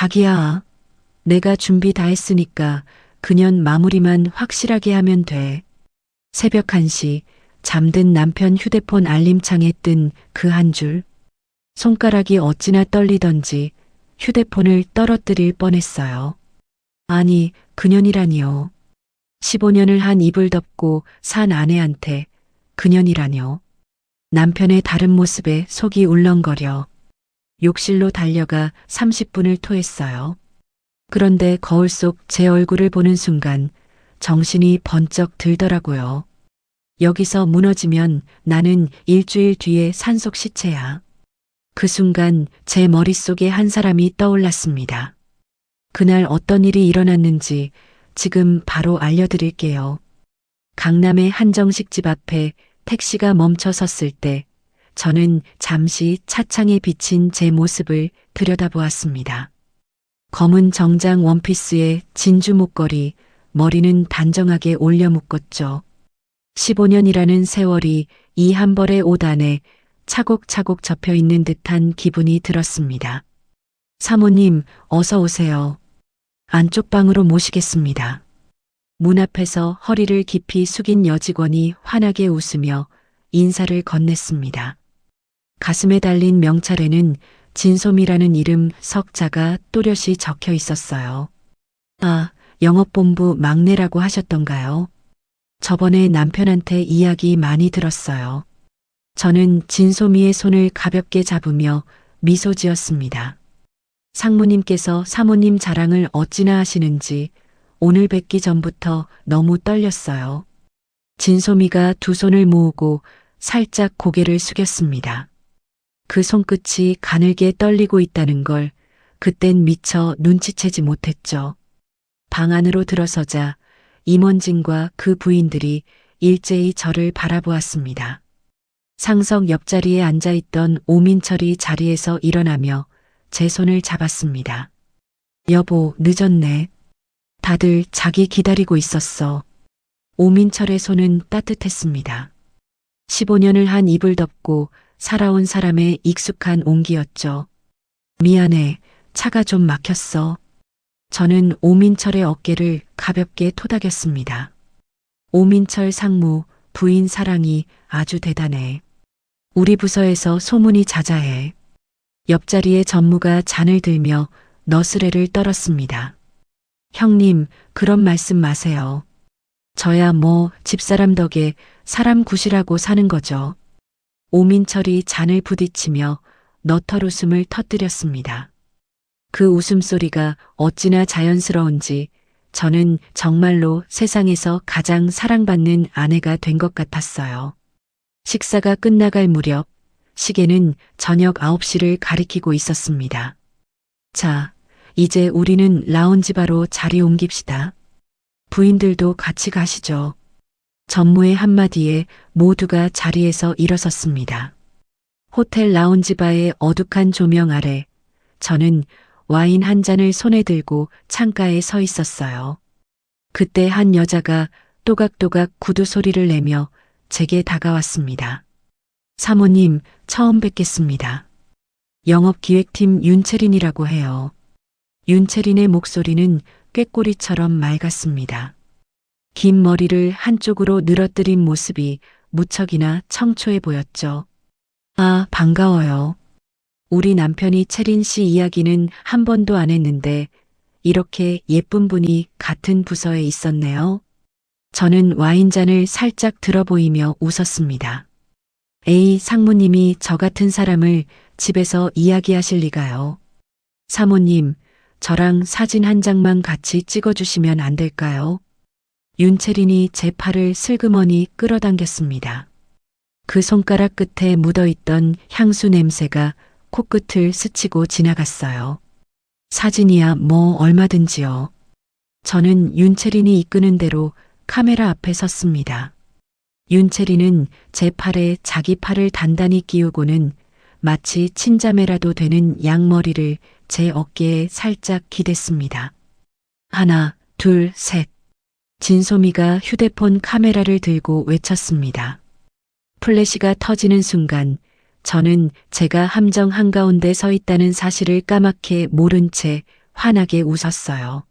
자기야, 내가 준비 다 했으니까 그년 마무리만 확실하게 하면 돼. 새벽 1시 잠든 남편 휴대폰 알림창에 뜬 그 한 줄. 손가락이 어찌나 떨리던지 휴대폰을 떨어뜨릴 뻔했어요. 아니, 그년이라니요. 15년을 한 입을 덮고 산 아내한테 그년이라뇨. 남편의 다른 모습에 속이 울렁거려 욕실로 달려가 30분을 토했어요. 그런데 거울 속 제 얼굴을 보는 순간 정신이 번쩍 들더라고요. 여기서 무너지면 나는 일주일 뒤에 산속 시체야. 그 순간 제 머릿속에 한 사람이 떠올랐습니다. 그날 어떤 일이 일어났는지 지금 바로 알려드릴게요. 강남의 한정식 집 앞에 택시가 멈춰 섰을 때 저는 잠시 차창에 비친 제 모습을 들여다보았습니다. 검은 정장 원피스에 진주 목걸이, 머리는 단정하게 올려 묶었죠. 15년이라는 세월이 이 한 벌의 옷 안에 차곡차곡 접혀 있는 듯한 기분이 들었습니다. 사모님, 어서 오세요. 안쪽 방으로 모시겠습니다. 문 앞에서 허리를 깊이 숙인 여직원이 환하게 웃으며 인사를 건넸습니다. 가슴에 달린 명찰에는 진솜이라는 이름 석자가 또렷이 적혀 있었어요. 아, 영업본부 막내라고 하셨던가요? 저번에 남편한테 이야기 많이 들었어요. 저는 진솜이의 손을 가볍게 잡으며 미소 지었습니다. 상무님께서 사모님 자랑을 어찌나 하시는지 오늘 뵙기 전부터 너무 떨렸어요. 진솜이가 두 손을 모으고 살짝 고개를 숙였습니다. 그 손끝이 가늘게 떨리고 있다는 걸 그땐 미처 눈치채지 못했죠. 방 안으로 들어서자 임원진과 그 부인들이 일제히 저를 바라보았습니다. 상석 옆자리에 앉아있던 오민철이 자리에서 일어나며 제 손을 잡았습니다. 여보, 늦었네. 다들 자기 기다리고 있었어. 오민철의 손은 따뜻했습니다. 15년을 한 입을 덮고 살아온 사람의 익숙한 온기였죠. 미안해, 차가 좀 막혔어. 저는 오민철의 어깨를 가볍게 토닥였습니다. 오민철 상무, 부인 사랑이 아주 대단해. 우리 부서에서 소문이 자자해. 옆자리의 전무가 잔을 들며 너스레를 떨었습니다. 형님, 그런 말씀 마세요. 저야 뭐 집사람 덕에 사람 구실하고 사는 거죠. 오민철이 잔을 부딪히며 너털 웃음을 터뜨렸습니다. 그 웃음소리가 어찌나 자연스러운지 저는 정말로 세상에서 가장 사랑받는 아내가 된 것 같았어요. 식사가 끝나갈 무렵 시계는 저녁 9시를 가리키고 있었습니다. 자, 이제 우리는 라운지 바로 자리 옮깁시다. 부인들도 같이 가시죠. 전무의 한마디에 모두가 자리에서 일어섰습니다. 호텔 라운지바의 어둑한 조명 아래 저는 와인 한 잔을 손에 들고 창가에 서 있었어요. 그때 한 여자가 또각또각 구두 소리를 내며 제게 다가왔습니다. 사모님, 처음 뵙겠습니다. 영업기획팀 윤채린이라고 해요. 윤채린의 목소리는 꾀꼬리처럼 맑았습니다. 긴 머리를 한쪽으로 늘어뜨린 모습이 무척이나 청초해 보였죠. 아, 반가워요. 우리 남편이 채린 씨 이야기는 한 번도 안 했는데 이렇게 예쁜 분이 같은 부서에 있었네요. 저는 와인잔을 살짝 들어 보이며 웃었습니다. 에이, 상무님이 저 같은 사람을 집에서 이야기하실 리가요. 사모님, 저랑 사진 한 장만 같이 찍어주시면 안 될까요? 윤채린이 제 팔을 슬그머니 끌어당겼습니다. 그 손가락 끝에 묻어있던 향수 냄새가 코끝을 스치고 지나갔어요. 사진이야 뭐 얼마든지요. 저는 윤채린이 이끄는 대로 카메라 앞에 섰습니다. 윤채린은 제 팔에 자기 팔을 단단히 끼우고는 마치 친자매라도 되는 양머리를 제 어깨에 살짝 기댔습니다. 하나, 둘, 셋. 진솜이가 휴대폰 카메라를 들고 외쳤습니다. 플래시가 터지는 순간 저는 제가 함정 한가운데 서 있다는 사실을 까맣게 모른 채 환하게 웃었어요.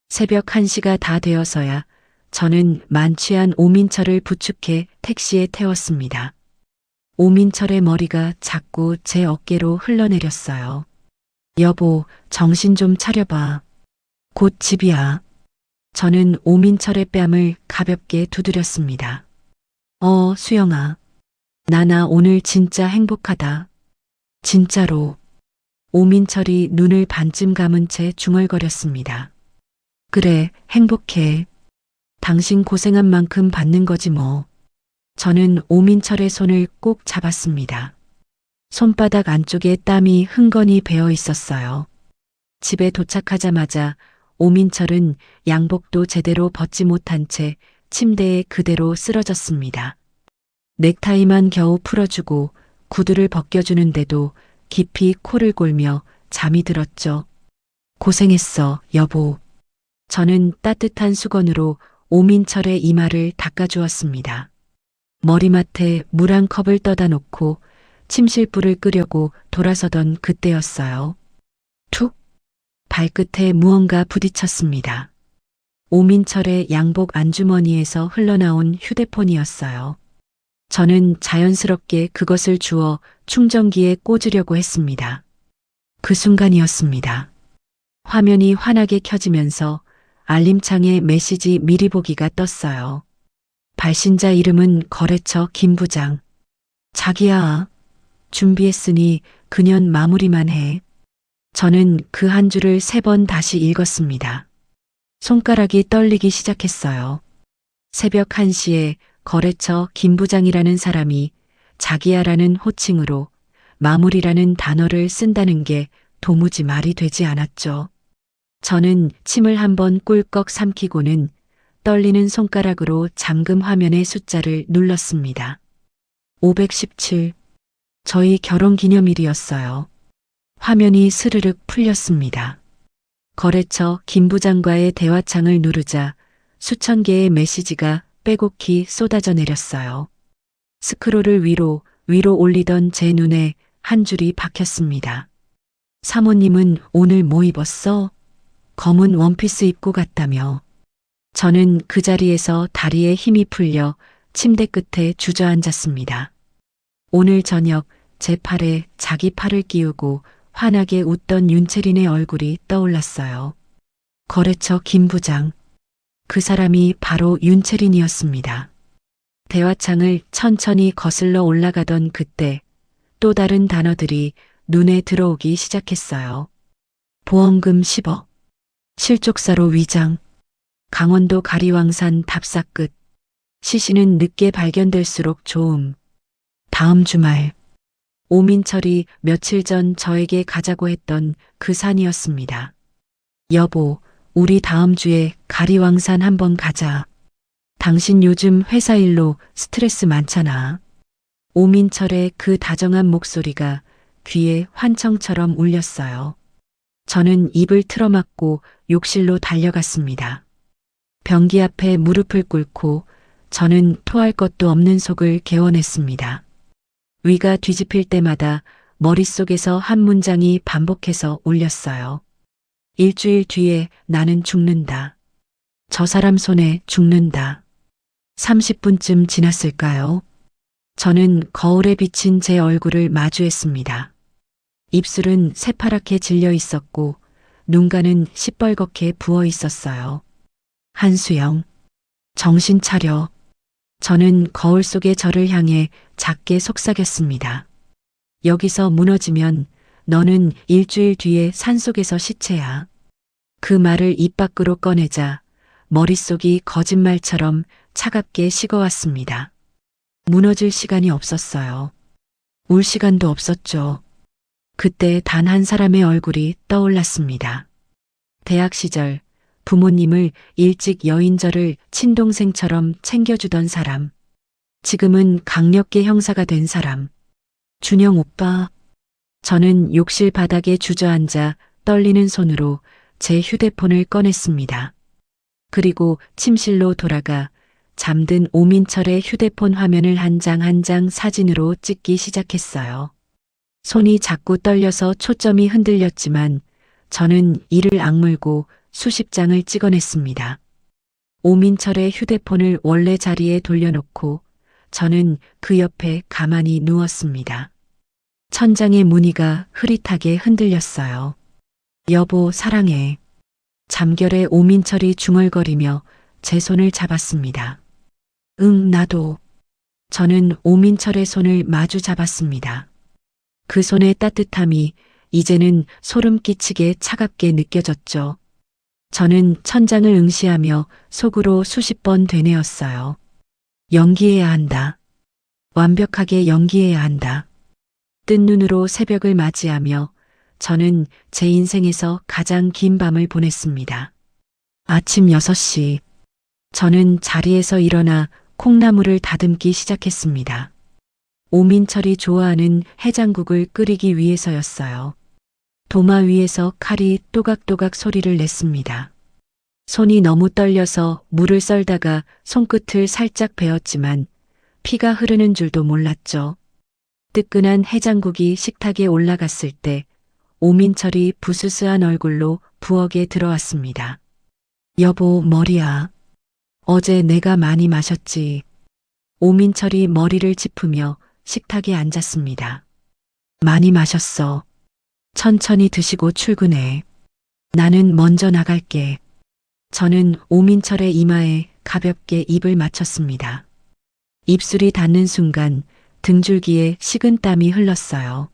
새벽 1시가 다 되어서야 저는 만취한 오민철을 부축해 택시에 태웠습니다. 오민철의 머리가 자꾸 제 어깨로 흘러내렸어요. 여보, 정신 좀 차려봐. 곧 집이야. 저는 오민철의 뺨을 가볍게 두드렸습니다. 수영아. 나나 오늘 진짜 행복하다. 진짜로. 오민철이 눈을 반쯤 감은 채 중얼거렸습니다. 그래, 행복해. 당신 고생한 만큼 받는 거지 뭐. 저는 오민철의 손을 꼭 잡았습니다. 손바닥 안쪽에 땀이 흥건히 배어 있었어요. 집에 도착하자마자 오민철은 양복도 제대로 벗지 못한 채 침대에 그대로 쓰러졌습니다. 넥타이만 겨우 풀어주고 구두를 벗겨주는데도 깊이 코를 골며 잠이 들었죠. 고생했어, 여보. 저는 따뜻한 수건으로 오민철의 이마를 닦아주었습니다. 머리맡에 물 한 컵을 떠다 놓고 침실불을 끄려고 돌아서던 그때였어요. 툭! 발끝에 무언가 부딪혔습니다. 오민철의 양복 안주머니에서 흘러나온 휴대폰이었어요. 저는 자연스럽게 그것을 주워 충전기에 꽂으려고 했습니다. 그 순간이었습니다. 화면이 환하게 켜지면서 알림창에 메시지 미리 보기가 떴어요. 발신자 이름은 거래처 김 부장. 자기야, 준비했으니 그년 마무리만 해. 저는 그 한 줄을 3번 다시 읽었습니다. 손가락이 떨리기 시작했어요. 새벽 1시에 거래처 김 부장이라는 사람이 자기야라는 호칭으로 마무리라는 단어를 쓴다는 게 도무지 말이 되지 않았죠. 저는 침을 한번 꿀꺽 삼키고는 떨리는 손가락으로 잠금 화면의 숫자를 눌렀습니다. 517. 저희 결혼 기념일이었어요. 화면이 스르륵 풀렸습니다. 거래처 김 부장과의 대화창을 누르자 수천 개의 메시지가 빼곡히 쏟아져 내렸어요. 스크롤을 위로 올리던 제 눈에 한 줄이 박혔습니다. 사모님은 오늘 뭐 입었어? 검은 원피스 입고 갔다며. 저는 그 자리에서 다리에 힘이 풀려 침대 끝에 주저앉았습니다. 오늘 저녁 제 팔에 자기 팔을 끼우고 환하게 웃던 윤채린의 얼굴이 떠올랐어요. 거래처 김 부장. 그 사람이 바로 윤채린이었습니다. 대화창을 천천히 거슬러 올라가던 그때 또 다른 단어들이 눈에 들어오기 시작했어요. 보험금 10억. 실족사로 위장. 강원도 가리왕산 답사 끝. 시신은 늦게 발견될수록 좋음. 다음 주말. 오민철이 며칠 전 저에게 가자고 했던 그 산이었습니다. 여보, 우리 다음 주에 가리왕산 한번 가자. 당신 요즘 회사 일로 스트레스 많잖아. 오민철의 그 다정한 목소리가 귀에 환청처럼 울렸어요. 저는 입을 틀어막고 욕실로 달려갔습니다. 변기 앞에 무릎을 꿇고 저는 토할 것도 없는 속을 개원했습니다. 위가 뒤집힐 때마다 머릿속에서 한 문장이 반복해서 울렸어요. 일주일 뒤에 나는 죽는다. 저 사람 손에 죽는다. 30분쯤 지났을까요? 저는 거울에 비친 제 얼굴을 마주했습니다. 입술은 새파랗게 질려 있었고 눈가는 시뻘겋게 부어 있었어요. 한수영, 정신 차려. 저는 거울 속의 저를 향해 작게 속삭였습니다. 여기서 무너지면 너는 일주일 뒤에 산속에서 시체야. 그 말을 입 밖으로 꺼내자 머릿속이 거짓말처럼 차갑게 식어왔습니다. 무너질 시간이 없었어요. 울 시간도 없었죠. 그때 단 한 사람의 얼굴이 떠올랐습니다. 대학 시절 부모님을 일찍 여인절을 친동생처럼 챙겨주던 사람. 지금은 강력계 형사가 된 사람. 준영 오빠. 저는 욕실 바닥에 주저앉아 떨리는 손으로 제 휴대폰을 꺼냈습니다. 그리고 침실로 돌아가 잠든 오민철의 휴대폰 화면을 한 장 한 장 사진으로 찍기 시작했어요. 손이 자꾸 떨려서 초점이 흔들렸지만 저는 이를 악물고 수십 장을 찍어냈습니다. 오민철의 휴대폰을 원래 자리에 돌려놓고 저는 그 옆에 가만히 누웠습니다. 천장의 무늬가 흐릿하게 흔들렸어요. 여보, 사랑해. 잠결에 오민철이 중얼거리며 제 손을 잡았습니다. 응, 나도. 저는 오민철의 손을 마주 잡았습니다. 그 손의 따뜻함이 이제는 소름 끼치게 차갑게 느껴졌죠. 저는 천장을 응시하며 속으로 수십 번 되뇌었어요. 연기해야 한다. 완벽하게 연기해야 한다. 뜬 눈으로 새벽을 맞이하며 저는 제 인생에서 가장 긴 밤을 보냈습니다. 아침 6시. 저는 자리에서 일어나 콩나물을 다듬기 시작했습니다. 오민철이 좋아하는 해장국을 끓이기 위해서였어요. 도마 위에서 칼이 또각또각 소리를 냈습니다. 손이 너무 떨려서 물을 썰다가 손끝을 살짝 베었지만 피가 흐르는 줄도 몰랐죠. 뜨끈한 해장국이 식탁에 올라갔을 때 오민철이 부스스한 얼굴로 부엌에 들어왔습니다. 여보, 머리야. 어제 내가 많이 마셨지. 오민철이 머리를 짚으며 식탁에 앉았습니다. 많이 마셨어. 천천히 드시고 출근해. 나는 먼저 나갈게. 저는 오민철의 이마에 가볍게 입을 맞췄습니다. 입술이 닿는 순간 등줄기에 식은 땀이 흘렀어요.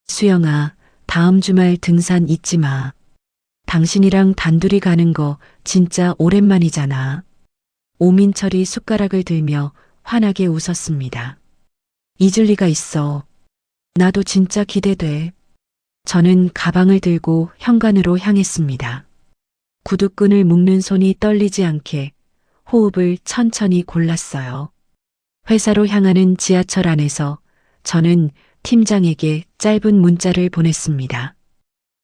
수영아, 다음 주말 등산 잊지 마. 당신이랑 단둘이 가는 거 진짜 오랜만이잖아. 오민철이 숟가락을 들며 환하게 웃었습니다. 잊을 리가 있어. 나도 진짜 기대돼. 저는 가방을 들고 현관으로 향했습니다. 구두끈을 묶는 손이 떨리지 않게 호흡을 천천히 골랐어요. 회사로 향하는 지하철 안에서 저는 팀장에게 짧은 문자를 보냈습니다.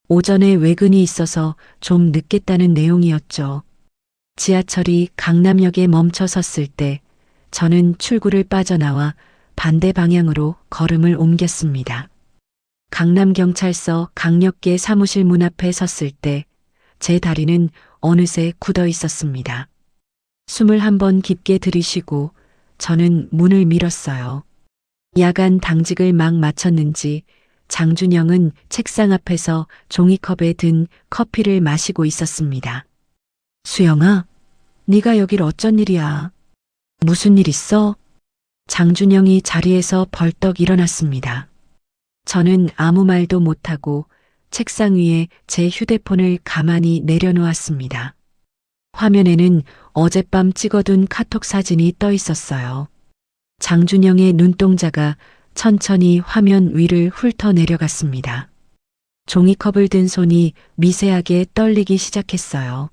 오전에 외근이 있어서 좀 늦겠다는 내용이었죠. 지하철이 강남역에 멈춰 섰을 때 저는 출구를 빠져나와 반대 방향으로 걸음을 옮겼습니다. 강남경찰서 강력계 사무실 문 앞에 섰을 때 제 다리는 어느새 굳어 있었습니다. 숨을 한번 깊게 들이쉬고 저는 문을 밀었어요. 야간 당직을 막 마쳤는지 장준영은 책상 앞에서 종이컵에 든 커피를 마시고 있었습니다. 수영아, 네가 여길 어쩐 일이야? 무슨 일 있어? 장준영이 자리에서 벌떡 일어났습니다. 저는 아무 말도 못하고 책상 위에 제 휴대폰을 가만히 내려놓았습니다. 화면에는 어젯밤 찍어둔 카톡 사진이 떠 있었어요. 장준영의 눈동자가 천천히 화면 위를 훑어 내려갔습니다. 종이컵을 든 손이 미세하게 떨리기 시작했어요.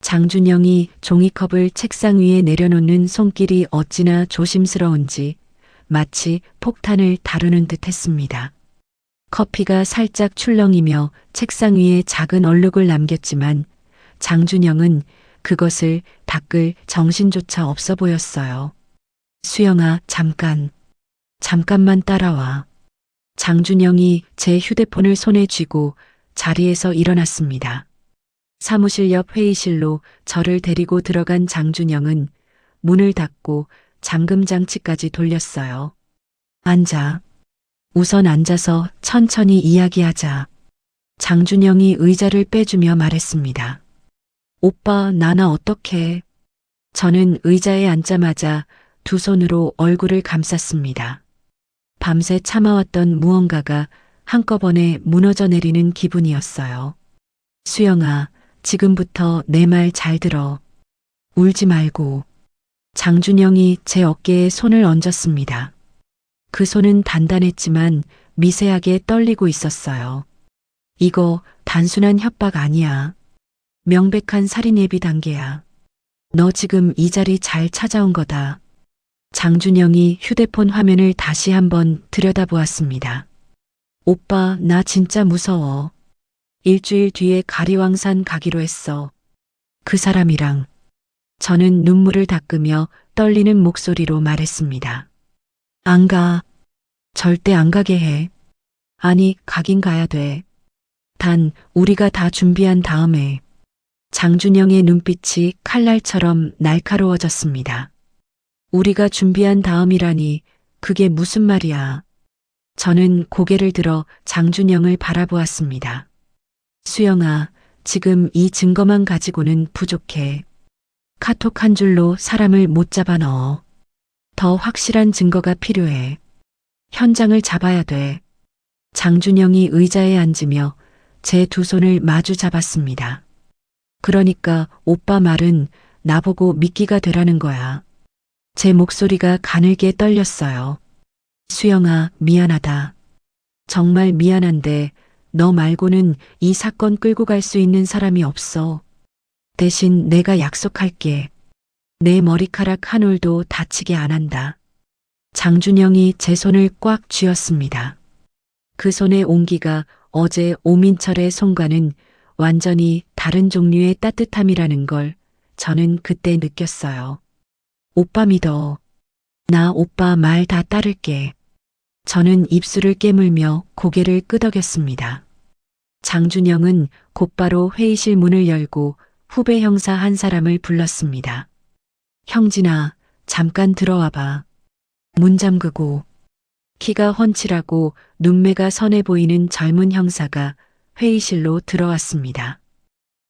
장준영이 종이컵을 책상 위에 내려놓는 손길이 어찌나 조심스러운지 마치 폭탄을 다루는 듯 했습니다. 커피가 살짝 출렁이며 책상 위에 작은 얼룩을 남겼지만 장준영은 그것을 닦을 정신조차 없어 보였어요. 수영아, 잠깐만 따라와. 장준영이 제 휴대폰을 손에 쥐고 자리에서 일어났습니다. 사무실 옆 회의실로 저를 데리고 들어간 장준영은 문을 닫고 잠금 장치까지 돌렸어요. 앉아. 우선 앉아서 천천히 이야기하자. 장준영이 의자를 빼주며 말했습니다. 오빠, 나나 어떡해. 저는 의자에 앉자마자 두 손으로 얼굴을 감쌌습니다. 밤새 참아왔던 무언가가 한꺼번에 무너져 내리는 기분이었어요. 수영아, 지금부터 내 말 잘 들어. 울지 말고. 장준영이 제 어깨에 손을 얹었습니다. 그 손은 단단했지만 미세하게 떨리고 있었어요. 이거 단순한 협박 아니야. 명백한 살인 예비 단계야. 너 지금 이 자리 잘 찾아온 거다. 장준영이 휴대폰 화면을 다시 한번 들여다보았습니다. 오빠, 나 진짜 무서워. 일주일 뒤에 가리왕산 가기로 했어. 그 사람이랑. 저는 눈물을 닦으며 떨리는 목소리로 말했습니다. 안 가. 절대 안 가게 해. 아니, 가긴 가야 돼. 단 우리가 다 준비한 다음에 장준영의 눈빛이 칼날처럼 날카로워졌습니다. 우리가 준비한 다음이라니 그게 무슨 말이야. 저는 고개를 들어 장준영을 바라보았습니다. 수영아, 지금 이 증거만 가지고는 부족해. 카톡 한 줄로 사람을 못 잡아 넣어. 더 확실한 증거가 필요해. 현장을 잡아야 돼. 장준영이 의자에 앉으며 제 두 손을 마주 잡았습니다. 그러니까 오빠 말은 나보고 미끼가 되라는 거야. 제 목소리가 가늘게 떨렸어요. 수영아, 미안하다. 정말 미안한데 너 말고는 이 사건 끌고 갈 수 있는 사람이 없어. 대신 내가 약속할게. 내 머리카락 한 올도 다치게 안 한다. 장준영이 제 손을 꽉 쥐었습니다. 그 손의 온기가 어제 오민철의 손과는 완전히 다른 종류의 따뜻함이라는 걸 저는 그때 느꼈어요. 오빠 믿어. 나 오빠 말 다 따를게. 저는 입술을 깨물며 고개를 끄덕였습니다. 장준영은 곧바로 회의실 문을 열고 후배 형사 한 사람을 불렀습니다. 형진아, 잠깐 들어와 봐. 문 잠그고. 키가 훤칠하고 눈매가 선해 보이는 젊은 형사가 회의실로 들어왔습니다.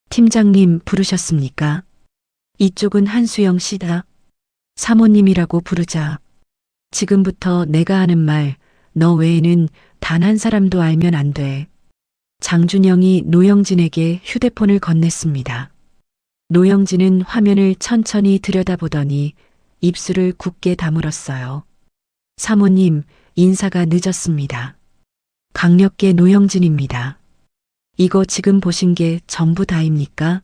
팀장님 부르셨습니까? 이쪽은 한수영 씨다. 사모님이라고 부르자. 지금부터 내가 하는 말, 너 외에는 단 한 사람도 알면 안 돼. 장준영이 노영진에게 휴대폰을 건넸습니다. 노영진은 화면을 천천히 들여다보더니 입술을 굳게 다물었어요. 사모님, 인사가 늦었습니다. 강력계 노영진입니다. 이거 지금 보신 게 전부 다입니까?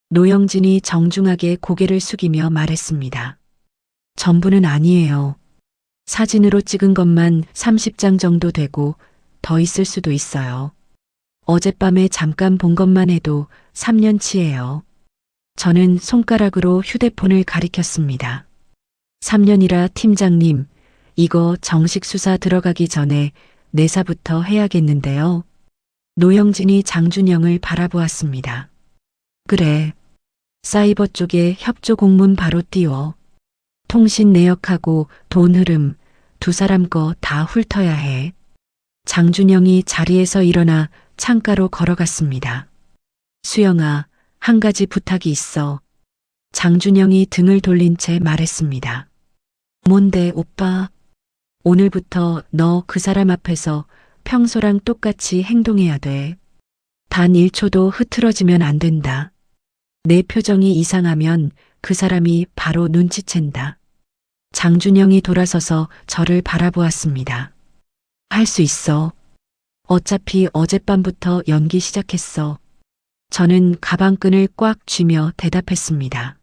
노영진이 정중하게 고개를 숙이며 말했습니다. 전부는 아니에요. 사진으로 찍은 것만 30장 정도 되고 더 있을 수도 있어요. 어젯밤에 잠깐 본 것만 해도 3년치예요. 저는 손가락으로 휴대폰을 가리켰습니다. 3년이라 팀장님, 이거 정식 수사 들어가기 전에 내사부터 해야겠는데요. 노영진이 장준영을 바라보았습니다. 그래. 사이버 쪽에 협조 공문 바로 띄워. 통신 내역하고 돈 흐름 두 사람 거 다 훑어야 해. 장준영이 자리에서 일어나 창가로 걸어갔습니다. 수영아, 한 가지 부탁이 있어. 장준영이 등을 돌린 채 말했습니다. 뭔데, 오빠? 오늘부터 너 그 사람 앞에서 평소랑 똑같이 행동해야 돼. 단 1초도 흐트러지면 안 된다. 내 표정이 이상하면 그 사람이 바로 눈치챈다. 장준영이 돌아서서 저를 바라보았습니다. 할 수 있어. 어차피 어젯밤부터 연기 시작했어. 저는 가방끈을 꽉 쥐며 대답했습니다.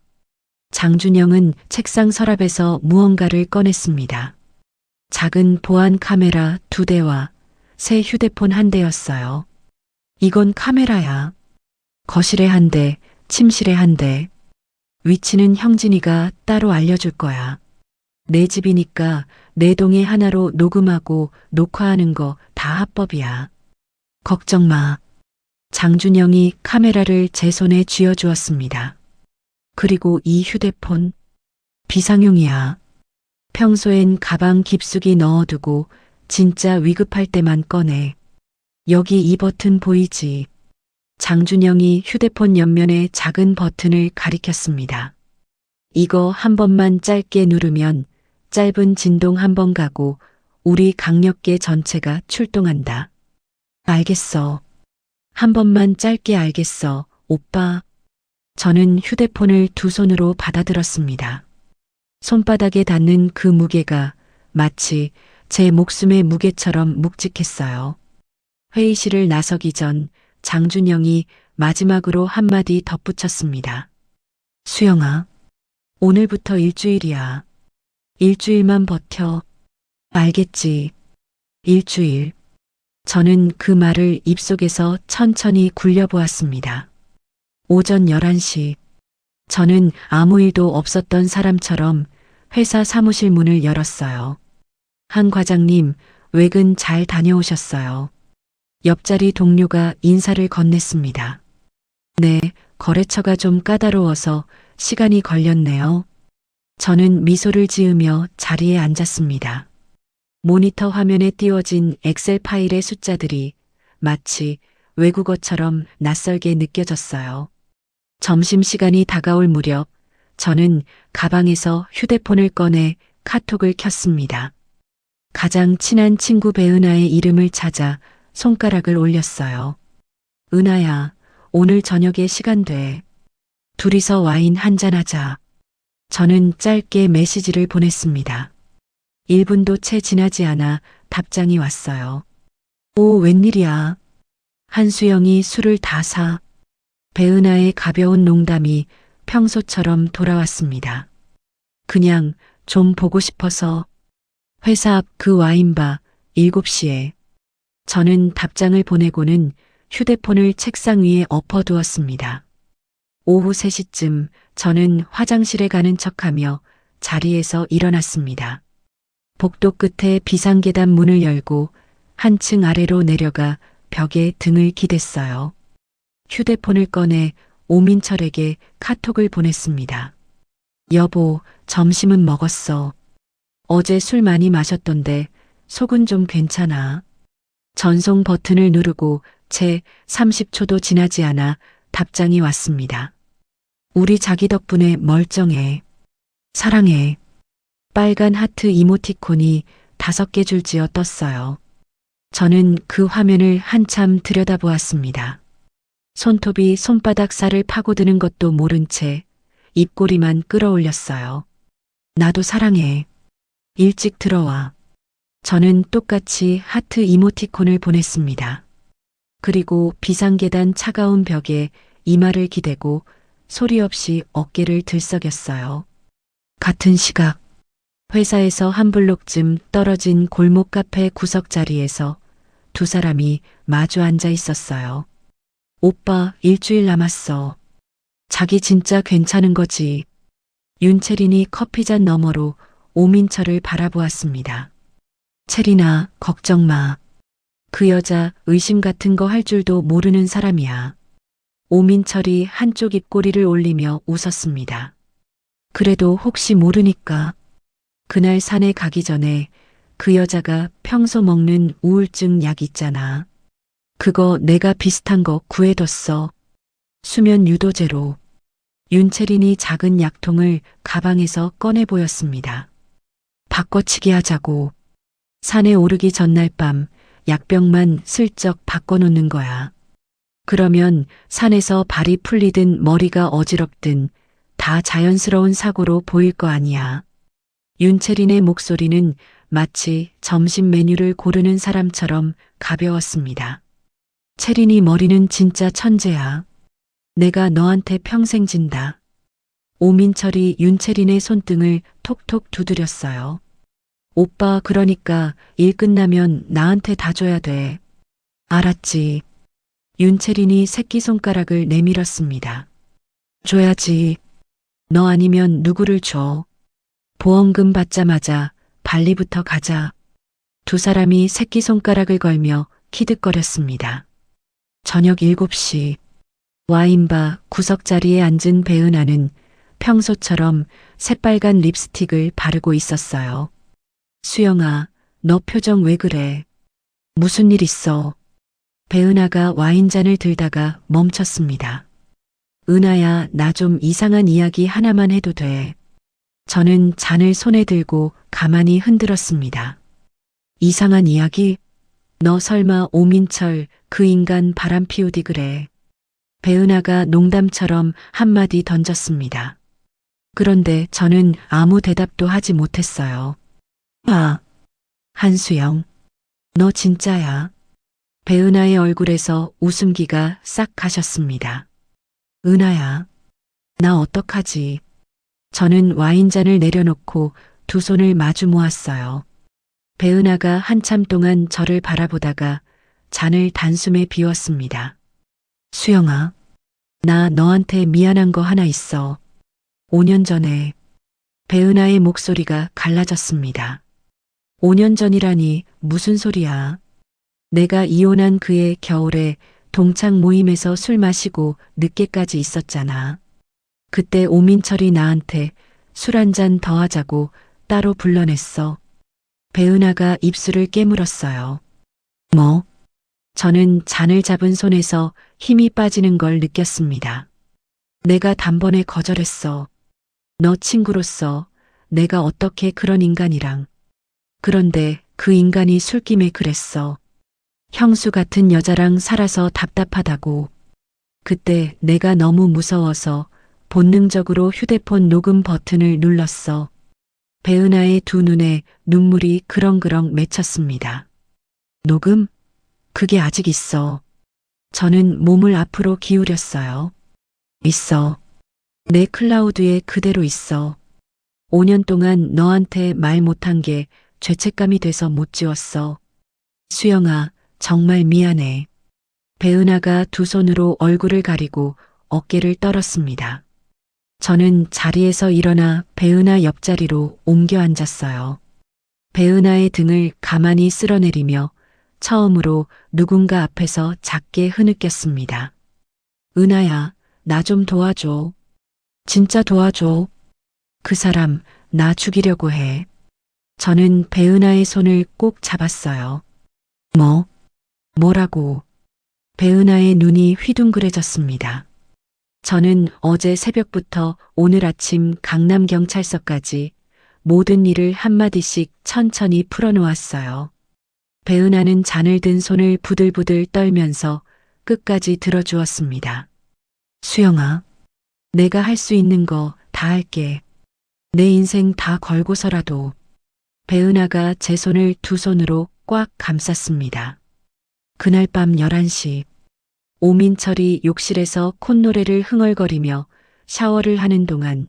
장준영은 책상 서랍에서 무언가를 꺼냈습니다. 작은 보안 카메라 2대와 새 휴대폰 1대였어요. 이건 카메라야. 거실에 1대, 침실에 1대. 위치는 형진이가 따로 알려줄 거야. 내 집이니까 내 동에 하나로 녹음하고 녹화하는 거 다 합법이야. 걱정 마. 장준영이 카메라를 제 손에 쥐어주었습니다. 그리고 이 휴대폰, 비상용이야. 평소엔 가방 깊숙이 넣어두고 진짜 위급할 때만 꺼내. 여기 이 버튼 보이지? 장준영이 휴대폰 옆면에 작은 버튼을 가리켰습니다. 이거 한 번만 짧게 누르면 짧은 진동 한 번 가고 우리 강력계 전체가 출동한다. 알겠어. 한 번만 짧게 알겠어, 오빠. 저는 휴대폰을 두 손으로 받아들었습니다. 손바닥에 닿는 그 무게가 마치 제 목숨의 무게처럼 묵직했어요. 회의실을 나서기 전 장준영이 마지막으로 한마디 덧붙였습니다. 수영아, 오늘부터 일주일이야. 일주일만 버텨. 알겠지. 일주일. 저는 그 말을 입속에서 천천히 굴려보았습니다. 오전 11시. 저는 아무 일도 없었던 사람처럼 회사 사무실 문을 열었어요. 한 과장님, 외근 잘 다녀오셨어요. 옆자리 동료가 인사를 건넸습니다. 네, 거래처가 좀 까다로워서 시간이 걸렸네요. 저는 미소를 지으며 자리에 앉았습니다. 모니터 화면에 띄워진 엑셀 파일의 숫자들이 마치 외국어처럼 낯설게 느껴졌어요. 점심시간이 다가올 무렵 저는 가방에서 휴대폰을 꺼내 카톡을 켰습니다. 가장 친한 친구 배은하의 이름을 찾아 손가락을 올렸어요. 은하야, 오늘 저녁에 시간 돼. 둘이서 와인 한잔하자. 저는 짧게 메시지를 보냈습니다. 1분도 채 지나지 않아 답장이 왔어요. 오, 웬일이야. 한수영이 술을 다 사. 배은하의 가벼운 농담이 평소처럼 돌아왔습니다. 그냥 좀 보고 싶어서. 회사 앞 그 와인바 7시에. 저는 답장을 보내고는 휴대폰을 책상 위에 엎어두었습니다. 오후 3시쯤 저는 화장실에 가는 척하며 자리에서 일어났습니다. 복도 끝에 비상계단 문을 열고 한층 아래로 내려가 벽에 등을 기댔어요. 휴대폰을 꺼내 오민철에게 카톡을 보냈습니다. 여보, 점심은 먹었어. 어제 술 많이 마셨던데 속은 좀 괜찮아. 전송 버튼을 누르고 채 30초도 지나지 않아 답장이 왔습니다. 우리 자기 덕분에 멀쩡해. 사랑해. 빨간 하트 이모티콘이 5개 줄지어 떴어요. 저는 그 화면을 한참 들여다보았습니다. 손톱이 손바닥 살을 파고드는 것도 모른 채 입꼬리만 끌어올렸어요. 나도 사랑해. 일찍 들어와. 저는 똑같이 하트 이모티콘을 보냈습니다. 그리고 비상계단 차가운 벽에 이마를 기대고 소리 없이 어깨를 들썩였어요. 같은 시각, 회사에서 한 블록쯤 떨어진 골목 카페 구석 자리에서 두 사람이 마주 앉아 있었어요. 오빠, 일주일 남았어. 자기 진짜 괜찮은 거지. 윤채린이 커피잔 너머로 오민철을 바라보았습니다. 채린아, 걱정 마. 그 여자 의심 같은 거 할 줄도 모르는 사람이야. 오민철이 한쪽 입꼬리를 올리며 웃었습니다. 그래도 혹시 모르니까. 그날 산에 가기 전에 그 여자가 평소 먹는 우울증 약 있잖아. 그거 내가 비슷한 거 구해뒀어. 수면 유도제로. 윤채린이 작은 약통을 가방에서 꺼내 보였습니다. 바꿔치기 하자고. 산에 오르기 전날 밤 약병만 슬쩍 바꿔놓는 거야. 그러면 산에서 발이 풀리든 머리가 어지럽든 다 자연스러운 사고로 보일 거 아니야. 윤채린의 목소리는 마치 점심 메뉴를 고르는 사람처럼 가벼웠습니다. 채린이 머리는 진짜 천재야. 내가 너한테 평생 진다. 오민철이 윤채린의 손등을 톡톡 두드렸어요. 오빠, 그러니까 일 끝나면 나한테 다 줘야 돼. 알았지. 윤채린이 새끼손가락을 내밀었습니다. 줘야지. 너 아니면 누구를 줘. 보험금 받자마자 발리부터 가자. 두 사람이 새끼손가락을 걸며 키득거렸습니다. 저녁 7시. 와인바 구석자리에 앉은 배은하는 평소처럼 새빨간 립스틱을 바르고 있었어요. 수영아, 너 표정 왜 그래? 무슨 일 있어? 배은하가 와인잔을 들다가 멈췄습니다. 은하야, 나 좀 이상한 이야기 하나만 해도 돼. 저는 잔을 손에 들고 가만히 흔들었습니다. 이상한 이야기? 너 설마 오민철 그 인간 바람 피우디 그래? 배은하가 농담처럼 한마디 던졌습니다. 그런데 저는 아무 대답도 하지 못했어요. 아, 한수영, 너 진짜야. 배은하의 얼굴에서 웃음기가 싹 가셨습니다. 은하야, 나 어떡하지? 저는 와인잔을 내려놓고 두 손을 마주 모았어요. 배은하가 한참 동안 저를 바라보다가 잔을 단숨에 비웠습니다. 수영아, 나 너한테 미안한 거 하나 있어. 5년 전에. 배은하의 목소리가 갈라졌습니다. 5년 전이라니 무슨 소리야? 내가 이혼한 그해 겨울에 동창 모임에서 술 마시고 늦게까지 있었잖아. 그때 오민철이 나한테 술 한 잔 더 하자고 따로 불러냈어. 배은하가 입술을 깨물었어요. 뭐? 저는 잔을 잡은 손에서 힘이 빠지는 걸 느꼈습니다. 내가 단번에 거절했어. 너 친구로서 내가 어떻게 그런 인간이랑. 그런데 그 인간이 술김에 그랬어. 형수 같은 여자랑 살아서 답답하다고. 그때 내가 너무 무서워서 본능적으로 휴대폰 녹음 버튼을 눌렀어. 배은하의 두 눈에 눈물이 그렁그렁 맺혔습니다. 녹음? 그게 아직 있어. 저는 몸을 앞으로 기울였어요. 있어. 내 클라우드에 그대로 있어. 5년 동안 너한테 말 못한 게 죄책감이 돼서 못 지웠어. 수영아, 정말 미안해. 배은하가 두 손으로 얼굴을 가리고 어깨를 떨었습니다. 저는 자리에서 일어나 배은하 옆자리로 옮겨 앉았어요. 배은하의 등을 가만히 쓸어내리며 처음으로 누군가 앞에서 작게 흐느꼈습니다. 은하야, 나 좀 도와줘. 진짜 도와줘. 그 사람 나 죽이려고 해. 저는 배은하의 손을 꼭 잡았어요. 뭐라고? 배은하의 눈이 휘둥그레졌습니다. 저는 어제 새벽부터 오늘 아침 강남경찰서까지 모든 일을 한마디씩 천천히 풀어놓았어요. 배은하는 잔을 든 손을 부들부들 떨면서 끝까지 들어주었습니다. 수영아, 내가 할 수 있는 거 다 할게. 내 인생 다 걸고서라도. 배은하가 제 손을 두 손으로 꽉 감쌌습니다. 그날 밤 11시, 오민철이 욕실에서 콧노래를 흥얼거리며 샤워를 하는 동안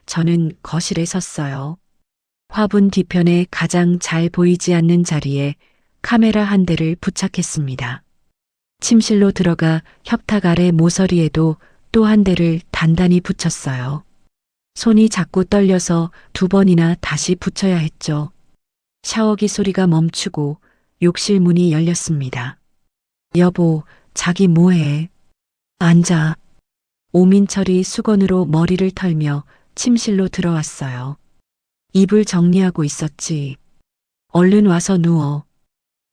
저는 거실에 섰어요. 화분 뒤편에 가장 잘 보이지 않는 자리에 카메라 한 대를 부착했습니다. 침실로 들어가 협탁 아래 모서리에도 또 한 대를 단단히 붙였어요. 손이 자꾸 떨려서 두 번이나 다시 붙여야 했죠. 샤워기 소리가 멈추고 욕실 문이 열렸습니다. 여보, 자기 뭐해? 앉아. 오민철이 수건으로 머리를 털며 침실로 들어왔어요. 이불 정리하고 있었지. 얼른 와서 누워.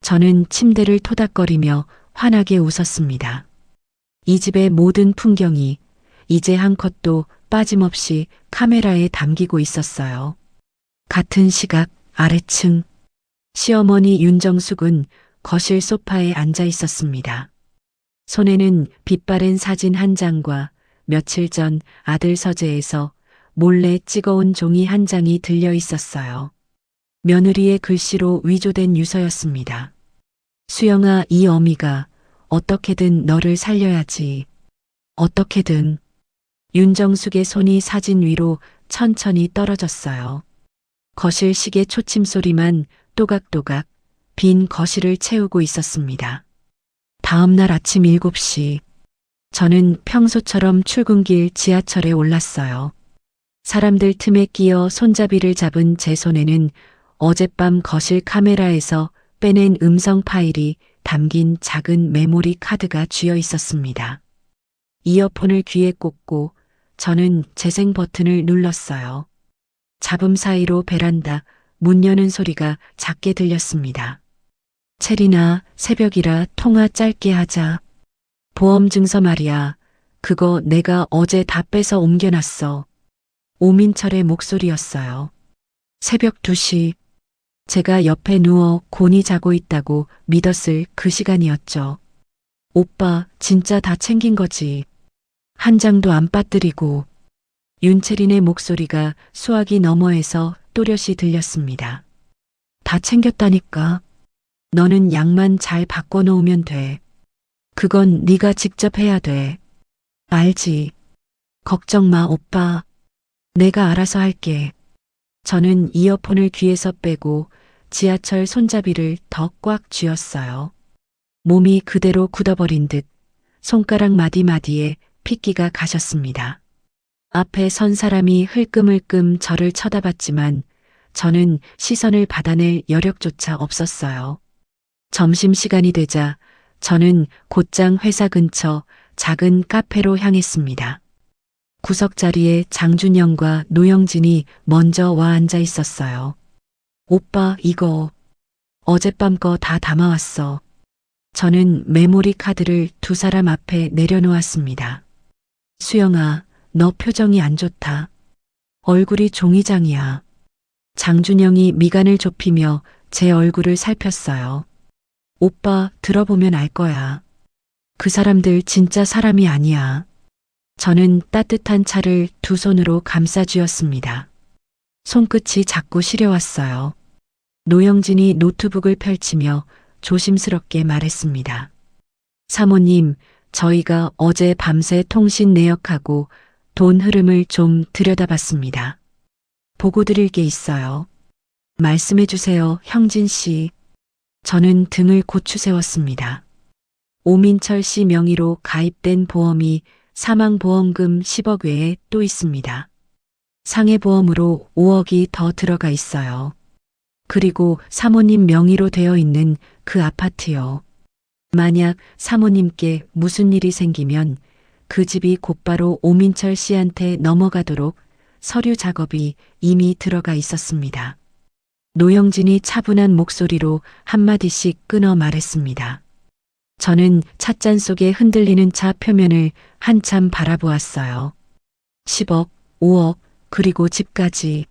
저는 침대를 토닥거리며 환하게 웃었습니다. 이 집의 모든 풍경이 이제 한 컷도 빠짐없이 카메라에 담기고 있었어요. 같은 시각 아래층 시어머니 윤정숙은 거실 소파에 앉아 있었습니다. 손에는 빛바랜 사진 한 장과 며칠 전 아들 서재에서 몰래 찍어온 종이 한 장이 들려 있었어요. 며느리의 글씨로 위조된 유서였습니다. 수영아, 이 어미가 어떻게든 너를 살려야지. 어떻게든. 윤정숙의 손이 사진 위로 천천히 떨어졌어요. 거실 시계 초침 소리만 또각또각 빈 거실을 채우고 있었습니다. 다음 날 아침 7시, 저는 평소처럼 출근길 지하철에 올랐어요. 사람들 틈에 끼어 손잡이를 잡은 제 손에는 어젯밤 거실 카메라에서 빼낸 음성 파일이 담긴 작은 메모리 카드가 쥐어 있었습니다. 이어폰을 귀에 꽂고 저는 재생 버튼을 눌렀어요. 잡음 사이로 베란다 문 여는 소리가 작게 들렸습니다. 체리나, 새벽이라 통화 짧게 하자. 보험 증서 말이야. 그거 내가 어제 다 빼서 옮겨놨어. 오민철의 목소리였어요. 새벽 2시. 제가 옆에 누워 곤히 자고 있다고 믿었을 그 시간이었죠. 오빠, 진짜 다 챙긴 거지. 한 장도 안 빠뜨리고. 윤채린의 목소리가 수화기 너머에서 또렷이 들렸습니다. 다 챙겼다니까. 너는 약만 잘 바꿔놓으면 돼. 그건 네가 직접 해야 돼. 알지? 걱정 마, 오빠. 내가 알아서 할게. 저는 이어폰을 귀에서 빼고 지하철 손잡이를 더 꽉 쥐었어요. 몸이 그대로 굳어버린 듯 손가락 마디마디에 핏기가 가셨습니다. 앞에 선 사람이 흘끔흘끔 저를 쳐다봤지만 저는 시선을 받아낼 여력조차 없었어요. 점심시간이 되자 저는 곧장 회사 근처 작은 카페로 향했습니다. 구석 자리에 장준영과 노영진이 먼저 와 앉아 있었어요. 오빠, 이거 어젯밤 거 다 담아왔어. 저는 메모리 카드를 두 사람 앞에 내려놓았습니다. 수영아, 너 표정이 안 좋다. 얼굴이 종이장이야. 장준영이 미간을 좁히며 제 얼굴을 살폈어요. 오빠, 들어보면 알 거야. 그 사람들 진짜 사람이 아니야. 저는 따뜻한 차를 두 손으로 감싸 쥐었습니다. 손끝이 자꾸 시려왔어요. 노영진이 노트북을 펼치며 조심스럽게 말했습니다. 사모님, 저희가 어제 밤새 통신 내역하고 돈 흐름을 좀 들여다봤습니다. 보고 드릴 게 있어요. 말씀해 주세요, 형진 씨. 저는 등을 고추 세웠습니다. 오민철 씨 명의로 가입된 보험이 사망보험금 10억 외에 또 있습니다. 상해보험으로 5억이 더 들어가 있어요. 그리고 사모님 명의로 되어 있는 그 아파트요. 만약 사모님께 무슨 일이 생기면 그 집이 곧바로 오민철 씨한테 넘어가도록 서류 작업이 이미 들어가 있었습니다. 노영진이 차분한 목소리로 한마디씩 끊어 말했습니다. 저는 찻잔 속에 흔들리는 차 표면을 한참 바라보았어요. 10억, 5억, 그리고 집까지.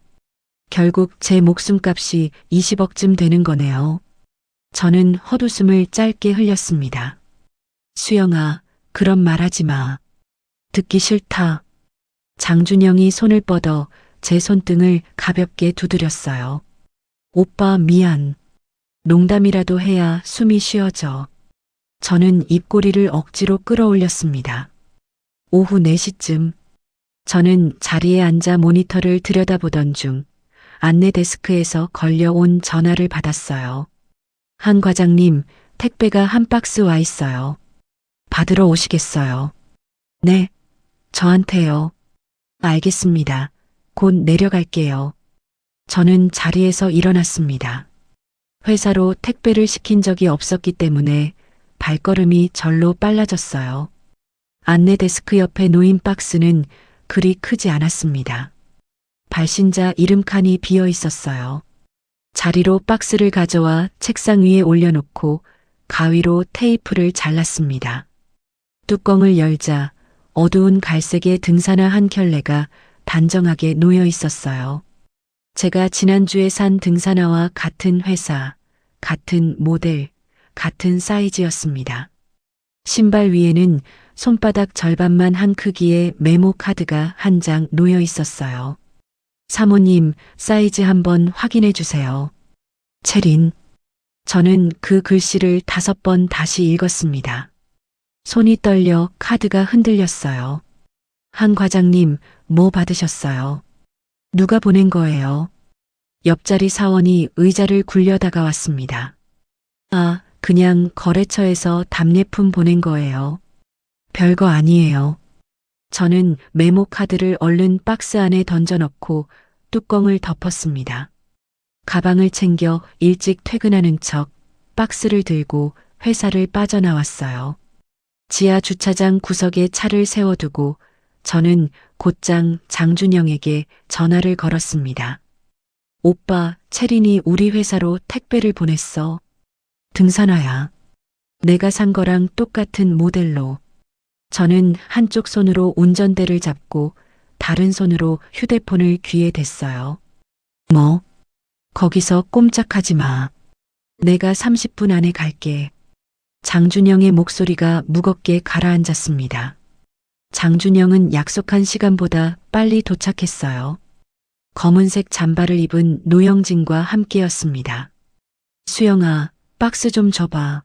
결국 제 목숨값이 20억쯤 되는 거네요. 저는 헛웃음을 짧게 흘렸습니다. 수영아, 그런 말 하지 마. 듣기 싫다. 장준영이 손을 뻗어 제 손등을 가볍게 두드렸어요. 오빠, 미안. 농담이라도 해야 숨이 쉬어져. 저는 입꼬리를 억지로 끌어올렸습니다. 오후 4시쯤 저는 자리에 앉아 모니터를 들여다보던 중 안내 데스크에서 걸려온 전화를 받았어요. 한 과장님, 택배가 한 박스 와 있어요. 받으러 오시겠어요? 네, 저한테요. 알겠습니다. 곧 내려갈게요. 저는 자리에서 일어났습니다. 회사로 택배를 시킨 적이 없었기 때문에 발걸음이 절로 빨라졌어요. 안내 데스크 옆에 놓인 박스는 그리 크지 않았습니다. 발신자 이름 칸이 비어 있었어요. 자리로 박스를 가져와 책상 위에 올려놓고 가위로 테이프를 잘랐습니다. 뚜껑을 열자 어두운 갈색의 등산화 한 켤레가 단정하게 놓여 있었어요. 제가 지난주에 산 등산화와 같은 회사, 같은 모델, 같은 사이즈였습니다. 신발 위에는 손바닥 절반만 한 크기의 메모 카드가 한 장 놓여 있었어요. 사모님, 사이즈 한번 확인해 주세요. 체린. 저는 그 글씨를 5번 다시 읽었습니다. 손이 떨려 카드가 흔들렸어요. 한 과장님, 뭐 받으셨어요? 누가 보낸 거예요? 옆자리 사원이 의자를 굴려 다가왔습니다. 아, 그냥 거래처에서 답례품 보낸 거예요. 별거 아니에요. 저는 메모 카드를 얼른 박스 안에 던져넣고 뚜껑을 덮었습니다. 가방을 챙겨 일찍 퇴근하는 척 박스를 들고 회사를 빠져나왔어요. 지하 주차장 구석에 차를 세워두고 저는 곧장 장준영에게 전화를 걸었습니다. 오빠, 채린이 우리 회사로 택배를 보냈어. 등산화야. 내가 산 거랑 똑같은 모델로. 저는 한쪽 손으로 운전대를 잡고 다른 손으로 휴대폰을 귀에 댔어요. 뭐? 거기서 꼼짝하지 마. 내가 30분 안에 갈게. 장준영의 목소리가 무겁게 가라앉았습니다. 장준영은 약속한 시간보다 빨리 도착했어요. 검은색 잠바를 입은 노영진과 함께였습니다. 수영아, 박스 좀 줘봐.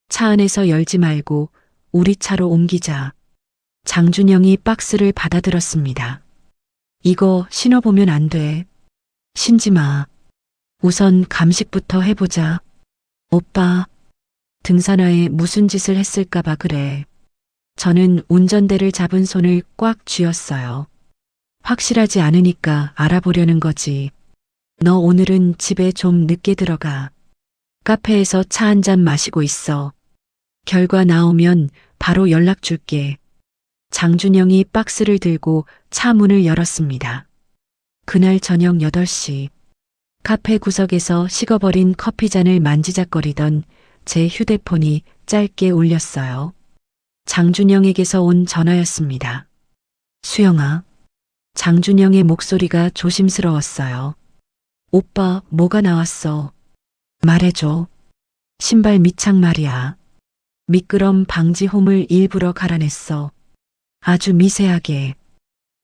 차 안에서 열지 말고 우리 차로 옮기자. 장준영이 박스를 받아들었습니다. 이거 신어보면 안 돼. 신지 마. 우선 감식부터 해보자. 오빠, 등산화에 무슨 짓을 했을까봐 그래. 저는 운전대를 잡은 손을 꽉 쥐었어요. 확실하지 않으니까 알아보려는 거지. 너 오늘은 집에 좀 늦게 들어가. 카페에서 차 한 잔 마시고 있어. 결과 나오면 바로 연락 줄게. 장준영이 박스를 들고 차 문을 열었습니다. 그날 저녁 8시. 카페 구석에서 식어버린 커피잔을 만지작거리던 제 휴대폰이 짧게 울렸어요. 장준영에게서 온 전화였습니다. 수영아. 장준영의 목소리가 조심스러웠어요. 오빠, 뭐가 나왔어? 말해줘. 신발 밑창 말이야. 미끄럼 방지 홈을 일부러 갈아냈어. 아주 미세하게.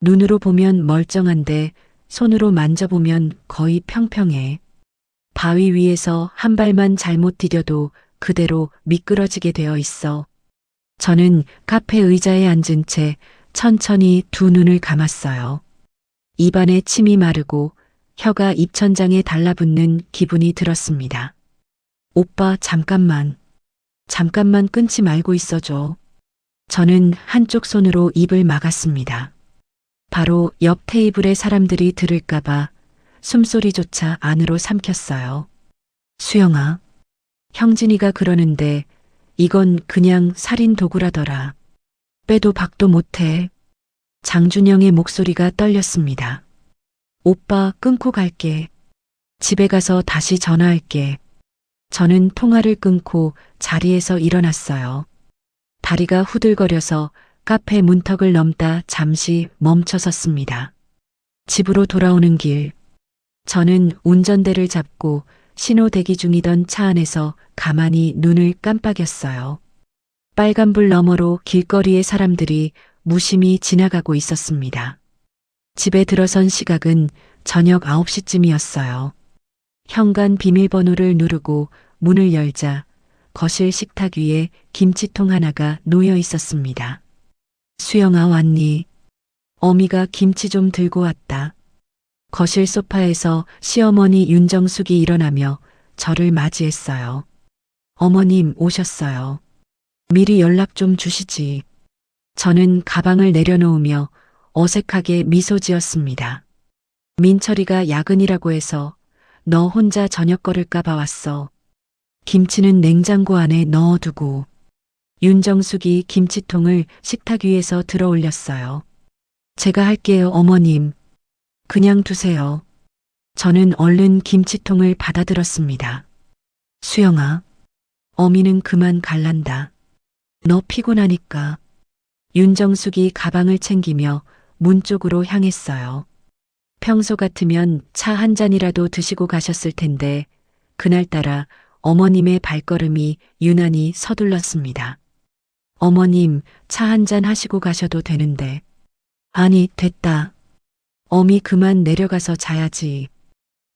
눈으로 보면 멀쩡한데 손으로 만져보면 거의 평평해. 바위 위에서 한 발만 잘못 디뎌도 그대로 미끄러지게 되어 있어. 저는 카페 의자에 앉은 채 천천히 두 눈을 감았어요. 입안에 침이 마르고 혀가 입천장에 달라붙는 기분이 들었습니다. 오빠, 잠깐만. 잠깐만 끊지 말고 있어줘. 저는 한쪽 손으로 입을 막았습니다. 바로 옆 테이블의 사람들이 들을까봐 숨소리조차 안으로 삼켰어요. 수영아. 형진이가 그러는데 이건 그냥 살인 도구라더라. 빼도 박도 못해. 장준영의 목소리가 떨렸습니다. 오빠, 끊고 갈게. 집에 가서 다시 전화할게. 저는 통화를 끊고 자리에서 일어났어요. 다리가 후들거려서 카페 문턱을 넘다 잠시 멈춰 섰습니다. 집으로 돌아오는 길. 저는 운전대를 잡고 신호 대기 중이던 차 안에서 가만히 눈을 깜빡였어요. 빨간불 너머로 길거리의 사람들이 무심히 지나가고 있었습니다. 집에 들어선 시각은 저녁 9시쯤이었어요. 현관 비밀번호를 누르고 문을 열자 거실 식탁 위에 김치통 하나가 놓여 있었습니다. 수영아, 왔니? 어미가 김치 좀 들고 왔다. 거실 소파에서 시어머니 윤정숙이 일어나며 저를 맞이했어요. 어머님 오셨어요. 미리 연락 좀 주시지. 저는 가방을 내려놓으며 어색하게 미소 지었습니다. 민철이가 야근이라고 해서 너 혼자 저녁 거를까 봐 왔어. 김치는 냉장고 안에 넣어두고. 윤정숙이 김치통을 식탁 위에서 들어 올렸어요. 제가 할게요, 어머님. 그냥 두세요. 저는 얼른 김치통을 받아들었습니다. 수영아, 어미는 그만 갈란다. 너 피곤하니까. 윤정숙이 가방을 챙기며 문 쪽으로 향했어요. 평소 같으면 차 한 잔이라도 드시고 가셨을 텐데 그날따라 어머님의 발걸음이 유난히 서둘렀습니다. 어머님, 차 한 잔 하시고 가셔도 되는데. 아니, 됐다. 어미 그만 내려가서 자야지.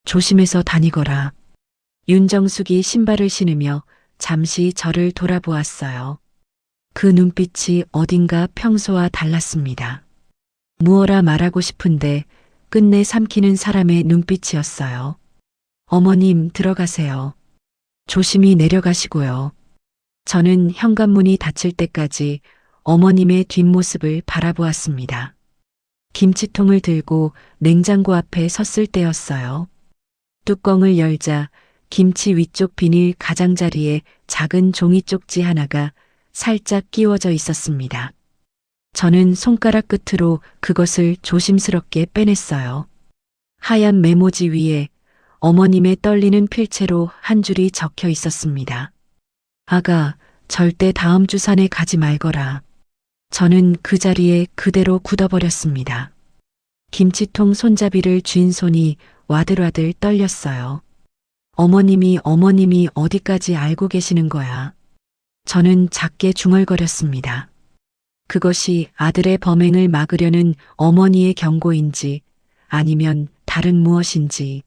조심해서 다니거라. 윤정숙이 신발을 신으며 잠시 저를 돌아보았어요. 그 눈빛이 어딘가 평소와 달랐습니다. 무어라 말하고 싶은데 끝내 삼키는 사람의 눈빛이었어요. 어머님, 들어가세요. 조심히 내려가시고요. 저는 현관문이 닫힐 때까지 어머님의 뒷모습을 바라보았습니다. 김치통을 들고 냉장고 앞에 섰을 때였어요. 뚜껑을 열자 김치 위쪽 비닐 가장자리에 작은 종이 쪽지 하나가 살짝 끼워져 있었습니다. 저는 손가락 끝으로 그것을 조심스럽게 빼냈어요. 하얀 메모지 위에 어머님의 떨리는 필체로 한 줄이 적혀 있었습니다. 아가, 절대 다음 주 산에 가지 말거라. 저는 그 자리에 그대로 굳어버렸습니다. 김치통 손잡이를 쥔 손이 와들와들 떨렸어요. 어머님이 어디까지 알고 계시는 거야. 저는 작게 중얼거렸습니다. 그것이 아들의 범행을 막으려는 어머니의 경고인지 아니면 다른 무엇인지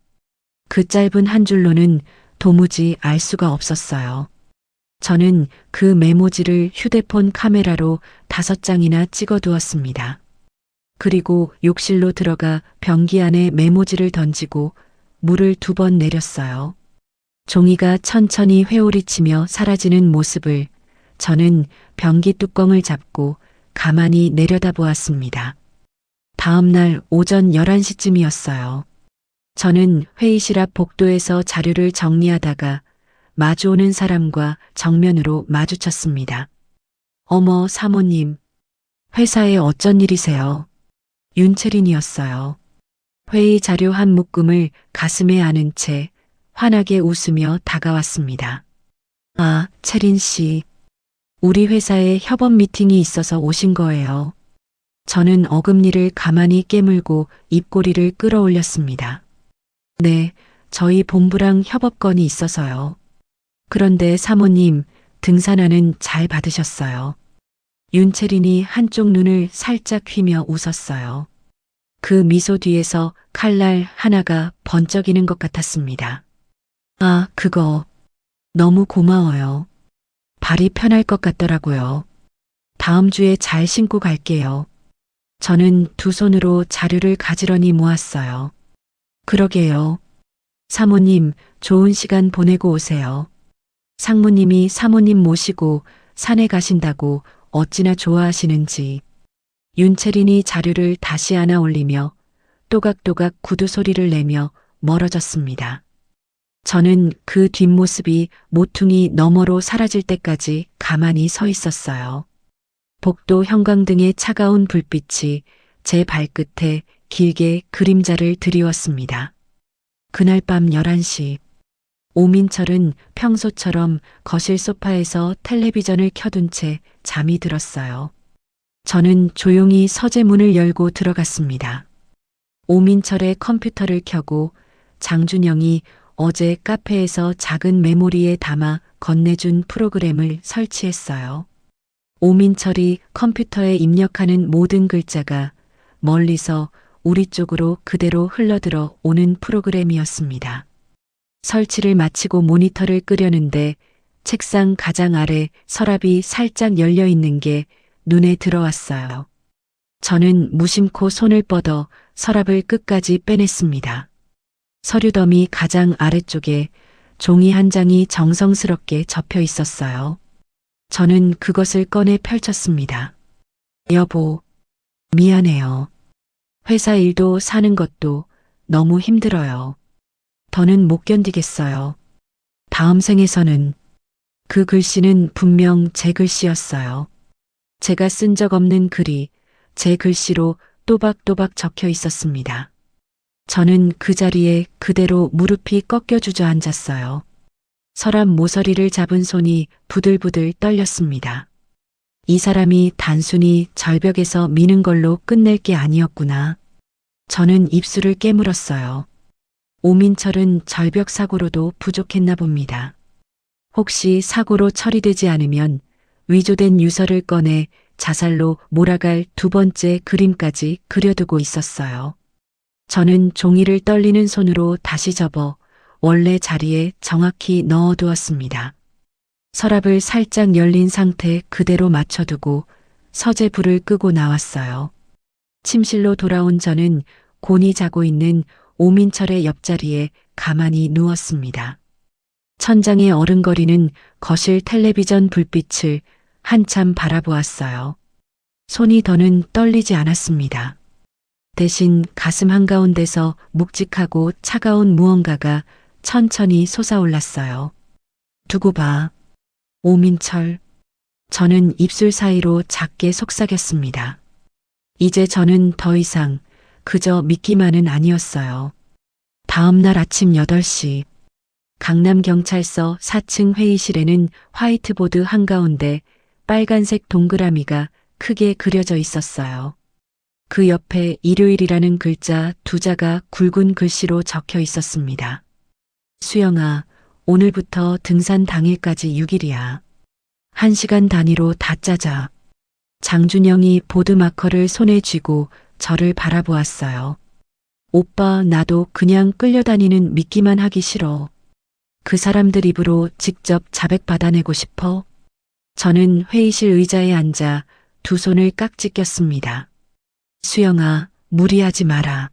그 짧은 한 줄로는 도무지 알 수가 없었어요. 저는 그 메모지를 휴대폰 카메라로 5장이나 찍어두었습니다. 그리고 욕실로 들어가 변기 안에 메모지를 던지고 물을 2번 내렸어요. 종이가 천천히 회오리치며 사라지는 모습을 저는 변기 뚜껑을 잡고 가만히 내려다보았습니다. 다음 날 오전 11시쯤이었어요. 저는 회의실 앞 복도에서 자료를 정리하다가 마주오는 사람과 정면으로 마주쳤습니다. 어머, 사모님. 회사에 어쩐 일이세요? 윤채린이었어요. 회의 자료 한 묶음을 가슴에 안은 채 환하게 웃으며 다가왔습니다. 아, 채린 씨. 우리 회사에 협업 미팅이 있어서 오신 거예요. 저는 어금니를 가만히 깨물고 입꼬리를 끌어올렸습니다. 네, 저희 본부랑 협업건이 있어서요. 그런데 사모님, 등산화는 잘 받으셨어요. 윤채린이 한쪽 눈을 살짝 휘며 웃었어요. 그 미소 뒤에서 칼날 하나가 번쩍이는 것 같았습니다. 아, 그거. 너무 고마워요. 발이 편할 것 같더라고요. 다음 주에 잘 신고 갈게요. 저는 두 손으로 자료를 가지런히 모았어요. 그러게요. 사모님, 좋은 시간 보내고 오세요. 상무님이 사모님 모시고 산에 가신다고 어찌나 좋아하시는지. 윤채린이 자료를 다시 안아 올리며 또각또각 구두 소리를 내며 멀어졌습니다. 저는 그 뒷모습이 모퉁이 너머로 사라질 때까지 가만히 서 있었어요. 복도 형광등의 차가운 불빛이 제 발끝에 길게 그림자를 드리웠습니다. 그날 밤 11시, 오민철은 평소처럼 거실 소파에서 텔레비전을 켜둔 채 잠이 들었어요. 저는 조용히 서재문을 열고 들어갔습니다. 오민철의 컴퓨터를 켜고 장준영이 어제 카페에서 작은 메모리에 담아 건네준 프로그램을 설치했어요. 오민철이 컴퓨터에 입력하는 모든 글자가 멀리서 우리 쪽으로 그대로 흘러들어 오는 프로그램이었습니다. 설치를 마치고 모니터를 끄려는데 책상 가장 아래 서랍이 살짝 열려 있는 게 눈에 들어왔어요. 저는 무심코 손을 뻗어 서랍을 끝까지 빼냈습니다. 서류더미 가장 아래쪽에 종이 한 장이 정성스럽게 접혀 있었어요. 저는 그것을 꺼내 펼쳤습니다. 여보, 미안해요. 회사 일도 사는 것도 너무 힘들어요. 더는 못 견디겠어요. 다음 생에서는. 그 글씨는 분명 제 글씨였어요. 제가 쓴 적 없는 글이 제 글씨로 또박또박 적혀 있었습니다. 저는 그 자리에 그대로 무릎이 꺾여 주저앉았어요. 서랍 모서리를 잡은 손이 부들부들 떨렸습니다. 이 사람이 단순히 절벽에서 미는 걸로 끝낼 게 아니었구나. 저는 입술을 깨물었어요. 오민철은 절벽 사고로도 부족했나 봅니다. 혹시 사고로 처리되지 않으면 위조된 유서를 꺼내 자살로 몰아갈 두 번째 그림까지 그려두고 있었어요. 저는 종이를 떨리는 손으로 다시 접어 원래 자리에 정확히 넣어두었습니다. 서랍을 살짝 열린 상태 그대로 맞춰두고 서재 불을 끄고 나왔어요. 침실로 돌아온 저는 곤히 자고 있는 오민철의 옆자리에 가만히 누웠습니다. 천장에 어른거리는 거실 텔레비전 불빛을 한참 바라보았어요. 손이 더는 떨리지 않았습니다. 대신 가슴 한가운데서 묵직하고 차가운 무언가가 천천히 솟아올랐어요. 두고 봐. 오민철. 저는 입술 사이로 작게 속삭였습니다. 이제 저는 더 이상 그저 믿기만은 아니었어요. 다음 날 아침 8시 강남경찰서 4층 회의실에는 화이트보드 한가운데 빨간색 동그라미가 크게 그려져 있었어요. 그 옆에 일요일이라는 글자 두 자가 굵은 글씨로 적혀 있었습니다. 수영아, 오늘부터 등산 당일까지 6일이야. 1시간 단위로 다 짜자. 장준영이 보드마커를 손에 쥐고 저를 바라보았어요. 오빠, 나도 그냥 끌려다니는 믿기만 하기 싫어. 그 사람들 입으로 직접 자백 받아내고 싶어. 저는 회의실 의자에 앉아 두 손을 깍지 꼈습니다. 수영아, 무리하지 마라.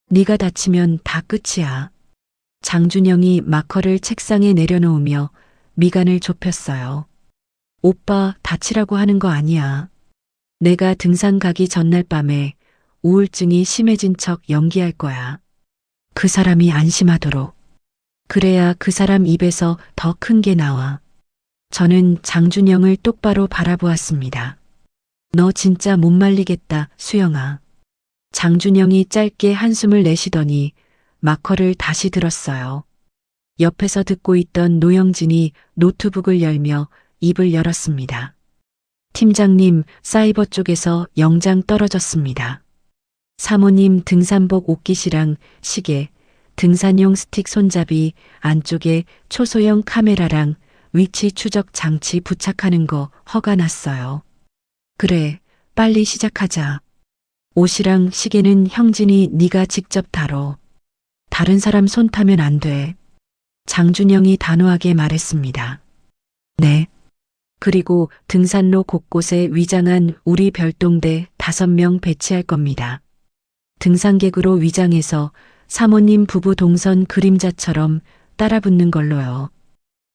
네가 다치면 다 끝이야. 장준영이 마커를 책상에 내려놓으며 미간을 좁혔어요. 오빠, 다치라고 하는 거 아니야. 내가 등산 가기 전날 밤에 우울증이 심해진 척 연기할 거야. 그 사람이 안심하도록. 그래야 그 사람 입에서 더 큰 게 나와. 저는 장준영을 똑바로 바라보았습니다. 너 진짜 못 말리겠다, 수영아. 장준영이 짧게 한숨을 내쉬더니 마커를 다시 들었어요. 옆에서 듣고 있던 노영진이 노트북을 열며 입을 열었습니다. 팀장님, 사이버 쪽에서 영장 떨어졌습니다. 사모님 등산복 옷깃이랑 시계, 등산용 스틱 손잡이, 안쪽에 초소형 카메라랑 위치 추적 장치 부착하는 거 허가 났어요. 그래, 빨리 시작하자. 옷이랑 시계는 형진이 네가 직접 다뤄. 다른 사람 손 타면 안 돼. 장준영이 단호하게 말했습니다. 네. 그리고 등산로 곳곳에 위장한 우리 별동대 5명 배치할 겁니다. 등산객으로 위장해서 사모님 부부 동선 그림자처럼 따라붙는 걸로요.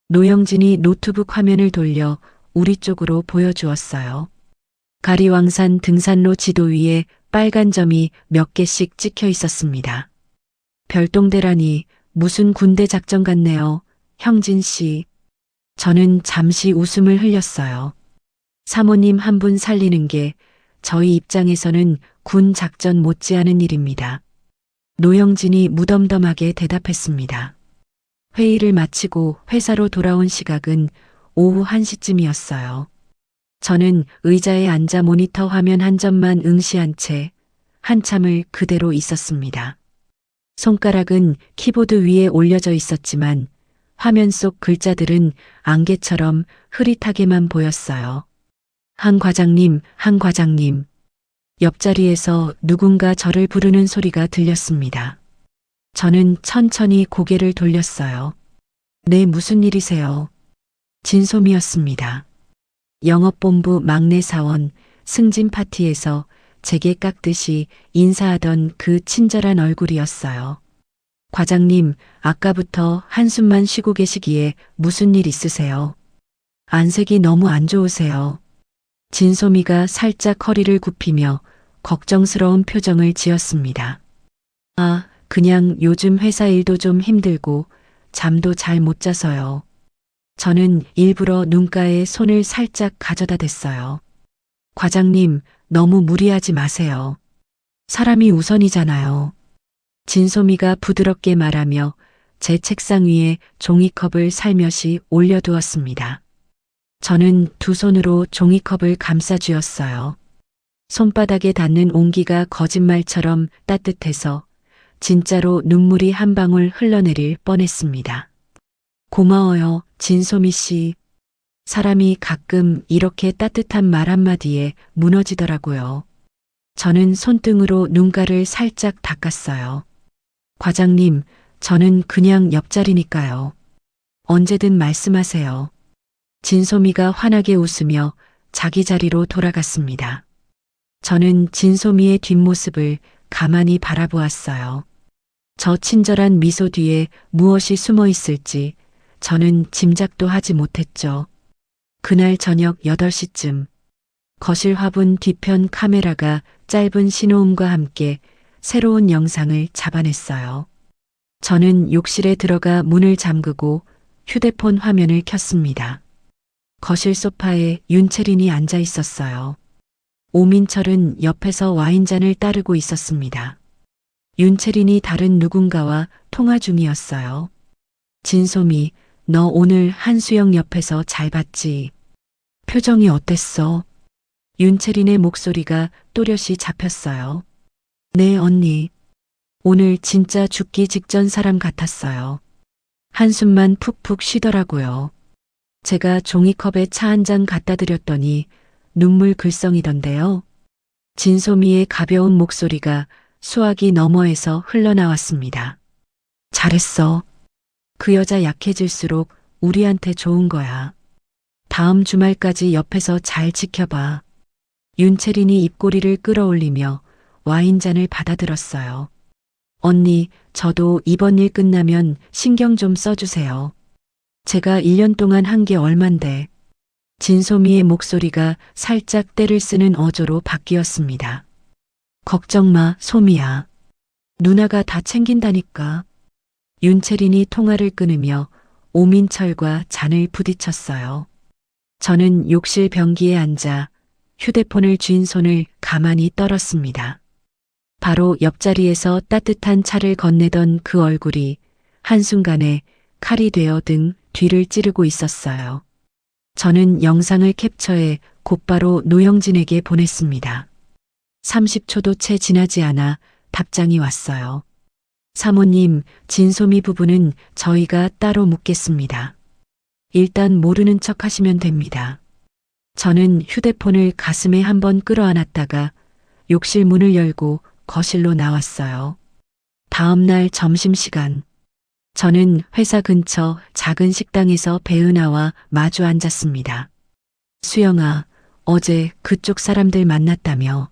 노영진이 노트북 화면을 돌려 우리 쪽으로 보여주었어요. 가리왕산 등산로 지도 위에 빨간 점이 몇 개씩 찍혀 있었습니다. 별동대라니 무슨 군대 작전 같네요. 형진 씨. 저는 잠시 웃음을 흘렸어요. 사모님 한 분 살리는 게 저희 입장에서는 군 작전 못지않은 일입니다. 노영진이 무덤덤하게 대답했습니다. 회의를 마치고 회사로 돌아온 시각은 오후 1시쯤이었어요. 저는 의자에 앉아 모니터 화면 한 점만 응시한 채 한참을 그대로 있었습니다. 손가락은 키보드 위에 올려져 있었지만 화면 속 글자들은 안개처럼 흐릿하게만 보였어요. 한 과장님, 한 과장님. 옆자리에서 누군가 저를 부르는 소리가 들렸습니다. 저는 천천히 고개를 돌렸어요. 네, 무슨 일이세요? 진솜이었습니다. 영업본부 막내 사원 승진 파티에서 제게 깎듯이 인사하던 그 친절한 얼굴이었어요. 과장님, 아까부터 한숨만 쉬고 계시기에 무슨 일 있으세요? 안색이 너무 안 좋으세요. 진소미가 살짝 허리를 굽히며 걱정스러운 표정을 지었습니다. 아, 그냥 요즘 회사 일도 좀 힘들고 잠도 잘 못 자서요. 저는 일부러 눈가에 손을 살짝 가져다 댔어요. 과장님, 너무 무리하지 마세요. 사람이 우선이잖아요. 진소미가 부드럽게 말하며 제 책상 위에 종이컵을 살며시 올려두었습니다. 저는 두 손으로 종이컵을 감싸 쥐었어요. 손바닥에 닿는 온기가 거짓말처럼 따뜻해서 진짜로 눈물이 한 방울 흘러내릴 뻔했습니다. 고마워요, 진소미 씨. 사람이 가끔 이렇게 따뜻한 말 한마디에 무너지더라고요. 저는 손등으로 눈가를 살짝 닦았어요. 과장님, 저는 그냥 옆자리니까요. 언제든 말씀하세요. 진소미가 환하게 웃으며 자기 자리로 돌아갔습니다. 저는 진소미의 뒷모습을 가만히 바라보았어요. 저 친절한 미소 뒤에 무엇이 숨어 있을지 저는 짐작도 하지 못했죠. 그날 저녁 8시쯤 거실 화분 뒤편 카메라가 짧은 신호음과 함께 새로운 영상을 잡아냈어요. 저는 욕실에 들어가 문을 잠그고 휴대폰 화면을 켰습니다. 거실 소파에 윤채린이 앉아 있었어요. 오민철은 옆에서 와인잔을 따르고 있었습니다. 윤채린이 다른 누군가와 통화 중이었어요. 진소미, 너 오늘 한수영 옆에서 잘 봤지? 표정이 어땠어? 윤채린의 목소리가 또렷이 잡혔어요. 네, 언니. 오늘 진짜 죽기 직전 사람 같았어요. 한숨만 푹푹 쉬더라고요. 제가 종이컵에 차 한 잔 갖다 드렸더니 눈물 글썽이던데요. 진소미의 가벼운 목소리가 수화기 너머에서 흘러나왔습니다. 잘했어. 그 여자 약해질수록 우리한테 좋은 거야. 다음 주말까지 옆에서 잘 지켜봐. 윤채린이 입꼬리를 끌어올리며 와인잔을 받아들었어요. 언니, 저도 이번 일 끝나면 신경 좀 써주세요. 제가 1년 동안 한 게 얼만데. 진소미의 목소리가 살짝 때를 쓰는 어조로 바뀌었습니다. 걱정 마, 소미야. 누나가 다 챙긴다니까. 윤채린이 통화를 끊으며 오민철과 잔을 부딪혔어요. 저는 욕실 변기에 앉아 휴대폰을 쥔 손을 가만히 떨었습니다. 바로 옆자리에서 따뜻한 차를 건네던 그 얼굴이 한순간에 칼이 되어 등 뒤를 찌르고 있었어요. 저는 영상을 캡처해 곧바로 노영진에게 보냈습니다. 30초도 채 지나지 않아 답장이 왔어요. 사모님, 진소미 부부는 저희가 따로 묻겠습니다. 일단 모르는 척 하시면 됩니다. 저는 휴대폰을 가슴에 한번 끌어안았다가 욕실 문을 열고 거실로 나왔어요. 다음 날 점심시간. 저는 회사 근처 작은 식당에서 배은하와 마주 앉았습니다. 수영아, 어제 그쪽 사람들 만났다며.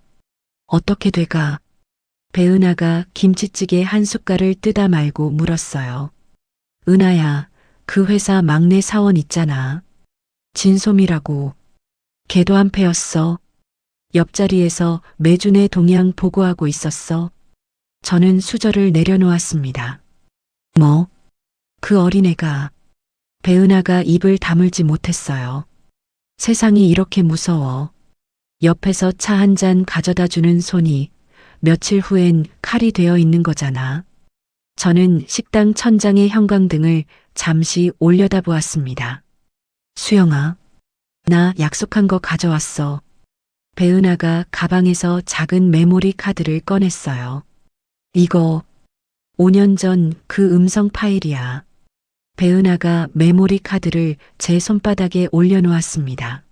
어떻게 돼가? 배은하가 김치찌개 한 숟갈을 뜨다 말고 물었어요. 은하야, 그 회사 막내 사원 있잖아. 진솜이라고. 걔도 한패였어. 옆자리에서 매준의 동향 보고하고 있었어. 저는 수저를 내려놓았습니다. 뭐? 그 어린애가. 배은하가 입을 다물지 못했어요. 세상이 이렇게 무서워. 옆에서 차 한 잔 가져다 주는 손이 며칠 후엔 칼이 되어 있는 거잖아. 저는 식당 천장의 형광등을 잠시 올려다보았습니다. 수영아, 나 약속한 거 가져왔어. 배은하가 가방에서 작은 메모리 카드를 꺼냈어요. 이거 5년 전 그 음성 파일이야. 배은하가 메모리 카드를 제 손바닥에 올려놓았습니다.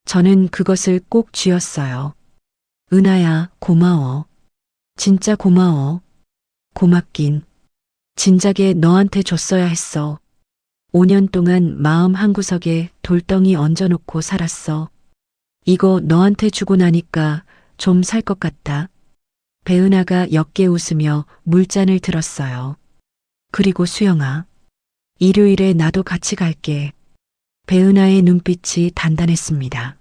저는 그것을 꼭 쥐었어요. 은하야, 고마워. 진짜 고마워. 고맙긴. 진작에 너한테 줬어야 했어. 5년 동안 마음 한구석에 돌덩이 얹어놓고 살았어. 이거 너한테 주고 나니까 좀 살 것 같다. 배은하가 옅게 웃으며 물잔을 들었어요. 그리고 수영아, 일요일에 나도 같이 갈게. 배은하의 눈빛이 단단했습니다.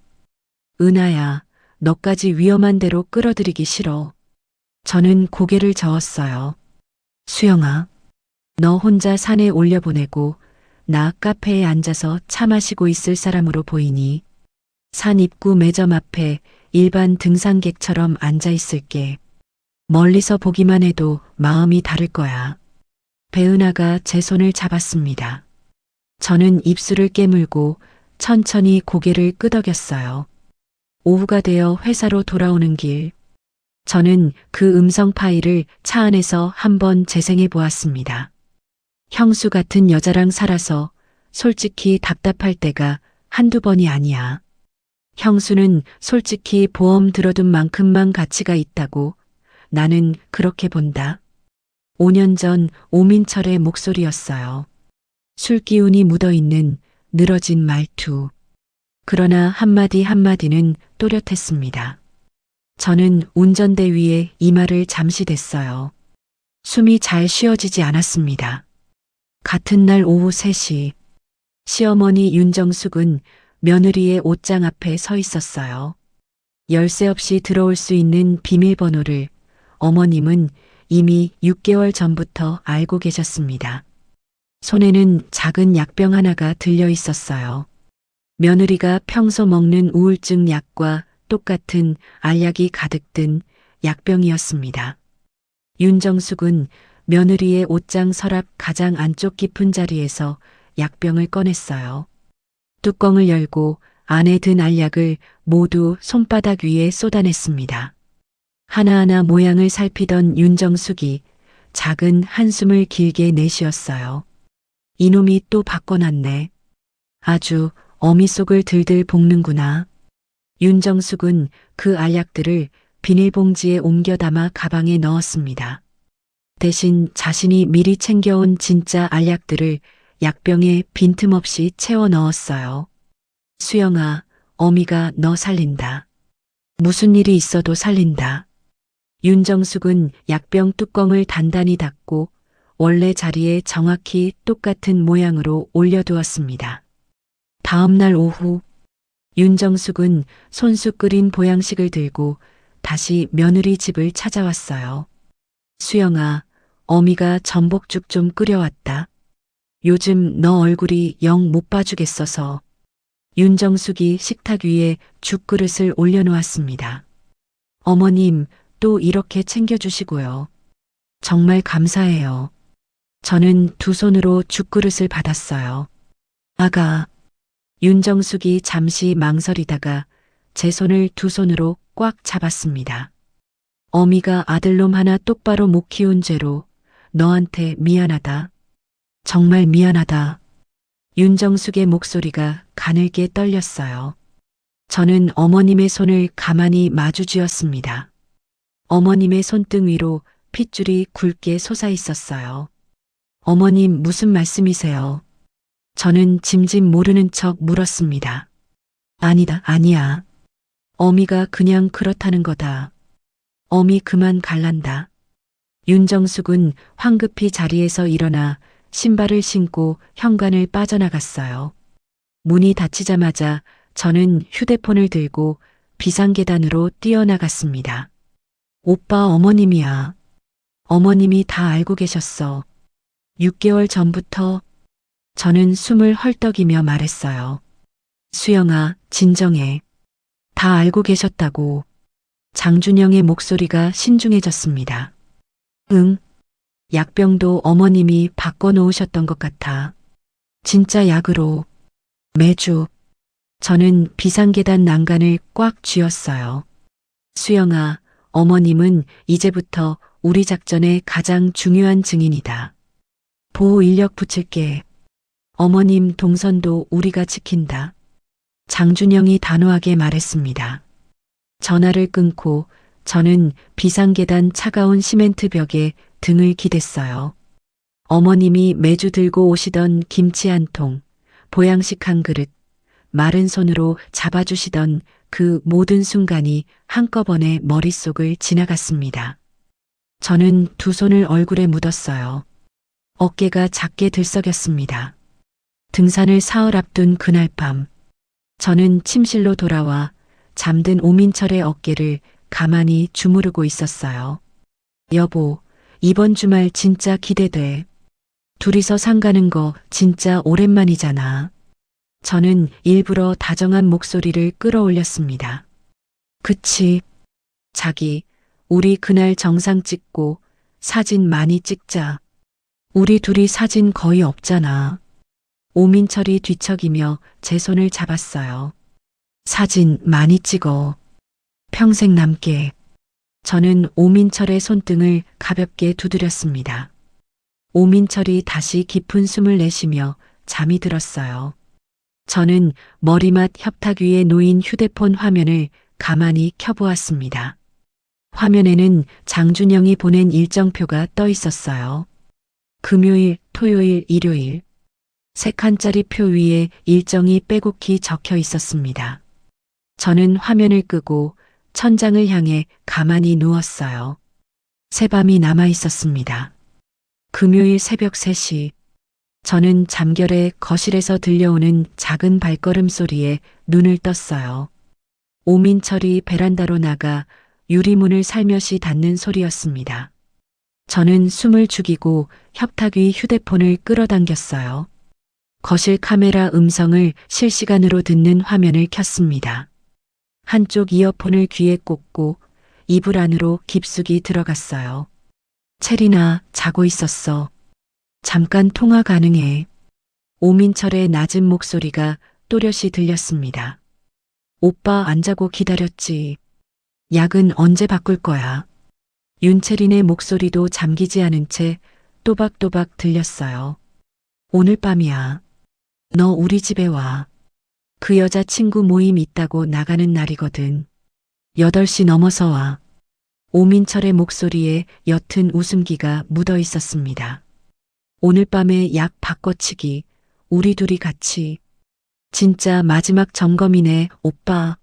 은하야, 너까지 위험한 데로 끌어들이기 싫어. 저는 고개를 저었어요. 수영아, 너 혼자 산에 올려보내고 나 카페에 앉아서 차 마시고 있을 사람으로 보이니? 산 입구 매점 앞에 일반 등산객처럼 앉아 있을게. 멀리서 보기만 해도 마음이 다를 거야. 배은하가 제 손을 잡았습니다. 저는 입술을 깨물고 천천히 고개를 끄덕였어요. 오후가 되어 회사로 돌아오는 길. 저는 그 음성 파일을 차 안에서 한번 재생해 보았습니다. 형수 같은 여자랑 살아서 솔직히 답답할 때가 한두 번이 아니야. 형수는 솔직히 보험 들어둔 만큼만 가치가 있다고 나는 그렇게 본다. 5년 전 오민철의 목소리였어요. 술 기운이 묻어있는 늘어진 말투. 그러나 한마디 한마디는 또렷했습니다. 저는 운전대 위에 이마를 잠시 댔어요. 숨이 잘 쉬어지지 않았습니다. 같은 날 오후 3시, 시어머니 윤정숙은 며느리의 옷장 앞에 서 있었어요. 열쇠 없이 들어올 수 있는 비밀번호를 어머님은 이미 6개월 전부터 알고 계셨습니다. 손에는 작은 약병 하나가 들려 있었어요. 며느리가 평소 먹는 우울증 약과 똑같은 알약이 가득 든 약병이었습니다. 윤정숙은 며느리의 옷장 서랍 가장 안쪽 깊은 자리에서 약병을 꺼냈어요. 뚜껑을 열고 안에 든 알약을 모두 손바닥 위에 쏟아냈습니다. 하나하나 모양을 살피던 윤정숙이 작은 한숨을 길게 내쉬었어요. 이놈이 또 바꿔놨네. 아주 어미 속을 들들 볶는구나. 윤정숙은 그 알약들을 비닐봉지에 옮겨 담아 가방에 넣었습니다. 대신 자신이 미리 챙겨온 진짜 알약들을 약병에 빈틈없이 채워 넣었어요. 수영아, 어미가 너 살린다. 무슨 일이 있어도 살린다. 윤정숙은 약병 뚜껑을 단단히 닫고 원래 자리에 정확히 똑같은 모양으로 올려두었습니다. 다음 날 오후, 윤정숙은 손수 끓인 보양식을 들고 다시 며느리 집을 찾아왔어요. 수영아, 어미가 전복죽 좀 끓여왔다. 요즘 너 얼굴이 영 못 봐주겠어서. 윤정숙이 식탁 위에 죽그릇을 올려놓았습니다. 어머님, 또 이렇게 챙겨주시고요. 정말 감사해요. 저는 두 손으로 죽그릇을 받았어요. 아가, 윤정숙이 잠시 망설이다가 제 손을 두 손으로 꽉 잡았습니다. 어미가 아들놈 하나 똑바로 못 키운 죄로 너한테 미안하다. 정말 미안하다. 윤정숙의 목소리가 가늘게 떨렸어요. 저는 어머님의 손을 가만히 마주쥐었습니다. 어머님의 손등 위로 핏줄이 굵게 솟아 있었어요. 어머님 무슨 말씀이세요? 저는 짐짓 모르는 척 물었습니다. 아니다, 아니야. 어미가 그냥 그렇다는 거다. 어미 그만 갈란다. 윤정숙은 황급히 자리에서 일어나 신발을 신고 현관을 빠져나갔어요. 문이 닫히자마자 저는 휴대폰을 들고 비상계단으로 뛰어나갔습니다. 오빠 어머님이야. 어머님이 다 알고 계셨어. 6개월 전부터. 저는 숨을 헐떡이며 말했어요. 수영아, 진정해. 다 알고 계셨다고. 장준영의 목소리가 신중해졌습니다. 응. 약병도 어머님이 바꿔놓으셨던 것 같아. 진짜 약으로. 매주. 저는 비상계단 난간을 꽉 쥐었어요. 수영아, 어머님은 이제부터 우리 작전의 가장 중요한 증인이다. 보호 인력 붙일게. 어머님 동선도 우리가 지킨다. 장준영이 단호하게 말했습니다. 전화를 끊고 저는 비상계단 차가운 시멘트 벽에 등을 기댔어요. 어머님이 매주 들고 오시던 김치 한 통, 보양식 한 그릇, 마른 손으로 잡아주시던 그 모든 순간이 한꺼번에 머릿속을 지나갔습니다. 저는 두 손을 얼굴에 묻었어요. 어깨가 작게 들썩였습니다. 등산을 사흘 앞둔 그날 밤, 저는 침실로 돌아와 잠든 오민철의 어깨를 가만히 주무르고 있었어요. 여보, 이번 주말 진짜 기대돼. 둘이서 산 가는 거 진짜 오랜만이잖아. 저는 일부러 다정한 목소리를 끌어올렸습니다. 그치. 자기, 우리 그날 정상 찍고 사진 많이 찍자. 우리 둘이 사진 거의 없잖아. 오민철이 뒤척이며 제 손을 잡았어요. 사진 많이 찍어. 평생 남게. 저는 오민철의 손등을 가볍게 두드렸습니다. 오민철이 다시 깊은 숨을 내쉬며 잠이 들었어요. 저는 머리맡 협탁 위에 놓인 휴대폰 화면을 가만히 켜보았습니다. 화면에는 장준영이 보낸 일정표가 떠 있었어요. 금요일, 토요일, 일요일. 3칸짜리 표 위에 일정이 빼곡히 적혀 있었습니다. 저는 화면을 끄고 천장을 향해 가만히 누웠어요. 새밤이 남아 있었습니다. 금요일 새벽 3시. 저는 잠결에 거실에서 들려오는 작은 발걸음 소리에 눈을 떴어요. 오민철이 베란다로 나가 유리문을 살며시 닫는 소리였습니다. 저는 숨을 죽이고 협탁 위 휴대폰을 끌어당겼어요. 거실 카메라 음성을 실시간으로 듣는 화면을 켰습니다. 한쪽 이어폰을 귀에 꽂고 이불 안으로 깊숙이 들어갔어요. 체리나, 자고 있었어. 잠깐 통화 가능해. 오민철의 낮은 목소리가 또렷이 들렸습니다. 오빠 안 자고 기다렸지. 약은 언제 바꿀 거야? 윤채린의 목소리도 잠기지 않은 채 또박또박 들렸어요. 오늘 밤이야. 너 우리 집에 와. 그 여자 친구 모임 있다고 나가는 날이거든. 8시 넘어서 와. 오민철의 목소리에 옅은 웃음기가 묻어 있었습니다. 오늘 밤에 약 바꿔치기, 우리 둘이 같이. 진짜 마지막 점검이네, 오빠.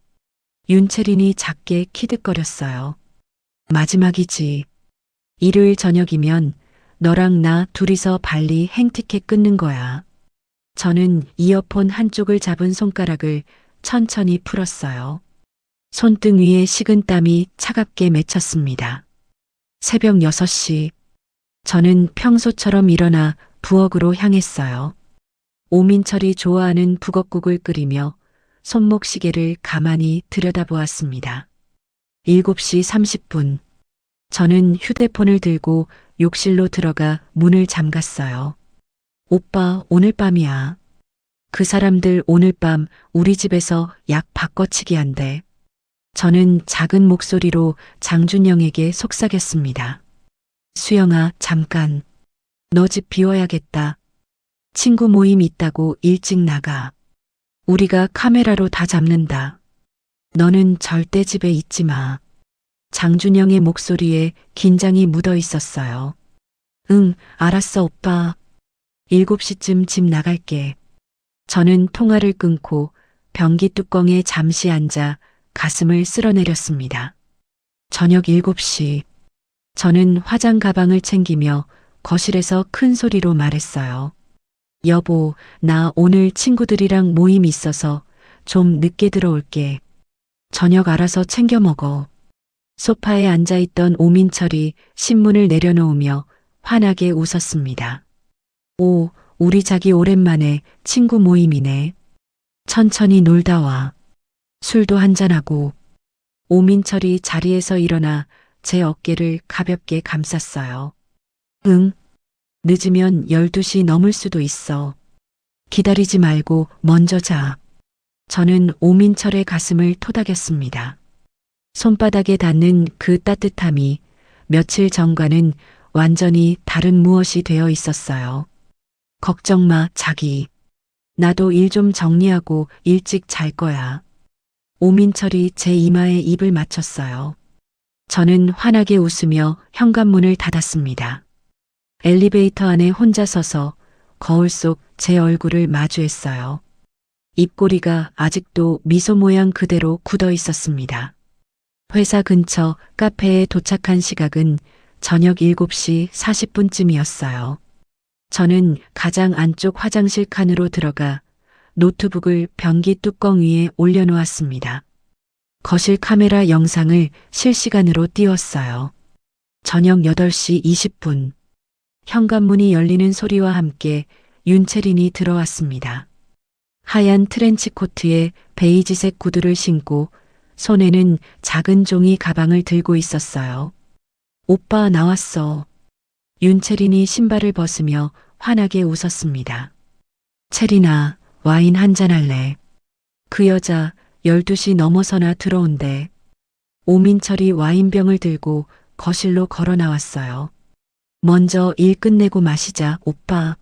윤채린이 작게 키득거렸어요. 마지막이지. 일요일 저녁이면 너랑 나 둘이서 발리 행티켓 끊는 거야. 저는 이어폰 한쪽을 잡은 손가락을 천천히 풀었어요. 손등 위에 식은 땀이 차갑게 맺혔습니다. 새벽 6시. 저는 평소처럼 일어나 부엌으로 향했어요. 오민철이 좋아하는 북엇국을 끓이며 손목시계를 가만히 들여다보았습니다. 7시 30분. 저는 휴대폰을 들고 욕실로 들어가 문을 잠갔어요. 오빠, 오늘 밤이야. 그 사람들 오늘 밤 우리 집에서 약 바꿔치기 한대. 저는 작은 목소리로 장준영에게 속삭였습니다. 수영아, 잠깐. 너 집 비워야겠다. 친구 모임 있다고 일찍 나가. 우리가 카메라로 다 잡는다. 너는 절대 집에 있지 마. 장준영의 목소리에 긴장이 묻어 있었어요. 응, 알았어, 오빠. 7시쯤 집 나갈게. 저는 통화를 끊고 변기 뚜껑에 잠시 앉아 가슴을 쓸어내렸습니다. 저녁 7시. 저는 화장 가방을 챙기며 거실에서 큰 소리로 말했어요. 여보, 나 오늘 친구들이랑 모임 있어서 좀 늦게 들어올게. 저녁 알아서 챙겨 먹어. 소파에 앉아있던 오민철이 신문을 내려놓으며 환하게 웃었습니다. 오, 우리 자기 오랜만에 친구 모임이네. 천천히 놀다 와. 술도 한잔하고. 오민철이 자리에서 일어나 제 어깨를 가볍게 감쌌어요. 응. 늦으면 12시 넘을 수도 있어. 기다리지 말고 먼저 자. 저는 오민철의 가슴을 토닥였습니다. 손바닥에 닿는 그 따뜻함이 며칠 전과는 완전히 다른 무엇이 되어 있었어요. 걱정 마, 자기. 나도 일 좀 정리하고 일찍 잘 거야. 오민철이 제 이마에 입을 맞췄어요. 저는 환하게 웃으며 현관문을 닫았습니다. 엘리베이터 안에 혼자 서서 거울 속 제 얼굴을 마주했어요. 입꼬리가 아직도 미소 모양 그대로 굳어 있었습니다. 회사 근처 카페에 도착한 시각은 저녁 7시 40분쯤이었어요. 저는 가장 안쪽 화장실 칸으로 들어가 노트북을 변기 뚜껑 위에 올려놓았습니다. 거실 카메라 영상을 실시간으로 띄웠어요. 저녁 8시 20분. 현관문이 열리는 소리와 함께 윤채린이 들어왔습니다. 하얀 트렌치 코트에 베이지색 구두를 신고 손에는 작은 종이 가방을 들고 있었어요. 오빠 나왔어. 윤채린이 신발을 벗으며 환하게 웃었습니다. 채린아, 와인 한잔 할래? 그 여자 12시 넘어서나 들어온대. 오민철이 와인병을 들고 거실로 걸어 나왔어요. 먼저 일 끝내고 마시자, 오빠.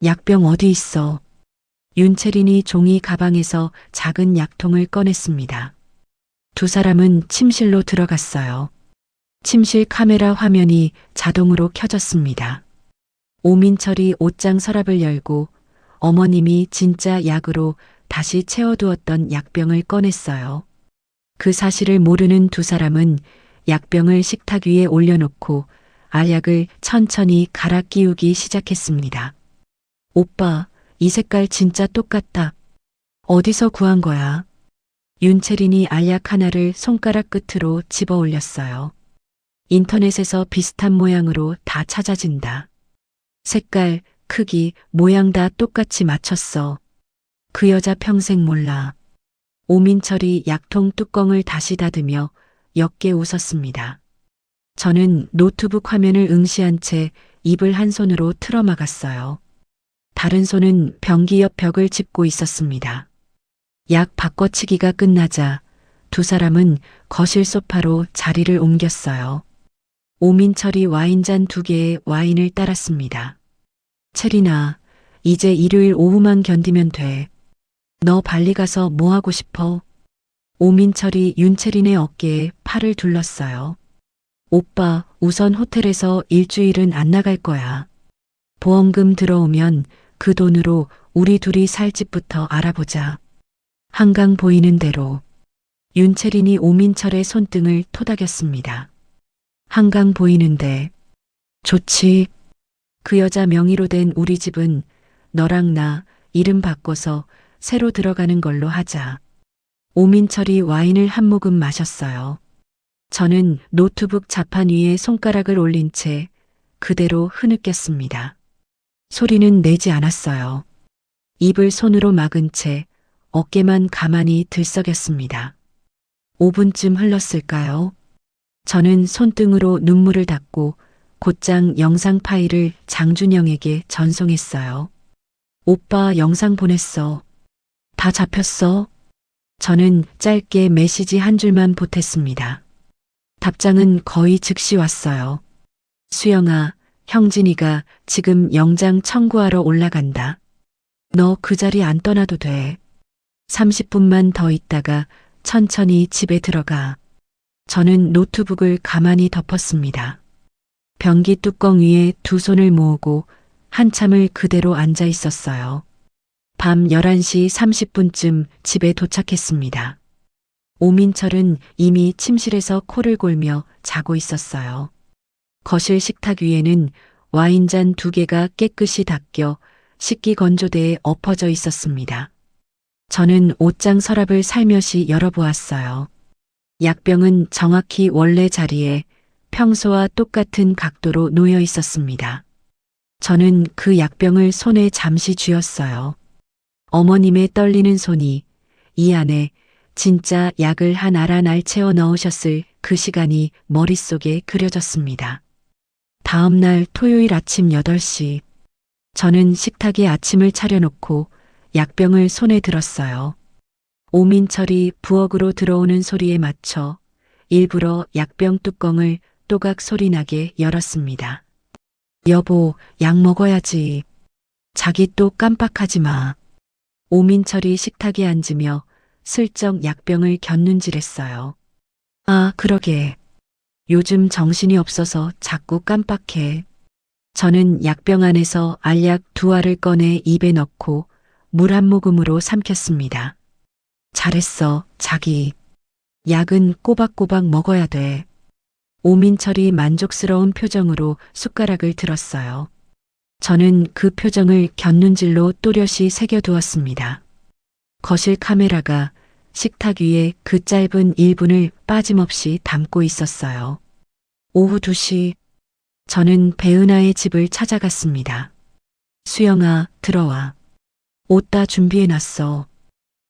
약병 어디 있어? 윤채린이 종이 가방에서 작은 약통을 꺼냈습니다. 두 사람은 침실로 들어갔어요. 침실 카메라 화면이 자동으로 켜졌습니다. 오민철이 옷장 서랍을 열고 어머님이 진짜 약으로 다시 채워두었던 약병을 꺼냈어요. 그 사실을 모르는 두 사람은 약병을 식탁 위에 올려놓고 알약을 천천히 갈아 끼우기 시작했습니다. 오빠, 이 색깔 진짜 똑같다. 어디서 구한 거야? 윤채린이 알약 하나를 손가락 끝으로 집어 올렸어요. 인터넷에서 비슷한 모양으로 다 찾아진다. 색깔, 크기, 모양 다 똑같이 맞췄어. 그 여자 평생 몰라. 오민철이 약통 뚜껑을 다시 닫으며 옅게 웃었습니다. 저는 노트북 화면을 응시한 채 입을 한 손으로 틀어막았어요. 다른 손은 변기 옆 벽을 짚고 있었습니다. 약 바꿔치기가 끝나자 두 사람은 거실 소파로 자리를 옮겼어요. 오민철이 와인잔 2개에 와인을 따랐습니다. 채린아, 이제 일요일 오후만 견디면 돼. 너 발리 가서 뭐 하고 싶어? 오민철이 윤채린의 어깨에 팔을 둘렀어요. 오빠, 우선 호텔에서 일주일은 안 나갈 거야. 보험금 들어오면 그 돈으로 우리 둘이 살 집부터 알아보자. 한강 보이는 대로. 윤채린이 오민철의 손등을 토닥였습니다. 한강 보이는데. 좋지. 그 여자 명의로 된 우리 집은 너랑 나 이름 바꿔서 새로 들어가는 걸로 하자. 오민철이 와인을 한 모금 마셨어요. 저는 노트북 자판 위에 손가락을 올린 채 그대로 흐느꼈습니다. 소리는 내지 않았어요. 입을 손으로 막은 채 어깨만 가만히 들썩였습니다. 5분쯤 흘렀을까요? 저는 손등으로 눈물을 닦고 곧장 영상 파일을 장준영에게 전송했어요. 오빠 영상 보냈어. 다 잡혔어. 저는 짧게 메시지 한 줄만 보탰습니다. 답장은 거의 즉시 왔어요. 수영아, 형진이가 지금 영장 청구하러 올라간다. 너 그 자리 안 떠나도 돼. 30분만 더 있다가 천천히 집에 들어가. 저는 노트북을 가만히 덮었습니다. 변기 뚜껑 위에 두 손을 모으고 한참을 그대로 앉아 있었어요. 밤 11시 30분쯤 집에 도착했습니다. 오민철은 이미 침실에서 코를 골며 자고 있었어요. 거실 식탁 위에는 와인잔 2개가 깨끗이 닦여 식기 건조대에 엎어져 있었습니다. 저는 옷장 서랍을 살며시 열어보았어요. 약병은 정확히 원래 자리에 평소와 똑같은 각도로 놓여 있었습니다. 저는 그 약병을 손에 잠시 쥐었어요. 어머님의 떨리는 손이 이 안에 진짜 약을 한 알 알 채워 넣으셨을 그 시간이 머릿속에 그려졌습니다. 다음 날 토요일 아침 8시, 저는 식탁에 아침을 차려놓고 약병을 손에 들었어요. 오민철이 부엌으로 들어오는 소리에 맞춰 일부러 약병 뚜껑을 또각 소리나게 열었습니다. 여보, 약 먹어야지. 자기 또 깜빡하지 마. 오민철이 식탁에 앉으며 슬쩍 약병을 곁눈질했어요. 아, 그러게. 요즘 정신이 없어서 자꾸 깜빡해. 저는 약병 안에서 알약 2알을 꺼내 입에 넣고 물 한 모금으로 삼켰습니다. 잘했어, 자기. 약은 꼬박꼬박 먹어야 돼. 오민철이 만족스러운 표정으로 숟가락을 들었어요. 저는 그 표정을 곁눈질로 또렷이 새겨두었습니다. 거실 카메라가 식탁 위에 그 짧은 1분을 빠짐없이 담고 있었어요. 오후 2시, 저는 배은하의 집을 찾아갔습니다. 수영아, 들어와. 옷 다 준비해놨어.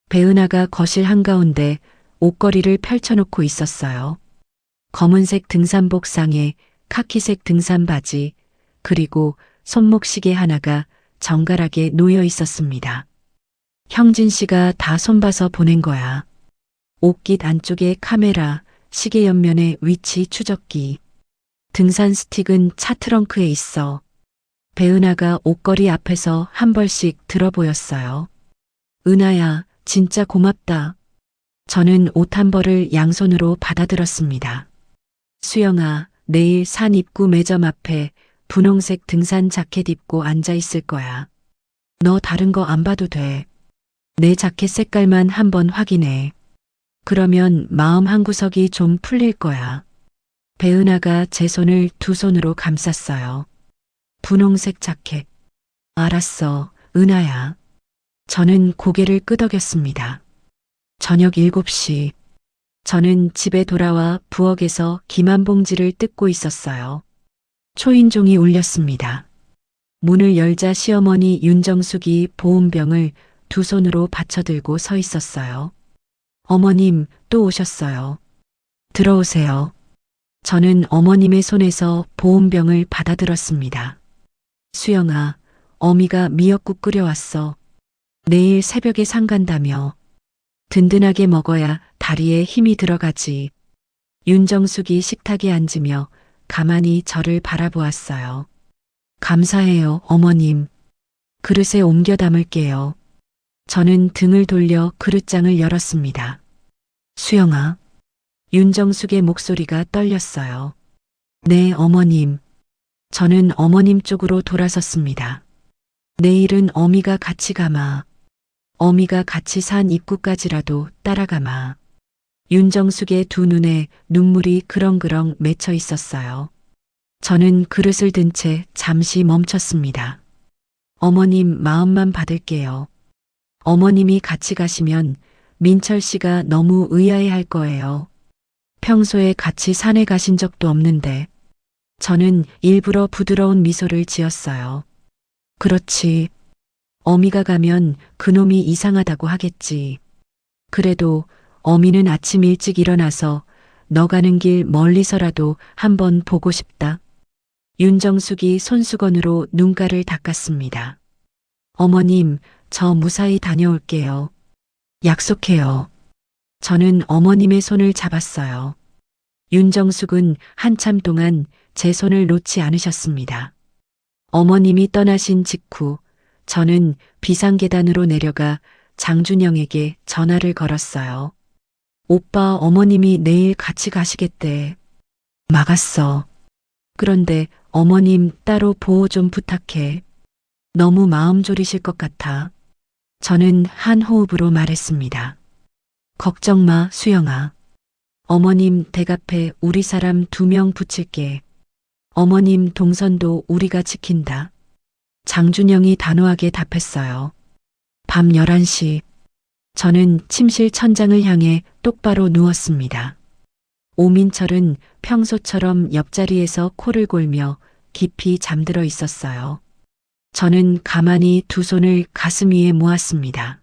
배은하가 거실 한가운데 옷걸이를 펼쳐놓고 있었어요. 검은색 등산복 상에 카키색 등산 바지, 그리고 손목시계 하나가 정갈하게 놓여 있었습니다. 형진 씨가 다 손봐서 보낸 거야. 옷깃 안쪽에 카메라, 시계 옆면에 위치 추적기. 등산 스틱은 차 트렁크에 있어. 배은하가 옷걸이 앞에서 한 벌씩 들어 보였어요. 은하야, 진짜 고맙다. 저는 옷 한 벌을 양손으로 받아들었습니다. 수영아, 내일 산 입구 매점 앞에 분홍색 등산 자켓 입고 앉아 있을 거야. 너 다른 거 안 봐도 돼. 내 자켓 색깔만 한번 확인해. 그러면 마음 한구석이 좀 풀릴 거야. 배은하가 제 손을 두 손으로 감쌌어요. 분홍색 자켓. 알았어, 은하야. 저는 고개를 끄덕였습니다. 저녁 7시. 저는 집에 돌아와 부엌에서 김한봉지를 뜯고 있었어요. 초인종이 울렸습니다. 문을 열자 시어머니 윤정숙이 보온병을 두 손으로 받쳐들고 서 있었어요. 어머님, 또 오셨어요. 들어오세요. 저는 어머님의 손에서 보온병을 받아들었습니다. 수영아, 어미가 미역국 끓여왔어. 내일 새벽에 상 간다며. 든든하게 먹어야 다리에 힘이 들어가지. 윤정숙이 식탁에 앉으며 가만히 저를 바라보았어요. 감사해요, 어머님. 그릇에 옮겨 담을게요. 저는 등을 돌려 그릇장을 열었습니다. 수영아. 윤정숙의 목소리가 떨렸어요. 네, 어머님. 저는 어머님 쪽으로 돌아섰습니다. 내일은 어미가 같이 가마. 어미가 같이 산 입구까지라도 따라가마. 윤정숙의 두 눈에 눈물이 그렁그렁 맺혀 있었어요. 저는 그릇을 든 채 잠시 멈췄습니다. 어머님 마음만 받을게요. 어머님이 같이 가시면 민철 씨가 너무 의아해할 거예요. 평소에 같이 산에 가신 적도 없는데. 저는 일부러 부드러운 미소를 지었어요. 그렇지. 어미가 가면 그놈이 이상하다고 하겠지. 그래도 어미는 아침 일찍 일어나서 너 가는 길 멀리서라도 한번 보고 싶다. 윤정숙이 손수건으로 눈가를 닦았습니다. 어머님, 저 무사히 다녀올게요. 약속해요. 저는 어머님의 손을 잡았어요. 윤정숙은 한참 동안 제 손을 놓지 않으셨습니다. 어머님이 떠나신 직후 저는 비상계단으로 내려가 장준영에게 전화를 걸었어요. 오빠 어머님이 내일 같이 가시겠대. 막았어. 그런데 어머님 따로 보호 좀 부탁해. 너무 마음 졸이실 것 같아. 저는 한 호흡으로 말했습니다. 걱정 마, 수영아. 어머님 댁 앞에 우리 사람 2명 붙일게. 어머님 동선도 우리가 지킨다. 장준영이 단호하게 답했어요. 밤 11시. 저는 침실 천장을 향해 똑바로 누웠습니다. 오민철은 평소처럼 옆자리에서 코를 골며 깊이 잠들어 있었어요. 저는 가만히 두 손을 가슴 위에 모았습니다.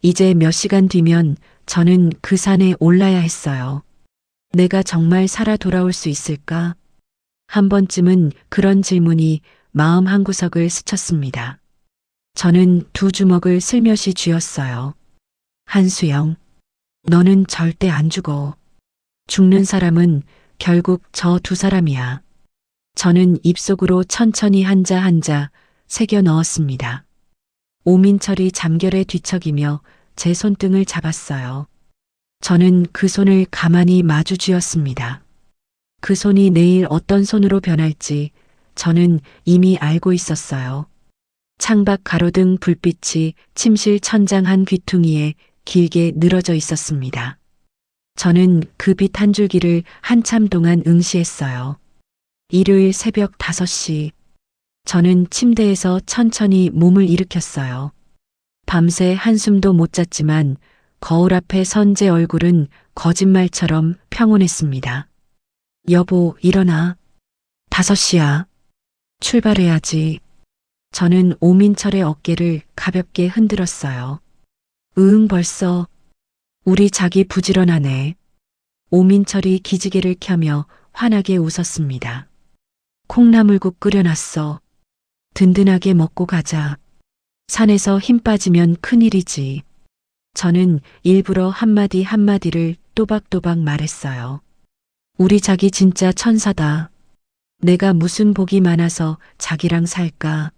이제 몇 시간 뒤면 저는 그 산에 올라야 했어요. 내가 정말 살아 돌아올 수 있을까? 한 번쯤은 그런 질문이 마음 한구석을 스쳤습니다. 저는 2주먹을 슬며시 쥐었어요. 한수영, 너는 절대 안 죽어. 죽는 사람은 결국 저 2사람이야. 저는 입속으로 천천히 한자 한자 새겨 넣었습니다. 오민철이 잠결에 뒤척이며 제 손등을 잡았어요. 저는 그 손을 가만히 마주 쥐었습니다. 그 손이 내일 어떤 손으로 변할지 저는 이미 알고 있었어요. 창밖 가로등 불빛이 침실 천장 한 귀퉁이에 길게 늘어져 있었습니다. 저는 그 빛 한 줄기를 한참 동안 응시했어요. 일요일 새벽 5시. 저는 침대에서 천천히 몸을 일으켰어요. 밤새 한숨도 못 잤지만 거울 앞에 선 제 얼굴은 거짓말처럼 평온했습니다. 여보, 일어나. 5시야. 출발해야지. 저는 오민철의 어깨를 가볍게 흔들었어요. 벌써. 우리 자기 부지런하네. 오민철이 기지개를 켜며 환하게 웃었습니다. 콩나물국 끓여놨어. 든든하게 먹고 가자. 산에서 힘 빠지면 큰일이지. 저는 일부러 한마디 한마디를 또박또박 말했어요. 우리 자기 진짜 천사다. 내가 무슨 복이 많아서 자기랑 살까.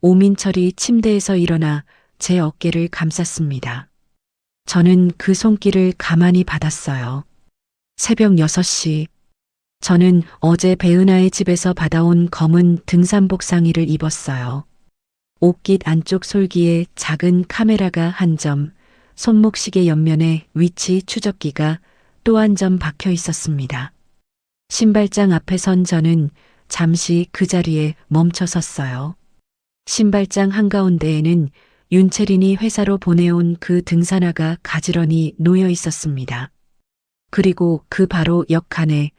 오민철이 침대에서 일어나 제 어깨를 감쌌습니다. 저는 그 손길을 가만히 받았어요. 새벽 6시. 저는 어제 배은하의 집에서 받아온 검은 등산복 상의를 입었어요. 옷깃 안쪽 솔기에 작은 카메라가 한 점, 손목시계 옆면에 위치 추적기가 또 한 점 박혀 있었습니다. 신발장 앞에 선 저는 잠시 그 자리에 멈춰 섰어요. 신발장 한가운데에는 윤채린이 회사로 보내온 그 등산화가 가지런히 놓여 있었습니다. 그리고 그 바로 옆칸에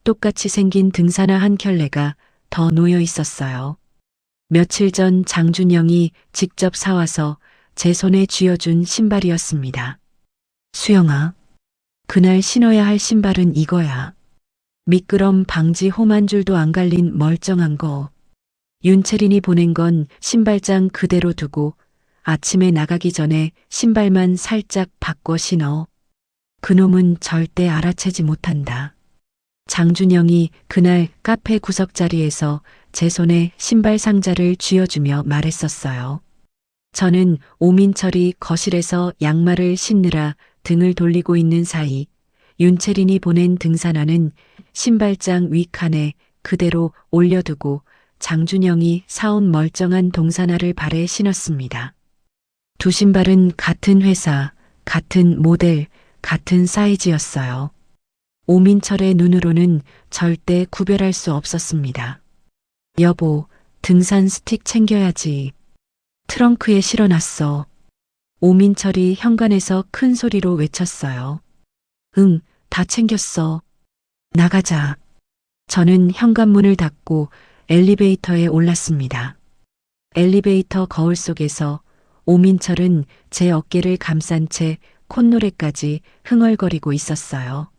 똑같이 생긴 등산화 한 켤레가 더 놓여 있었어요. 며칠 전 장준영이 직접 사와서 제 손에 쥐어준 신발이었습니다. 수영아, 그날 신어야 할 신발은 이거야. 미끄럼 방지 홈 한 줄도 안 갈린 멀쩡한 거. 윤채린이 보낸 건 신발장 그대로 두고 아침에 나가기 전에 신발만 살짝 바꿔 신어. 그놈은 절대 알아채지 못한다. 장준영이 그날 카페 구석자리에서 제 손에 신발 상자를 쥐어주며 말했었어요. 저는 오민철이 거실에서 양말을 신느라 등을 돌리고 있는 사이 윤채린이 보낸 등산화는 신발장 윗칸에 그대로 올려두고 장준영이 사온 멀쩡한 동산화를 발에 신었습니다. 두 신발은 같은 회사, 같은 모델, 같은 사이즈였어요. 오민철의 눈으로는 절대 구별할 수 없었습니다. 여보, 등산 스틱 챙겨야지. 트렁크에 실어놨어. 오민철이 현관에서 큰 소리로 외쳤어요. 응, 다 챙겼어. 나가자. 저는 현관문을 닫고 엘리베이터에 올랐습니다. 엘리베이터 거울 속에서 오민철은 제 어깨를 감싼 채 콧노래까지 흥얼거리고 있었어요.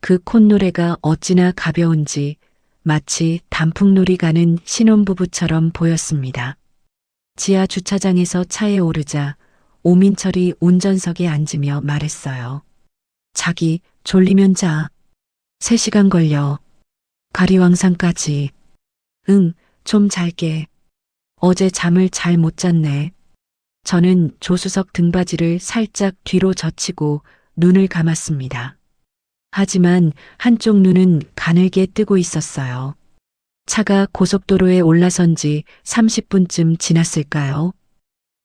그 콧노래가 어찌나 가벼운지 마치 단풍놀이 가는 신혼부부처럼 보였습니다. 지하 주차장에서 차에 오르자 오민철이 운전석에 앉으며 말했어요. 자기 졸리면 자. 3시간 걸려. 가리왕산까지. 응, 좀 잘게. 어제 잠을 잘 못 잤네. 저는 조수석 등받이를 살짝 뒤로 젖히고 눈을 감았습니다. 하지만 한쪽 눈은 가늘게 뜨고 있었어요. 차가 고속도로에 올라선 지 30분쯤 지났을까요?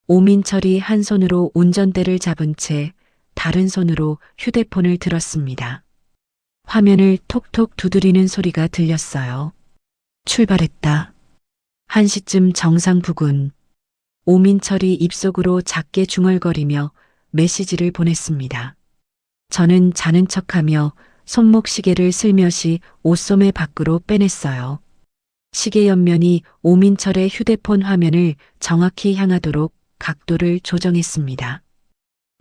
오민철이 한 손으로 운전대를 잡은 채 다른 손으로 휴대폰을 들었습니다. 화면을 톡톡 두드리는 소리가 들렸어요. 출발했다. 1시쯤 정상 부근. 오민철이 입속으로 작게 중얼거리며 메시지를 보냈습니다. 저는 자는 척하며 손목 시계를 슬며시 옷소매 밖으로 빼냈어요. 시계 옆면이 오민철의 휴대폰 화면을 정확히 향하도록 각도를 조정했습니다.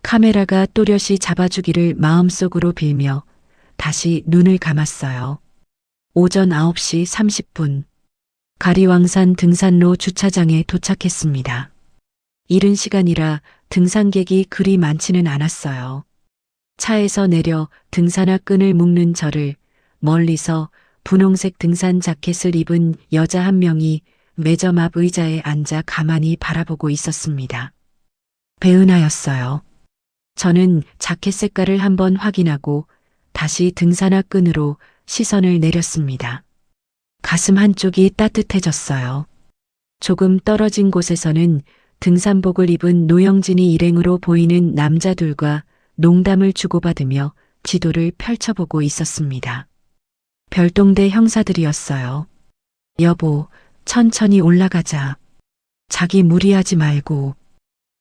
카메라가 또렷이 잡아주기를 마음속으로 빌며 다시 눈을 감았어요. 오전 9시 30분. 가리왕산 등산로 주차장에 도착했습니다. 이른 시간이라 등산객이 그리 많지는 않았어요. 차에서 내려 등산화 끈을 묶는 저를 멀리서 분홍색 등산 자켓을 입은 여자 한 명이 매점 앞 의자에 앉아 가만히 바라보고 있었습니다. 배은하였어요. 저는 자켓 색깔을 한번 확인하고 다시 등산화 끈으로 시선을 내렸습니다. 가슴 한쪽이 따뜻해졌어요. 조금 떨어진 곳에서는 등산복을 입은 노영진이 일행으로 보이는 남자들과 농담을 주고받으며 지도를 펼쳐보고 있었습니다. 별동대 형사들이었어요. 여보, 천천히 올라가자. 자기 무리하지 말고.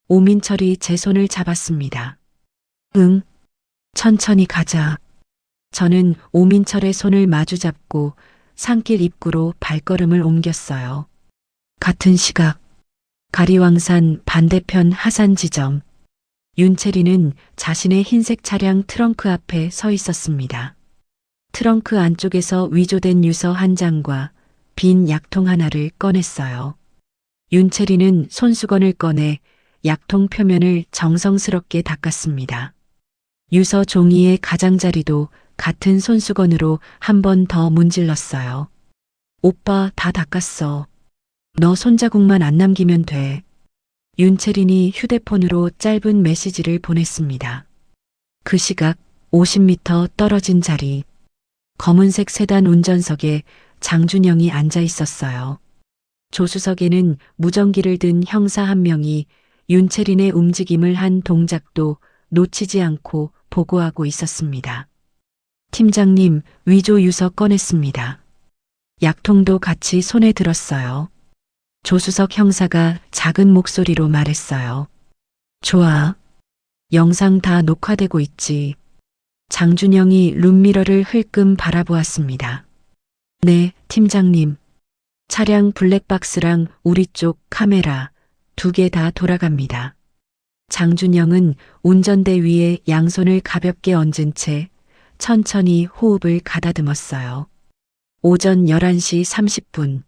오민철이 제 손을 잡았습니다. 응, 천천히 가자. 저는 오민철의 손을 마주잡고 산길 입구로 발걸음을 옮겼어요. 같은 시각, 가리왕산 반대편 하산 지점. 윤채리는 자신의 흰색 차량 트렁크 앞에 서 있었습니다. 트렁크 안쪽에서 위조된 유서 한 장과 빈 약통 하나를 꺼냈어요. 윤채리는 손수건을 꺼내 약통 표면을 정성스럽게 닦았습니다. 유서 종이의 가장자리도 같은 손수건으로 한 번 더 문질렀어요. 오빠 다 닦았어. 너 손자국만 안 남기면 돼. 윤채린이 휴대폰으로 짧은 메시지를 보냈습니다. 그 시각 50m 떨어진 자리. 검은색 세단 운전석에 장준영이 앉아 있었어요. 조수석에는 무전기를 든 형사 한 명이 윤채린의 움직임을 한 동작도 놓치지 않고 보고하고 있었습니다. 팀장님, 위조 유서 꺼냈습니다. 약통도 같이 손에 들었어요. 조수석 형사가 작은 목소리로 말했어요. 좋아. 영상 다 녹화되고 있지. 장준영이 룸미러를 흘끔 바라보았습니다. 네, 팀장님. 차량 블랙박스랑 우리 쪽 카메라 2개 다 돌아갑니다. 장준영은 운전대 위에 양손을 가볍게 얹은 채 천천히 호흡을 가다듬었어요. 오전 11시 30분.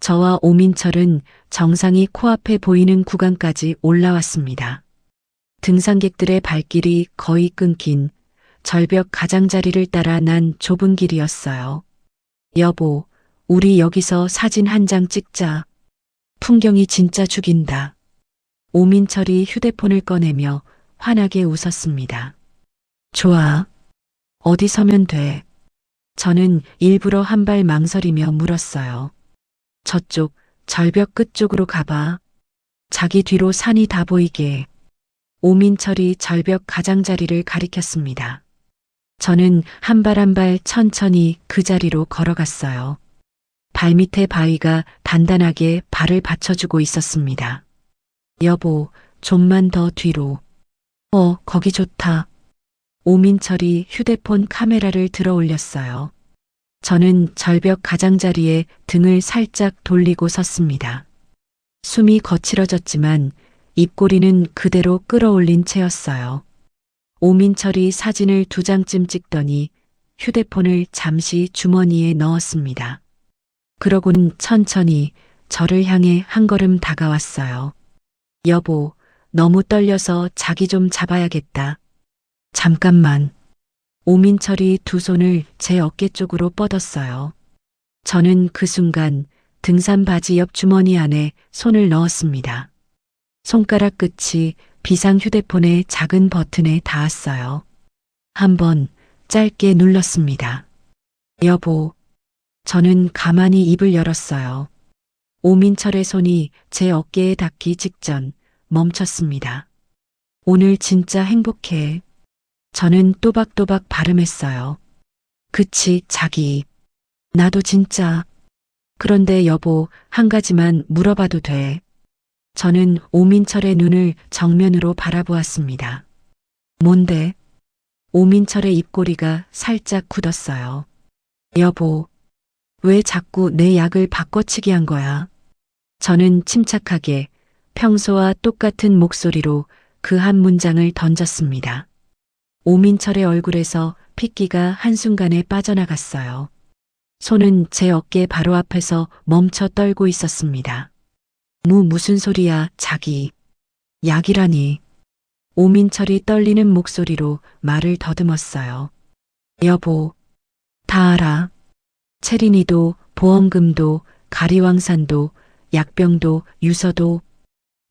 저와 오민철은 정상이 코앞에 보이는 구간까지 올라왔습니다. 등산객들의 발길이 거의 끊긴 절벽 가장자리를 따라 난 좁은 길이었어요. 여보, 우리 여기서 사진 한 장 찍자. 풍경이 진짜 죽인다. 오민철이 휴대폰을 꺼내며 환하게 웃었습니다. 좋아. 어디 서면 돼? 저는 일부러 한 발 망설이며 물었어요. 저쪽 절벽 끝쪽으로 가봐. 자기 뒤로 산이 다 보이게. 오민철이 절벽 가장자리를 가리켰습니다. 저는 한 발 한 발 천천히 그 자리로 걸어갔어요. 발밑에 바위가 단단하게 발을 받쳐주고 있었습니다. 여보, 좀만 더 뒤로. 거기 좋다. 오민철이 휴대폰 카메라를 들어 올렸어요. 저는 절벽 가장자리에 등을 살짝 돌리고 섰습니다. 숨이 거칠어졌지만 입꼬리는 그대로 끌어올린 채였어요. 오민철이 사진을 2장쯤 찍더니 휴대폰을 잠시 주머니에 넣었습니다. 그러고는 천천히 저를 향해 한 걸음 다가왔어요. 여보, 너무 떨려서 자기 좀 잡아야겠다. 잠깐만. 오민철이 2 손을 제 어깨 쪽으로 뻗었어요. 저는 그 순간 등산 바지 옆 주머니 안에 손을 넣었습니다. 손가락 끝이 비상 휴대폰의 작은 버튼에 닿았어요. 한번 짧게 눌렀습니다. 여보. 저는 가만히 입을 열었어요. 오민철의 손이 제 어깨에 닿기 직전 멈췄습니다. 오늘 진짜 행복해. 저는 또박또박 발음했어요. 그치, 자기. 나도 진짜. 그런데 여보, 한 가지만 물어봐도 돼. 저는 오민철의 눈을 정면으로 바라보았습니다. 뭔데? 오민철의 입꼬리가 살짝 굳었어요. 여보, 왜 자꾸 내 약을 바꿔치기 한 거야? 저는 침착하게 평소와 똑같은 목소리로 그 한 문장을 던졌습니다. 오민철의 얼굴에서 핏기가 한순간에 빠져나갔어요. 손은 제 어깨 바로 앞에서 멈춰 떨고 있었습니다. 무슨 소리야, 자기. 약이라니. 오민철이 떨리는 목소리로 말을 더듬었어요. 여보, 다 알아. 체린이도, 보험금도, 가리왕산도, 약병도, 유서도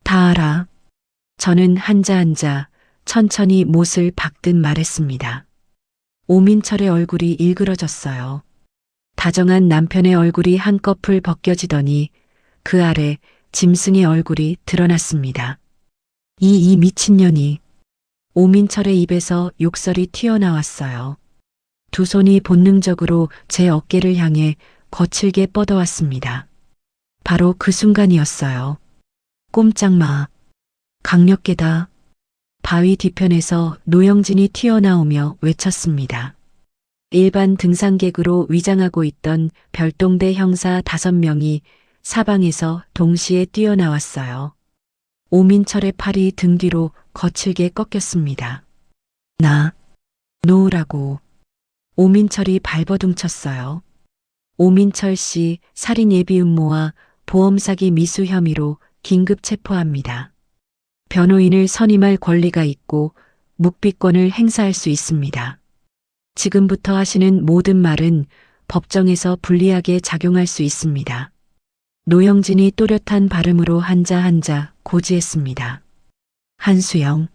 다 알아. 저는 한자 한자 천천히 못을 박듯 말했습니다. 오민철의 얼굴이 일그러졌어요. 다정한 남편의 얼굴이 한꺼풀 벗겨지더니 그 아래 짐승의 얼굴이 드러났습니다. 이 미친년이. 오민철의 입에서 욕설이 튀어나왔어요. 2 손이 본능적으로 제 어깨를 향해 거칠게 뻗어왔습니다. 바로 그 순간이었어요. 꼼짝 마. 강력계다. 바위 뒤편에서 노영진이 튀어나오며 외쳤습니다. 일반 등산객으로 위장하고 있던 별동대 형사 5명이 사방에서 동시에 뛰어나왔어요. 오민철의 팔이 등 뒤로 거칠게 꺾였습니다. 놓으라고. 오민철이 발버둥쳤어요. 오민철 씨 살인 예비 음모와 보험 사기 미수 혐의로 긴급 체포합니다. 변호인을 선임할 권리가 있고 묵비권을 행사할 수 있습니다. 지금부터 하시는 모든 말은 법정에서 불리하게 작용할 수 있습니다. 노영진이 또렷한 발음으로 한자 한자 고지했습니다. 한수영,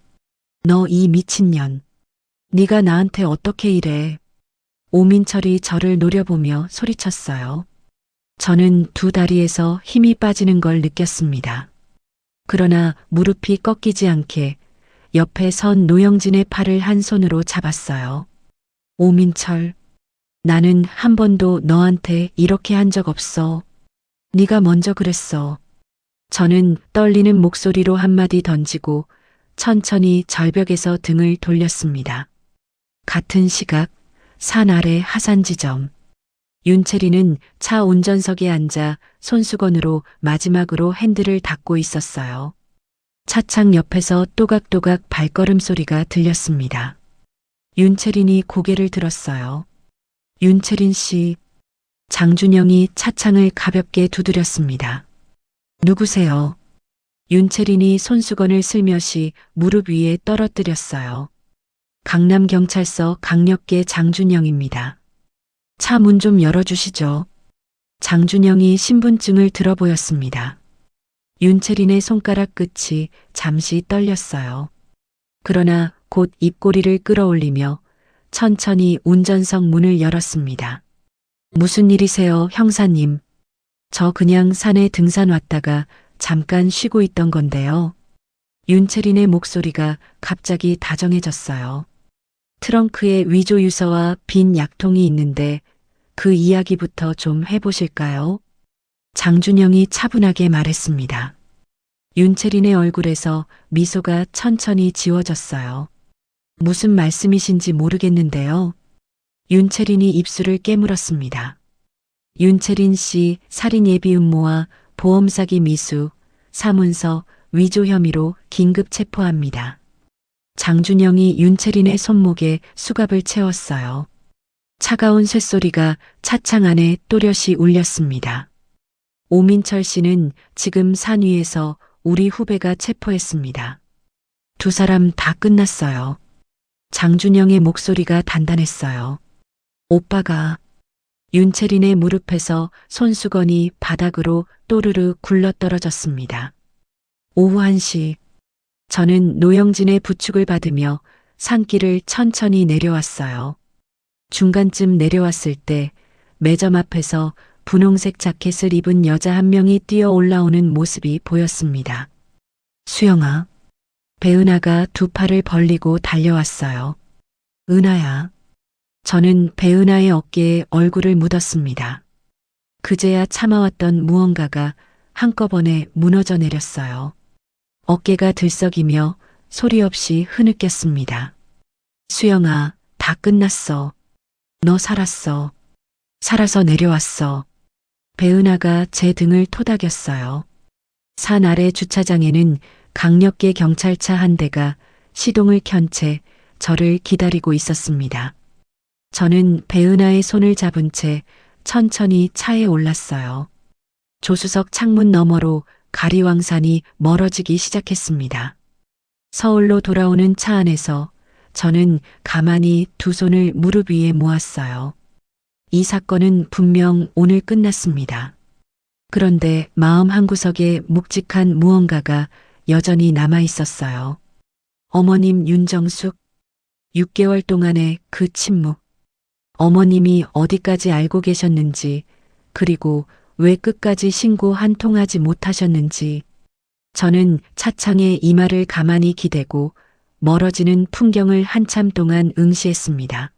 너 이 미친년. 네가 나한테 어떻게 이래. 오민철이 저를 노려보며 소리쳤어요. 저는 2 다리에서 힘이 빠지는 걸 느꼈습니다. 그러나 무릎이 꺾이지 않게 옆에 선 노영진의 팔을 한 손으로 잡았어요. 오민철, 나는 한 번도 너한테 이렇게 한 적 없어. 네가 먼저 그랬어. 저는 떨리는 목소리로 한마디 던지고 천천히 절벽에서 등을 돌렸습니다. 같은 시각 산 아래 하산 지점. 윤채리는 차 운전석에 앉아 손수건으로 마지막으로 핸들을 닫고 있었어요. 차창 옆에서 또각또각 발걸음 소리가 들렸습니다. 윤채린이 고개를 들었어요. 윤채린 씨. 장준영이 차창을 가볍게 두드렸습니다. 누구세요? 윤채린이 손수건을 슬며시 무릎 위에 떨어뜨렸어요. 강남경찰서 강력계 장준영입니다. 차 문 좀 열어주시죠. 장준영이 신분증을 들어 보였습니다. 윤채린의 손가락 끝이 잠시 떨렸어요. 그러나 곧 입꼬리를 끌어올리며 천천히 운전석 문을 열었습니다. 무슨 일이세요, 형사님? 저 그냥 산에 등산 왔다가 잠깐 쉬고 있던 건데요. 윤채린의 목소리가 갑자기 다정해졌어요. 트렁크에 위조 유서와 빈 약통이 있는데 그 이야기부터 좀 해보실까요? 장준영이 차분하게 말했습니다. 윤채린의 얼굴에서 미소가 천천히 지워졌어요. 무슨 말씀이신지 모르겠는데요. 윤채린이 입술을 깨물었습니다. 윤채린 씨 살인 예비 음모와 보험 사기 미수, 사문서 위조 혐의로 긴급 체포합니다. 장준영이 윤채린의 손목에 수갑을 채웠어요. 차가운 쇳소리가 차창 안에 또렷이 울렸습니다. 오민철 씨는 지금 산 위에서 우리 후배가 체포했습니다. 두 사람 다 끝났어요. 장준영의 목소리가 단단했어요. 오빠가. 윤채린의 무릎에서 손수건이 바닥으로 또르르 굴러떨어졌습니다. 오후 1시 저는 노영진의 부축을 받으며 산길을 천천히 내려왔어요. 중간쯤 내려왔을 때 매점 앞에서 분홍색 자켓을 입은 여자 한 명이 뛰어 올라오는 모습이 보였습니다. 수영아. 배은하가 두 팔을 벌리고 달려왔어요. 은하야. 저는 배은하의 어깨에 얼굴을 묻었습니다. 그제야 참아왔던 무언가가 한꺼번에 무너져 내렸어요. 어깨가 들썩이며 소리 없이 흐느꼈습니다. 수영아, 다 끝났어. 너 살았어. 살아서 내려왔어. 배은하가 제 등을 토닥였어요. 산 아래 주차장에는 강력계 경찰차 한 대가 시동을 켠 채 저를 기다리고 있었습니다. 저는 배은하의 손을 잡은 채 천천히 차에 올랐어요. 조수석 창문 너머로 가리왕산이 멀어지기 시작했습니다. 서울로 돌아오는 차 안에서 저는 가만히 두 손을 무릎 위에 모았어요. 이 사건은 분명 오늘 끝났습니다. 그런데 마음 한구석에 묵직한 무언가가 여전히 남아 있었어요. 어머님 윤정숙. 6개월 동안의 그 침묵. 어머님이 어디까지 알고 계셨는지, 그리고 왜 끝까지 신고 한 통 하지 못하셨는지. 저는 차창에 이마를 가만히 기대고 멀어지는 풍경을 한참 동안 응시했습니다.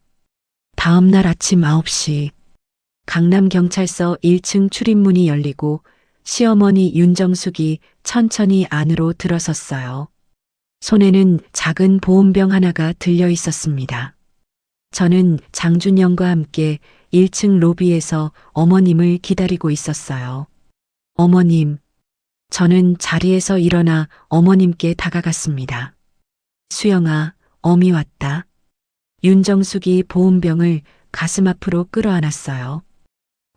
다음 날 아침 9시 강남경찰서 1층 출입문이 열리고 시어머니 윤정숙이 천천히 안으로 들어섰어요. 손에는 작은 보온병 하나가 들려 있었습니다. 저는 장준영과 함께 1층 로비에서 어머님을 기다리고 있었어요. 어머님. 저는 자리에서 일어나 어머님께 다가갔습니다. 수영아, 어미 왔다. 윤정숙이 보온병을 가슴 앞으로 끌어안았어요.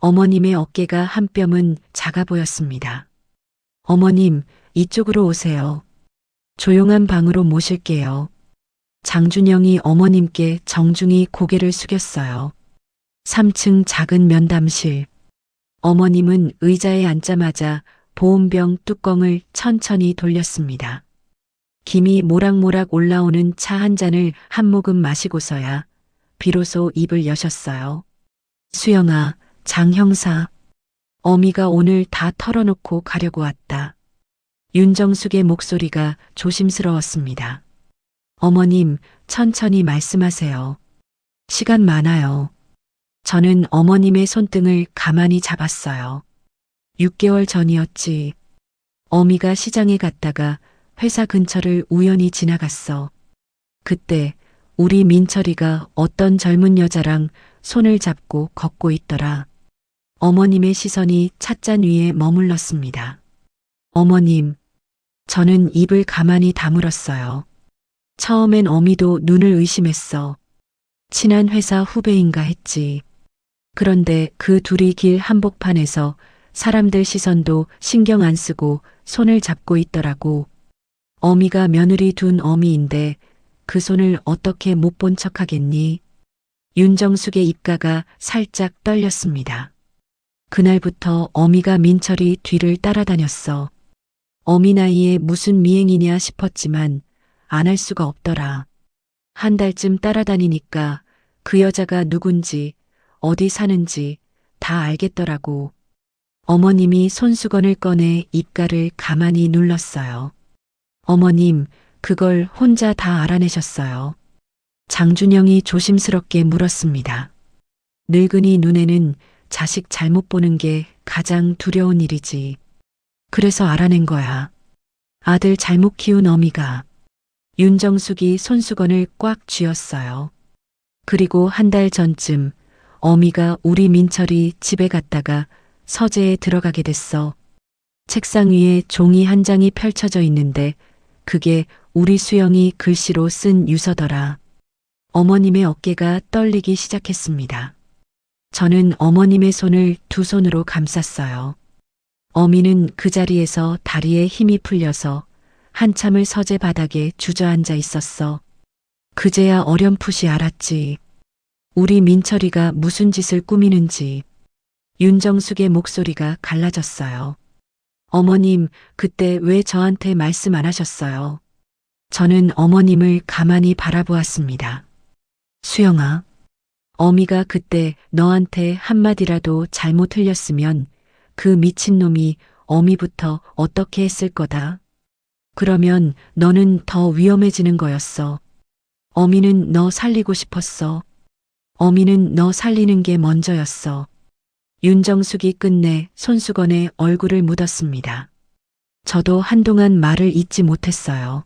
어머님의 어깨가 한 뼘은 작아 보였습니다. 어머님, 이쪽으로 오세요. 조용한 방으로 모실게요. 장준영이 어머님께 정중히 고개를 숙였어요. 3층 작은 면담실. 어머님은 의자에 앉자마자 보온병 뚜껑을 천천히 돌렸습니다. 김이 모락모락 올라오는 차 한 잔을 한 모금 마시고서야 비로소 입을 여셨어요. 수영아, 장 형사. 어미가 오늘 다 털어놓고 가려고 왔다. 윤정숙의 목소리가 조심스러웠습니다. 어머님, 천천히 말씀하세요. 시간 많아요. 저는 어머님의 손등을 가만히 잡았어요. 6개월 전이었지. 어미가 시장에 갔다가 회사 근처를 우연히 지나갔어. 그때 우리 민철이가 어떤 젊은 여자랑 손을 잡고 걷고 있더라. 어머님의 시선이 찻잔 위에 머물렀습니다. 어머님. 저는 입을 가만히 다물었어요. 처음엔 어미도 눈을 의심했어. 친한 회사 후배인가 했지. 그런데 그 둘이 길 한복판에서 사람들 시선도 신경 안 쓰고 손을 잡고 있더라고. 어미가 며느리 둔 어미인데 그 손을 어떻게 못 본 척하겠니? 윤정숙의 입가가 살짝 떨렸습니다. 그날부터 어미가 민철이 뒤를 따라다녔어. 어미 나이에 무슨 미행이냐 싶었지만 안 할 수가 없더라. 한 달쯤 따라다니니까 그 여자가 누군지 어디 사는지 다 알겠더라고. 어머님이 손수건을 꺼내 입가를 가만히 눌렀어요. 어머님, 그걸 혼자 다 알아내셨어요. 장준영이 조심스럽게 물었습니다. 늙은이 눈에는 자식 잘못 보는 게 가장 두려운 일이지. 그래서 알아낸 거야. 아들 잘못 키운 어미가. 윤정숙이 손수건을 꽉 쥐었어요. 그리고 한 달 전쯤 어미가 우리 민철이 집에 갔다가 서재에 들어가게 됐어. 책상 위에 종이 한 장이 펼쳐져 있는데 그게 우리 수영이 글씨로 쓴 유서더라. 어머님의 어깨가 떨리기 시작했습니다. 저는 어머님의 손을 두 손으로 감쌌어요. 어미는 그 자리에서 다리에 힘이 풀려서 한참을 서재 바닥에 주저앉아 있었어. 그제야 어렴풋이 알았지. 우리 민철이가 무슨 짓을 꾸미는지. 윤정숙의 목소리가 갈라졌어요. 어머님, 그때 왜 저한테 말씀 안 하셨어요? 저는 어머님을 가만히 바라보았습니다. 수영아, 어미가 그때 너한테 한마디라도 잘못 틀렸으면 그 미친놈이 어미부터 어떻게 했을 거다. 그러면 너는 더 위험해지는 거였어. 어미는 너 살리고 싶었어. 어미는 너 살리는 게 먼저였어. 윤정숙이 끝내 손수건에 얼굴을 묻었습니다. 저도 한동안 말을 잇지 못했어요.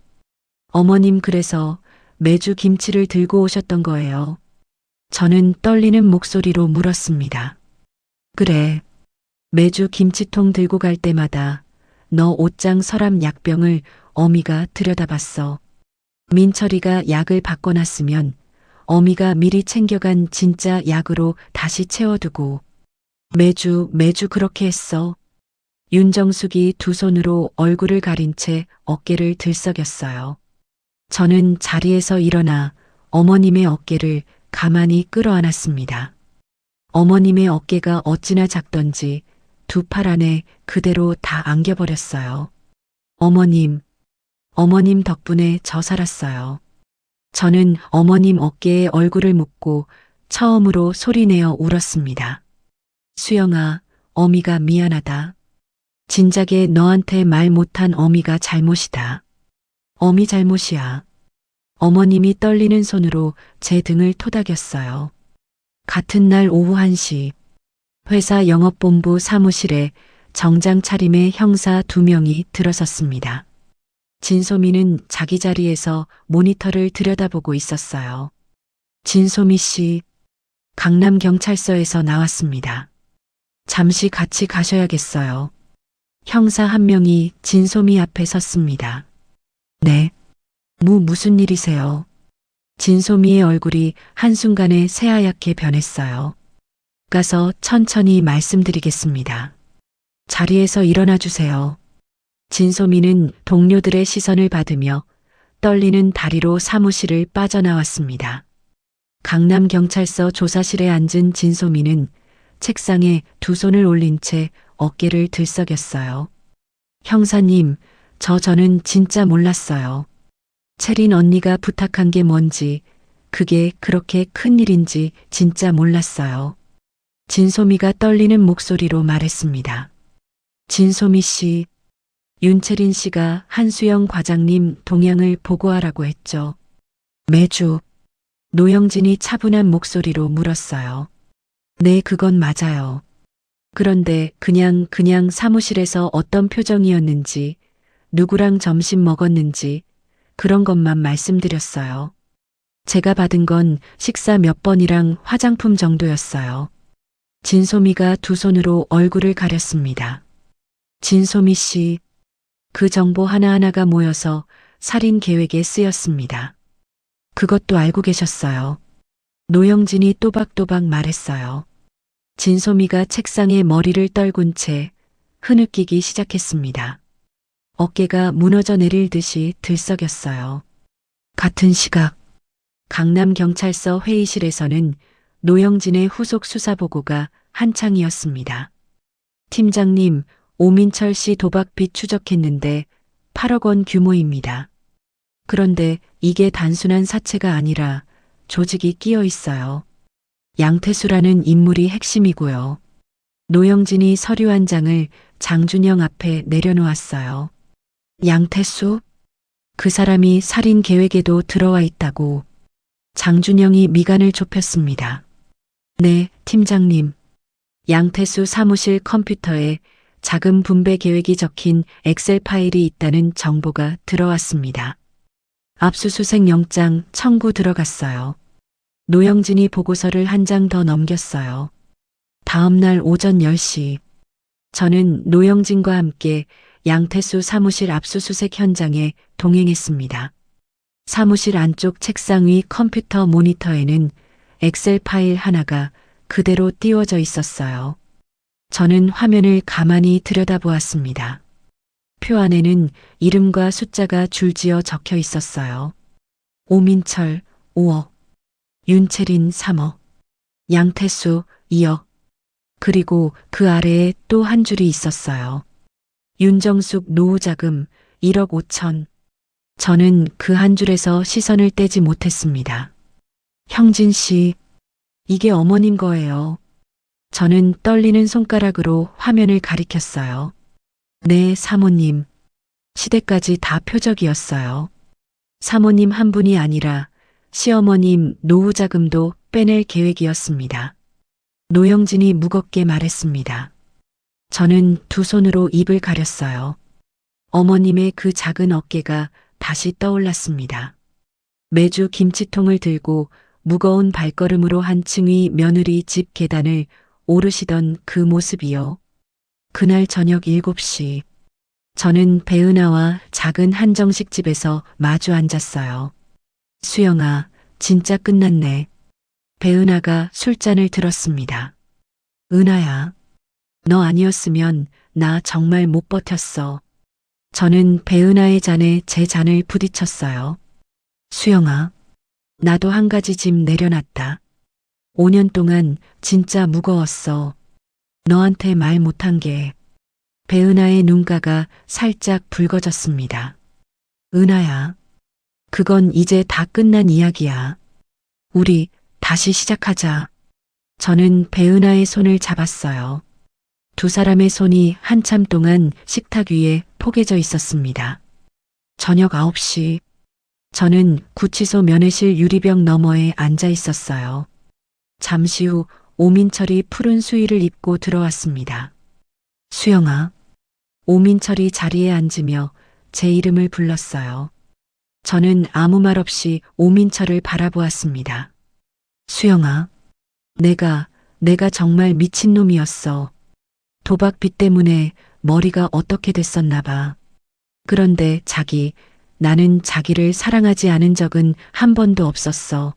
어머님 그래서 매주 김치를 들고 오셨던 거예요. 저는 떨리는 목소리로 물었습니다. 그래. 매주 김치통 들고 갈 때마다 너 옷장 서랍 약병을 어미가 들여다봤어. 민철이가 약을 바꿔놨으면 어미가 미리 챙겨간 진짜 약으로 다시 채워두고 매주 그렇게 했어. 윤정숙이 두 손으로 얼굴을 가린 채 어깨를 들썩였어요. 저는 자리에서 일어나 어머님의 어깨를 가만히 끌어안았습니다. 어머님의 어깨가 어찌나 작던지 두 팔 안에 그대로 다 안겨버렸어요. 어머님 덕분에 저 살았어요. 저는 어머님 어깨에 얼굴을 묻고 처음으로 소리내어 울었습니다. 수영아, 어미가 미안하다. 진작에 너한테 말 못한 어미가 잘못이다. 어미 잘못이야. 어머님이 떨리는 손으로 제 등을 토닥였어요. 같은 날 오후 1시, 회사 영업본부 사무실에 정장 차림의 형사 2명이 들어섰습니다. 진소미는 자기 자리에서 모니터를 들여다보고 있었어요. 진소미 씨, 강남경찰서에서 나왔습니다. 잠시 같이 가셔야겠어요. 형사 한 명이 진소미 앞에 섰습니다. 네. 무슨 일이세요? 진소미의 얼굴이 한순간에 새하얗게 변했어요. 가서 천천히 말씀드리겠습니다. 자리에서 일어나 주세요. 진소미는 동료들의 시선을 받으며 떨리는 다리로 사무실을 빠져나왔습니다. 강남경찰서 조사실에 앉은 진소미는 책상에 두 손을 올린 채 어깨를 들썩였어요. 형사님, 저는 진짜 몰랐어요. 채린 언니가 부탁한 게 뭔지, 그게 그렇게 큰 일인지 진짜 몰랐어요. 진소미가 떨리는 목소리로 말했습니다. 진소미 씨, 윤채린 씨가 한수영 과장님 동향을 보고하라고 했죠. 매주. 노영진이 차분한 목소리로 물었어요. 네, 그건 맞아요. 그런데 그냥 사무실에서 어떤 표정이었는지, 누구랑 점심 먹었는지, 그런 것만 말씀드렸어요. 제가 받은 건 식사 몇 번이랑 화장품 정도였어요. 진소미가 두 손으로 얼굴을 가렸습니다. 진소미 씨, 그 정보 하나하나가 모여서 살인 계획에 쓰였습니다. 그것도 알고 계셨어요. 노영진이 또박또박 말했어요. 진소미가 책상에 머리를 떨군 채 흐느끼기 시작했습니다. 어깨가 무너져 내릴 듯이 들썩였어요. 같은 시각, 강남경찰서 회의실에서는 노영진의 후속 수사보고가 한창이었습니다. 팀장님, 오민철 씨 도박빚 추적했는데 8억 원 규모입니다. 그런데 이게 단순한 사채가 아니라 조직이 끼어 있어요. 양태수라는 인물이 핵심이고요. 노영진이 서류 한 장을 장준영 앞에 내려놓았어요. 양태수? 그 사람이 살인 계획에도 들어와 있다고. 장준영이 미간을 좁혔습니다. 네, 팀장님. 양태수 사무실 컴퓨터에 자금 분배 계획이 적힌 엑셀 파일이 있다는 정보가 들어왔습니다. 압수수색 영장 청구 들어갔어요. 노영진이 보고서를 한 장 더 넘겼어요. 다음 날 오전 10시. 저는 노영진과 함께 양태수 사무실 압수수색 현장에 동행했습니다. 사무실 안쪽 책상 위 컴퓨터 모니터에는 엑셀 파일 하나가 그대로 띄워져 있었어요. 저는 화면을 가만히 들여다보았습니다. 표 안에는 이름과 숫자가 줄지어 적혀 있었어요. 오민철 5억, 윤채린 3억, 양태수 2억, 그리고 그 아래에 또 한 줄이 있었어요. 윤정숙 노후자금 1억 5천. 저는 그 한 줄에서 시선을 떼지 못했습니다. 형진 씨, 이게 어머님 거예요. 저는 떨리는 손가락으로 화면을 가리켰어요. 네, 사모님. 시댁까지 다 표적이었어요. 사모님 한 분이 아니라 시어머님 노후자금도 빼낼 계획이었습니다. 노영진이 무겁게 말했습니다. 저는 두 손으로 입을 가렸어요. 어머님의 그 작은 어깨가 다시 떠올랐습니다. 매주 김치통을 들고 무거운 발걸음으로 한층 위 며느리 집 계단을 오르시던 그 모습이요. 그날 저녁 7시. 저는 배은하와 작은 한정식 집에서 마주 앉았어요. 수영아, 진짜 끝났네. 배은하가 술잔을 들었습니다. 은하야, 너 아니었으면 나 정말 못 버텼어. 저는 배은하의 잔에 제 잔을 부딪혔어요. 수영아, 나도 한 가지 짐 내려놨다. 5년 동안 진짜 무거웠어. 너한테 말 못한 게. 배은하의 눈가가 살짝 붉어졌습니다. 은하야, 그건 이제 다 끝난 이야기야. 우리 다시 시작하자. 저는 배은하의 손을 잡았어요. 두 사람의 손이 한참 동안 식탁 위에 포개져 있었습니다. 저녁 9시. 저는 구치소 면회실 유리병 너머에 앉아 있었어요. 잠시 후 오민철이 푸른 수의를 입고 들어왔습니다. 수영아. 오민철이 자리에 앉으며 제 이름을 불렀어요. 저는 아무 말 없이 오민철을 바라보았습니다. 수영아. 내가 정말 미친놈이었어. 도박 빚 때문에 머리가 어떻게 됐었나 봐. 그런데 나는 자기를 사랑하지 않은 적은 한 번도 없었어.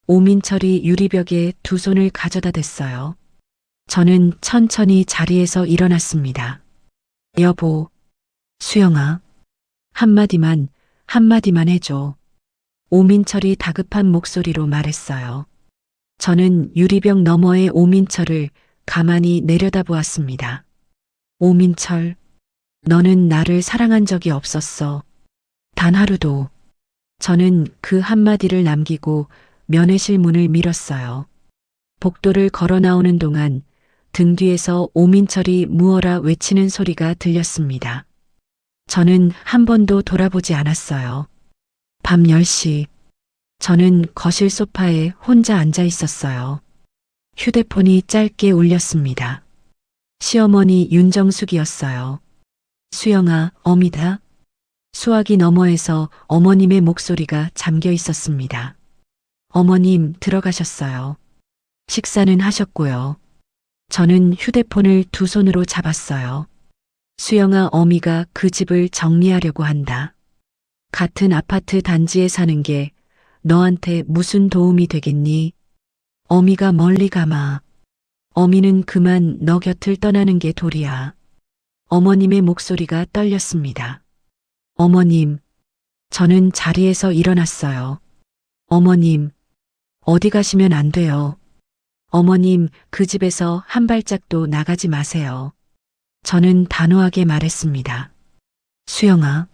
오민철이 유리벽에 두 손을 가져다 댔어요. 저는 천천히 자리에서 일어났습니다. 여보, 수영아, 한마디만 해줘. 오민철이 다급한 목소리로 말했어요. 저는 유리벽 너머의 오민철을 가만히 내려다보았습니다. 오민철, 너는 나를 사랑한 적이 없었어. 단 하루도. 저는 그 한마디를 남기고 면회실 문을 밀었어요. 복도를 걸어 나오는 동안 등 뒤에서 오민철이 무어라 외치는 소리가 들렸습니다. 저는 한 번도 돌아보지 않았어요. 밤 10시. 저는 거실 소파에 혼자 앉아 있었어요. 휴대폰이 짧게 울렸습니다. 시어머니 윤정숙이었어요. 수영아, 어미다. 수화기 너머에서 어머님의 목소리가 잠겨 있었습니다. 어머님 들어가셨어요. 식사는 하셨고요. 저는 휴대폰을 두 손으로 잡았어요. 수영아, 어미가 그 집을 정리하려고 한다. 같은 아파트 단지에 사는 게 너한테 무슨 도움이 되겠니? 어미가 멀리 가마. 어미는 그만 너 곁을 떠나는 게 도리야. 어머님의 목소리가 떨렸습니다. 어머님. 저는 자리에서 일어났어요. 어머님, 어디 가시면 안 돼요. 어머님, 그 집에서 한 발짝도 나가지 마세요. 저는 단호하게 말했습니다. 수영아,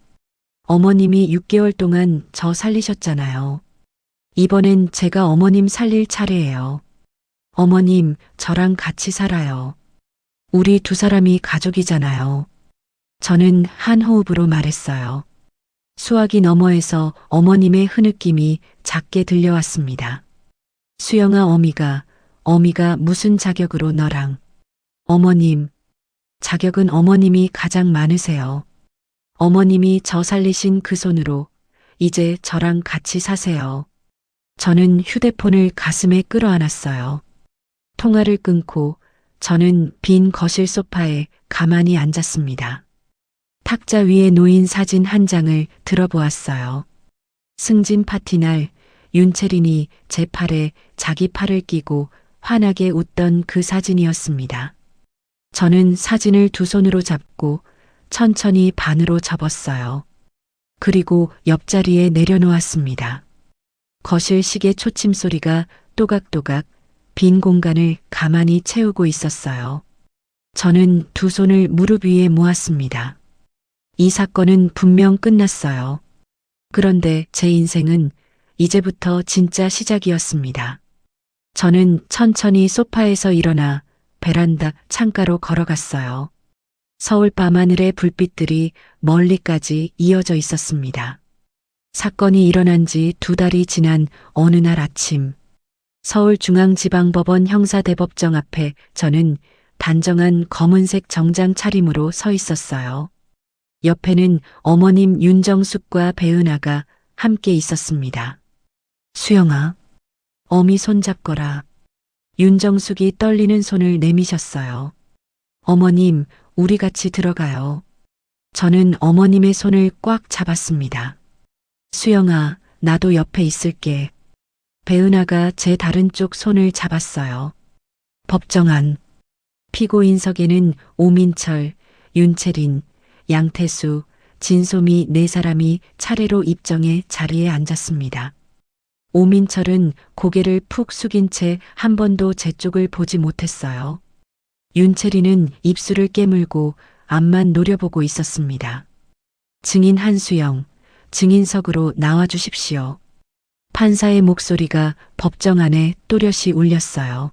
어머님이 6개월 동안 저 살리셨잖아요. 이번엔 제가 어머님 살릴 차례예요. 어머님, 저랑 같이 살아요. 우리 두 사람이 가족이잖아요. 저는 한 호흡으로 말했어요. 수화기 너머에서 어머님의 흐느낌이 작게 들려왔습니다. 수영아, 어미가 무슨 자격으로 너랑. 어머님, 자격은 어머님이 가장 많으세요. 어머님이 저 살리신 그 손으로 이제 저랑 같이 사세요. 저는 휴대폰을 가슴에 끌어안았어요. 통화를 끊고 저는 빈 거실 소파에 가만히 앉았습니다. 탁자 위에 놓인 사진 한 장을 들어보았어요. 승진 파티 날 윤채린이 제 팔에 자기 팔을 끼고 환하게 웃던 그 사진이었습니다. 저는 사진을 두 손으로 잡고 천천히 반으로 접었어요. 그리고 옆자리에 내려놓았습니다. 거실 시계 초침 소리가 또각또각 빈 공간을 가만히 채우고 있었어요. 저는 두 손을 무릎 위에 모았습니다. 이 사건은 분명 끝났어요. 그런데 제 인생은 이제부터 진짜 시작이었습니다. 저는 천천히 소파에서 일어나 베란다 창가로 걸어갔어요. 서울 밤하늘의 불빛들이 멀리까지 이어져 있었습니다. 사건이 일어난 지 2달이 지난 어느 날 아침, 서울중앙지방법원 형사대법정 앞에 저는 단정한 검은색 정장 차림으로 서 있었어요. 옆에는 어머님 윤정숙과 배은하가 함께 있었습니다. 수영아, 어미 손잡거라. 윤정숙이 떨리는 손을 내미셨어요. 어머님, 우리 같이 들어가요. 저는 어머님의 손을 꽉 잡았습니다. 수영아, 나도 옆에 있을게. 배은하가 제 다른 쪽 손을 잡았어요. 법정 안. 피고인석에는 오민철, 윤채린, 양태수, 진소미 4사람이 차례로 입정해 자리에 앉았습니다. 오민철은 고개를 푹 숙인 채 한 번도 제 쪽을 보지 못했어요. 윤채린은 입술을 깨물고 앞만 노려보고 있었습니다. 증인 한수영, 증인석으로 나와 주십시오. 판사의 목소리가 법정 안에 또렷이 울렸어요.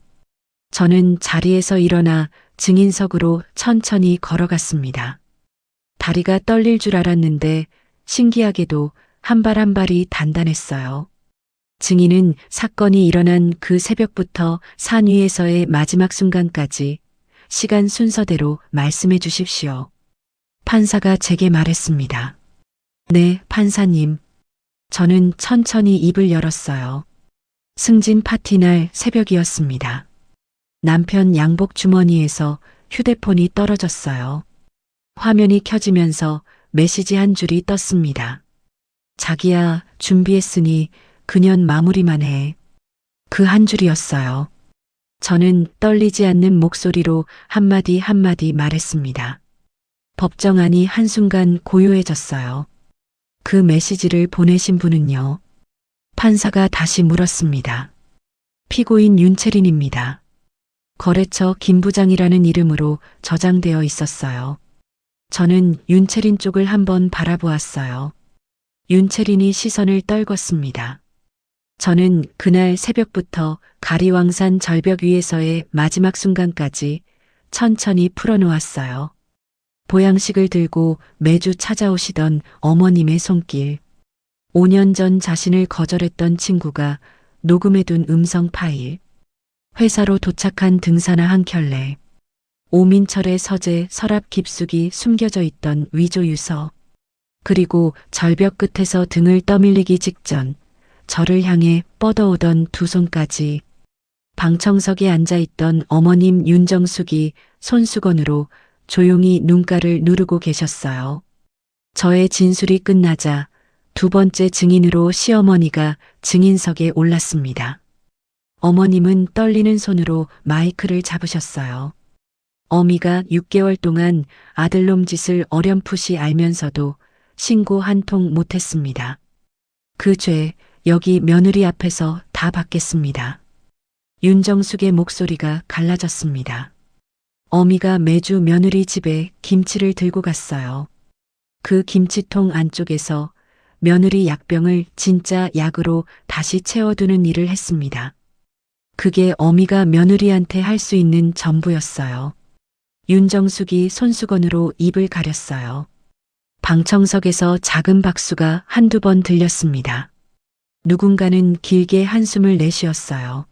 저는 자리에서 일어나 증인석으로 천천히 걸어갔습니다. 다리가 떨릴 줄 알았는데 신기하게도 한 발 한 발이 단단했어요. 증인은 사건이 일어난 그 새벽부터 산 위에서의 마지막 순간까지 시간 순서대로 말씀해 주십시오. 판사가 제게 말했습니다. 네, 판사님. 저는 천천히 입을 열었어요. 승진 파티 날 새벽이었습니다. 남편 양복 주머니에서 휴대폰이 떨어졌어요. 화면이 켜지면서 메시지 한 줄이 떴습니다. 자기야, 준비했으니 그년 마무리만 해. 그 한 줄이었어요. 저는 떨리지 않는 목소리로 한마디 한마디 말했습니다. 법정 안이 한순간 고요해졌어요. 그 메시지를 보내신 분은요? 판사가 다시 물었습니다. 피고인 윤채린입니다. 거래처 김 부장이라는 이름으로 저장되어 있었어요. 저는 윤채린 쪽을 한번 바라보았어요. 윤채린이 시선을 떨궜습니다. 저는 그날 새벽부터 가리왕산 절벽 위에서의 마지막 순간까지 천천히 풀어놓았어요. 보양식을 들고 매주 찾아오시던 어머님의 손길. 5년 전 자신을 거절했던 친구가 녹음해둔 음성 파일. 회사로 도착한 등산화 한 켤레. 오민철의 서재 서랍 깊숙이 숨겨져 있던 위조 유서. 그리고 절벽 끝에서 등을 떠밀리기 직전 저를 향해 뻗어오던 두 손까지. 방청석에 앉아있던 어머님 윤정숙이 손수건으로 조용히 눈가를 누르고 계셨어요. 저의 진술이 끝나자 2번째 증인으로 시어머니가 증인석에 올랐습니다. 어머님은 떨리는 손으로 마이크를 잡으셨어요. 어미가 6개월 동안 아들놈 짓을 어렴풋이 알면서도 신고 한 통 못했습니다. 그 죄 여기 며느리 앞에서 다 받겠습니다. 윤정숙의 목소리가 갈라졌습니다. 어미가 매주 며느리 집에 김치를 들고 갔어요. 그 김치통 안쪽에서 며느리 약병을 진짜 약으로 다시 채워두는 일을 했습니다. 그게 어미가 며느리한테 할 수 있는 전부였어요. 윤정숙이 손수건으로 입을 가렸어요. 방청석에서 작은 박수가 한두 번 들렸습니다. 누군가는 길게 한숨을 내쉬었어요.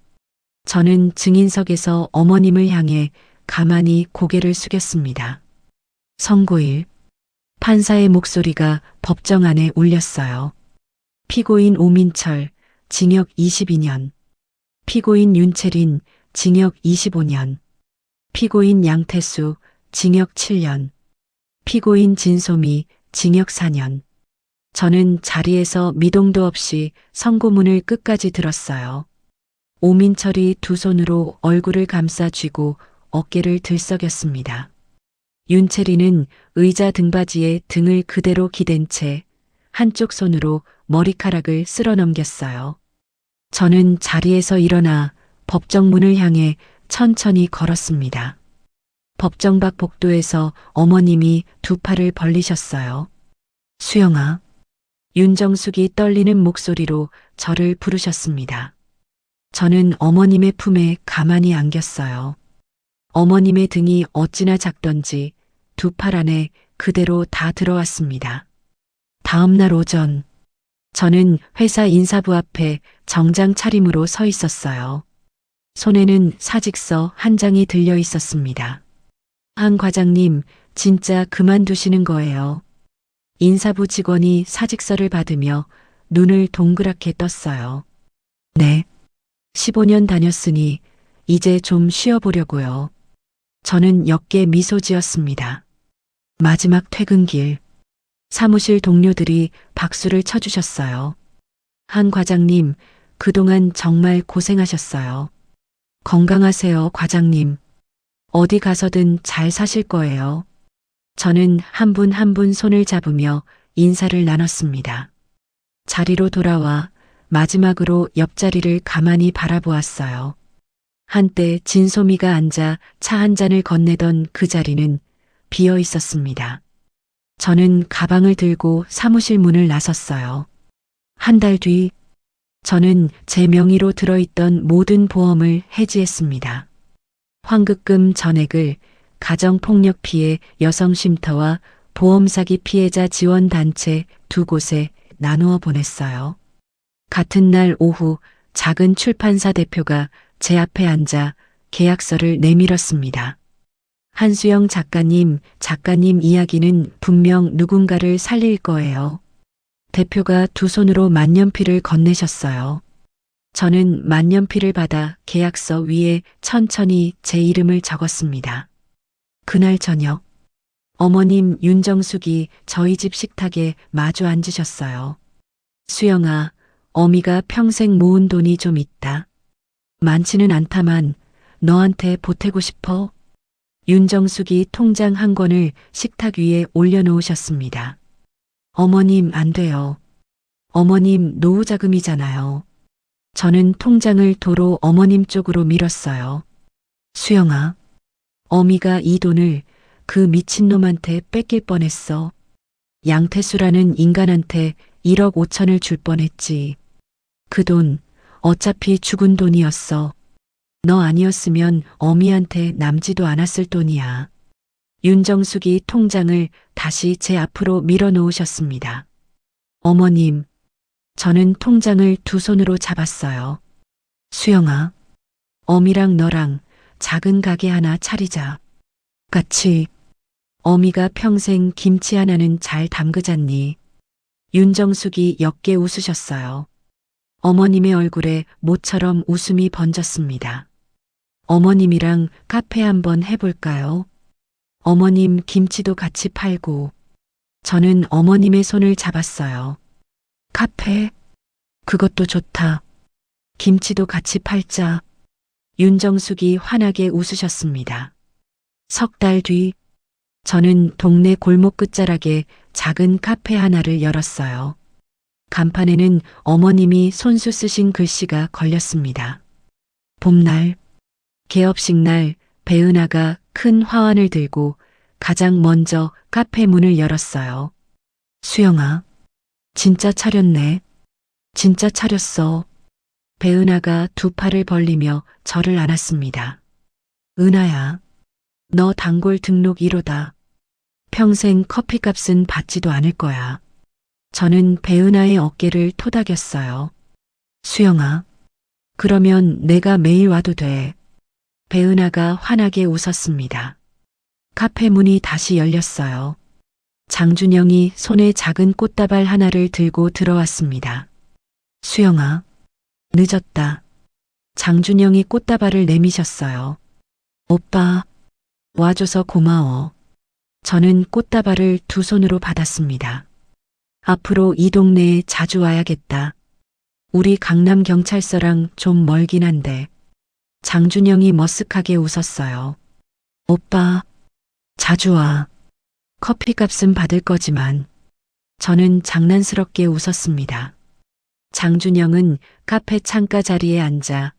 저는 증인석에서 어머님을 향해 가만히 고개를 숙였습니다. 선고일. 판사의 목소리가 법정 안에 울렸어요. 피고인 오민철, 징역 22년. 피고인 윤채린, 징역 25년. 피고인 양태수, 징역 7년. 피고인 진소미, 징역 4년. 저는 자리에서 미동도 없이 선고문을 끝까지 들었어요. 오민철이 두 손으로 얼굴을 감싸 쥐고 어깨를 들썩였습니다. 윤채리는 의자 등받이에 등을 그대로 기댄 채 한쪽 손으로 머리카락을 쓸어 넘겼어요. 저는 자리에서 일어나 법정 문을 향해 천천히 걸었습니다. 법정 밖 복도에서 어머님이 두 팔을 벌리셨어요. 수영아. 윤정숙이 떨리는 목소리로 저를 부르셨습니다. 저는 어머님의 품에 가만히 안겼어요. 어머님의 등이 어찌나 작던지 두 팔 안에 그대로 다 들어왔습니다. 다음 날 오전, 저는 회사 인사부 앞에 정장 차림으로 서 있었어요. 손에는 사직서 한 장이 들려 있었습니다. 한 과장님, 진짜 그만두시는 거예요. 인사부 직원이 사직서를 받으며 눈을 동그랗게 떴어요. 네. 15년 다녔으니 이제 좀 쉬어보려고요. 저는 역게 미소 지었습니다. 마지막 퇴근길. 사무실 동료들이 박수를 쳐주셨어요. 한 과장님, 그동안 정말 고생하셨어요. 건강하세요, 과장님. 어디 가서든 잘 사실 거예요. 저는 한 분 한 분 손을 잡으며 인사를 나눴습니다. 자리로 돌아와 마지막으로 옆자리를 가만히 바라보았어요. 한때 진소미가 앉아 차 한 잔을 건네던 그 자리는 비어 있었습니다. 저는 가방을 들고 사무실 문을 나섰어요. 한 달 뒤, 저는 제 명의로 들어있던 모든 보험을 해지했습니다. 환급금 전액을 가정폭력 피해 여성쉼터와 보험사기 피해자 지원단체 두 곳에 나누어 보냈어요. 같은 날 오후 작은 출판사 대표가 제 앞에 앉아 계약서를 내밀었습니다. 한수영 작가님 이야기는 분명 누군가를 살릴 거예요. 대표가 두 손으로 만년필을 건네셨어요. 저는 만년필을 받아 계약서 위에 천천히 제 이름을 적었습니다. 그날 저녁, 어머님 윤정숙이 저희 집 식탁에 마주 앉으셨어요. 수영아, 어미가 평생 모은 돈이 좀 있다. 많지는 않다만 너한테 보태고 싶어. 윤정숙이 통장 한 권을 식탁 위에 올려놓으셨습니다. 어머님 안 돼요. 어머님 노후자금이잖아요. 저는 통장을 도로 어머님 쪽으로 밀었어요. 수영아, 어미가 이 돈을 그 미친놈한테 뺏길 뻔했어. 양태수라는 인간한테 1억 5천을 줄 뻔했지. 그 돈 어차피 죽은 돈이었어. 너 아니었으면 어미한테 남지도 않았을 돈이야. 윤정숙이 통장을 다시 제 앞으로 밀어놓으셨습니다. 어머님, 저는 통장을 두 손으로 잡았어요. 수영아, 어미랑 너랑 작은 가게 하나 차리자. 같이. 어미가 평생 김치 하나는 잘 담그잖니. 윤정숙이 역게 웃으셨어요. 어머님의 얼굴에 모처럼 웃음이 번졌습니다. 어머님이랑 카페 한번 해볼까요? 어머님 김치도 같이 팔고. 저는 어머님의 손을 잡았어요. 카페? 그것도 좋다. 김치도 같이 팔자. 윤정숙이 환하게 웃으셨습니다. 석 달 뒤, 저는 동네 골목 끝자락에 작은 카페 하나를 열었어요. 간판에는 어머님이 손수 쓰신 글씨가 걸렸습니다. 봄날, 개업식 날 배은하가 큰 화환을 들고 가장 먼저 카페 문을 열었어요. 수영아, 진짜 차렸네. 진짜 차렸어. 배은하가 두 팔을 벌리며 저를 안았습니다. 은하야, 너 단골 등록 1호다. 평생 커피값은 받지도 않을 거야. 저는 배은하의 어깨를 토닥였어요. 수영아, 그러면 내가 매일 와도 돼. 배은하가 환하게 웃었습니다. 카페 문이 다시 열렸어요. 장준영이 손에 작은 꽃다발 하나를 들고 들어왔습니다. 수영아, 늦었다. 장준영이 꽃다발을 내미셨어요. 오빠, 와줘서 고마워. 저는 꽃다발을 두 손으로 받았습니다. 앞으로 이 동네에 자주 와야겠다. 우리 강남경찰서랑 좀 멀긴 한데. 장준영이 머쓱하게 웃었어요. 오빠, 자주 와. 커피값은 받을 거지만. 저는 장난스럽게 웃었습니다. 장준영은 카페 창가 자리에 앉아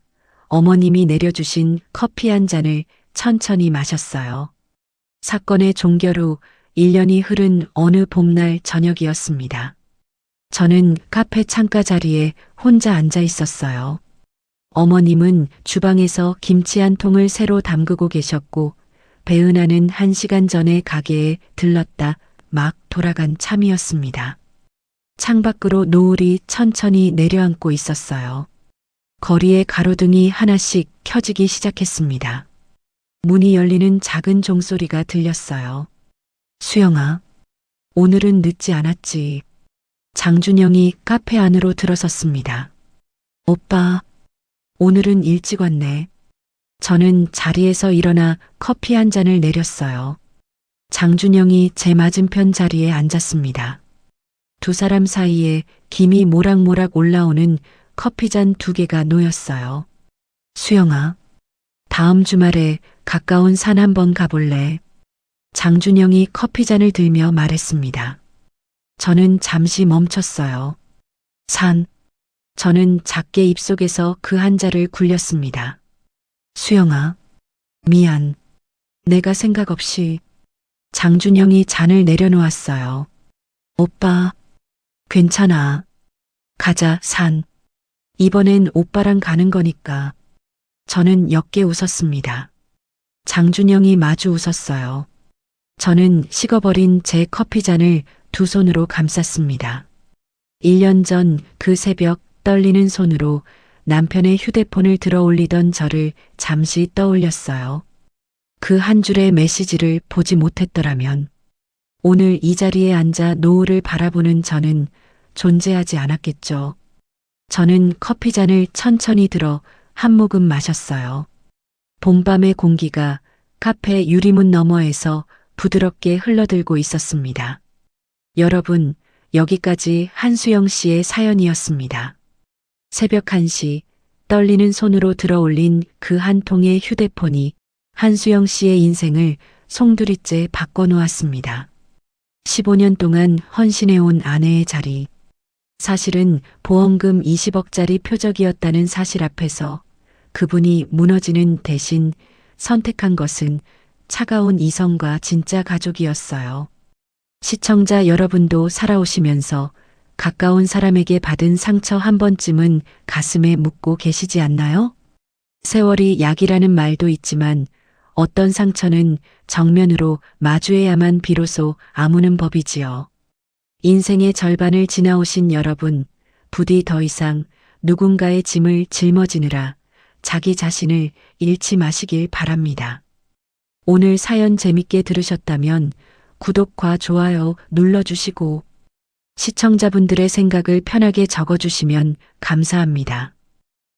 어머님이 내려주신 커피 한 잔을 천천히 마셨어요. 사건의 종결 후 1년이 흐른 어느 봄날 저녁이었습니다. 저는 카페 창가 자리에 혼자 앉아 있었어요. 어머님은 주방에서 김치 한 통을 새로 담그고 계셨고 배은하는 1시간 전에 가게에 들렀다 막 돌아간 참이었습니다. 창밖으로 노을이 천천히 내려앉고 있었어요. 거리에 가로등이 하나씩 켜지기 시작했습니다. 문이 열리는 작은 종소리가 들렸어요. 수영아, 오늘은 늦지 않았지. 장준영이 카페 안으로 들어섰습니다. 오빠, 오늘은 일찍 왔네. 저는 자리에서 일어나 커피 한 잔을 내렸어요. 장준영이 제 맞은편 자리에 앉았습니다. 두 사람 사이에 김이 모락모락 올라오는 커피잔 2개가 놓였어요. 수영아, 다음 주말에 가까운 산 한번 가볼래? 장준영이 커피잔을 들며 말했습니다. 저는 잠시 멈췄어요. 산. 저는 작게 입속에서 그 한자를 굴렸습니다. 수영아, 미안. 내가 생각 없이. 장준영이 잔을 내려놓았어요. 오빠, 괜찮아. 가자, 산. 이번엔 오빠랑 가는 거니까. 저는 옅게 웃었습니다. 장준영이 마주 웃었어요. 저는 식어버린 제 커피잔을 두 손으로 감쌌습니다. 1년 전 그 새벽 떨리는 손으로 남편의 휴대폰을 들어 올리던 저를 잠시 떠올렸어요. 그 한 줄의 메시지를 보지 못했더라면 오늘 이 자리에 앉아 노을을 바라보는 저는 존재하지 않았겠죠. 저는 커피잔을 천천히 들어 한 모금 마셨어요. 봄밤의 공기가 카페 유리문 너머에서 부드럽게 흘러들고 있었습니다. 여러분, 여기까지 한수영 씨의 사연이었습니다. 새벽 1시 떨리는 손으로 들어 올린 그 한 통의 휴대폰이 한수영 씨의 인생을 송두리째 바꿔놓았습니다. 15년 동안 헌신해온 아내의 자리. 사실은 보험금 20억짜리 표적이었다는 사실 앞에서 그분이 무너지는 대신 선택한 것은 차가운 이성과 진짜 가족이었어요. 시청자 여러분도 살아오시면서 가까운 사람에게 받은 상처 한 번쯤은 가슴에 묻고 계시지 않나요? 세월이 약이라는 말도 있지만 어떤 상처는 정면으로 마주해야만 비로소 아무는 법이지요. 인생의 절반을 지나오신 여러분, 부디 더 이상 누군가의 짐을 짊어지느라 자기 자신을 잃지 마시길 바랍니다. 오늘 사연 재밌게 들으셨다면 구독과 좋아요 눌러주시고 시청자분들의 생각을 편하게 적어주시면 감사합니다.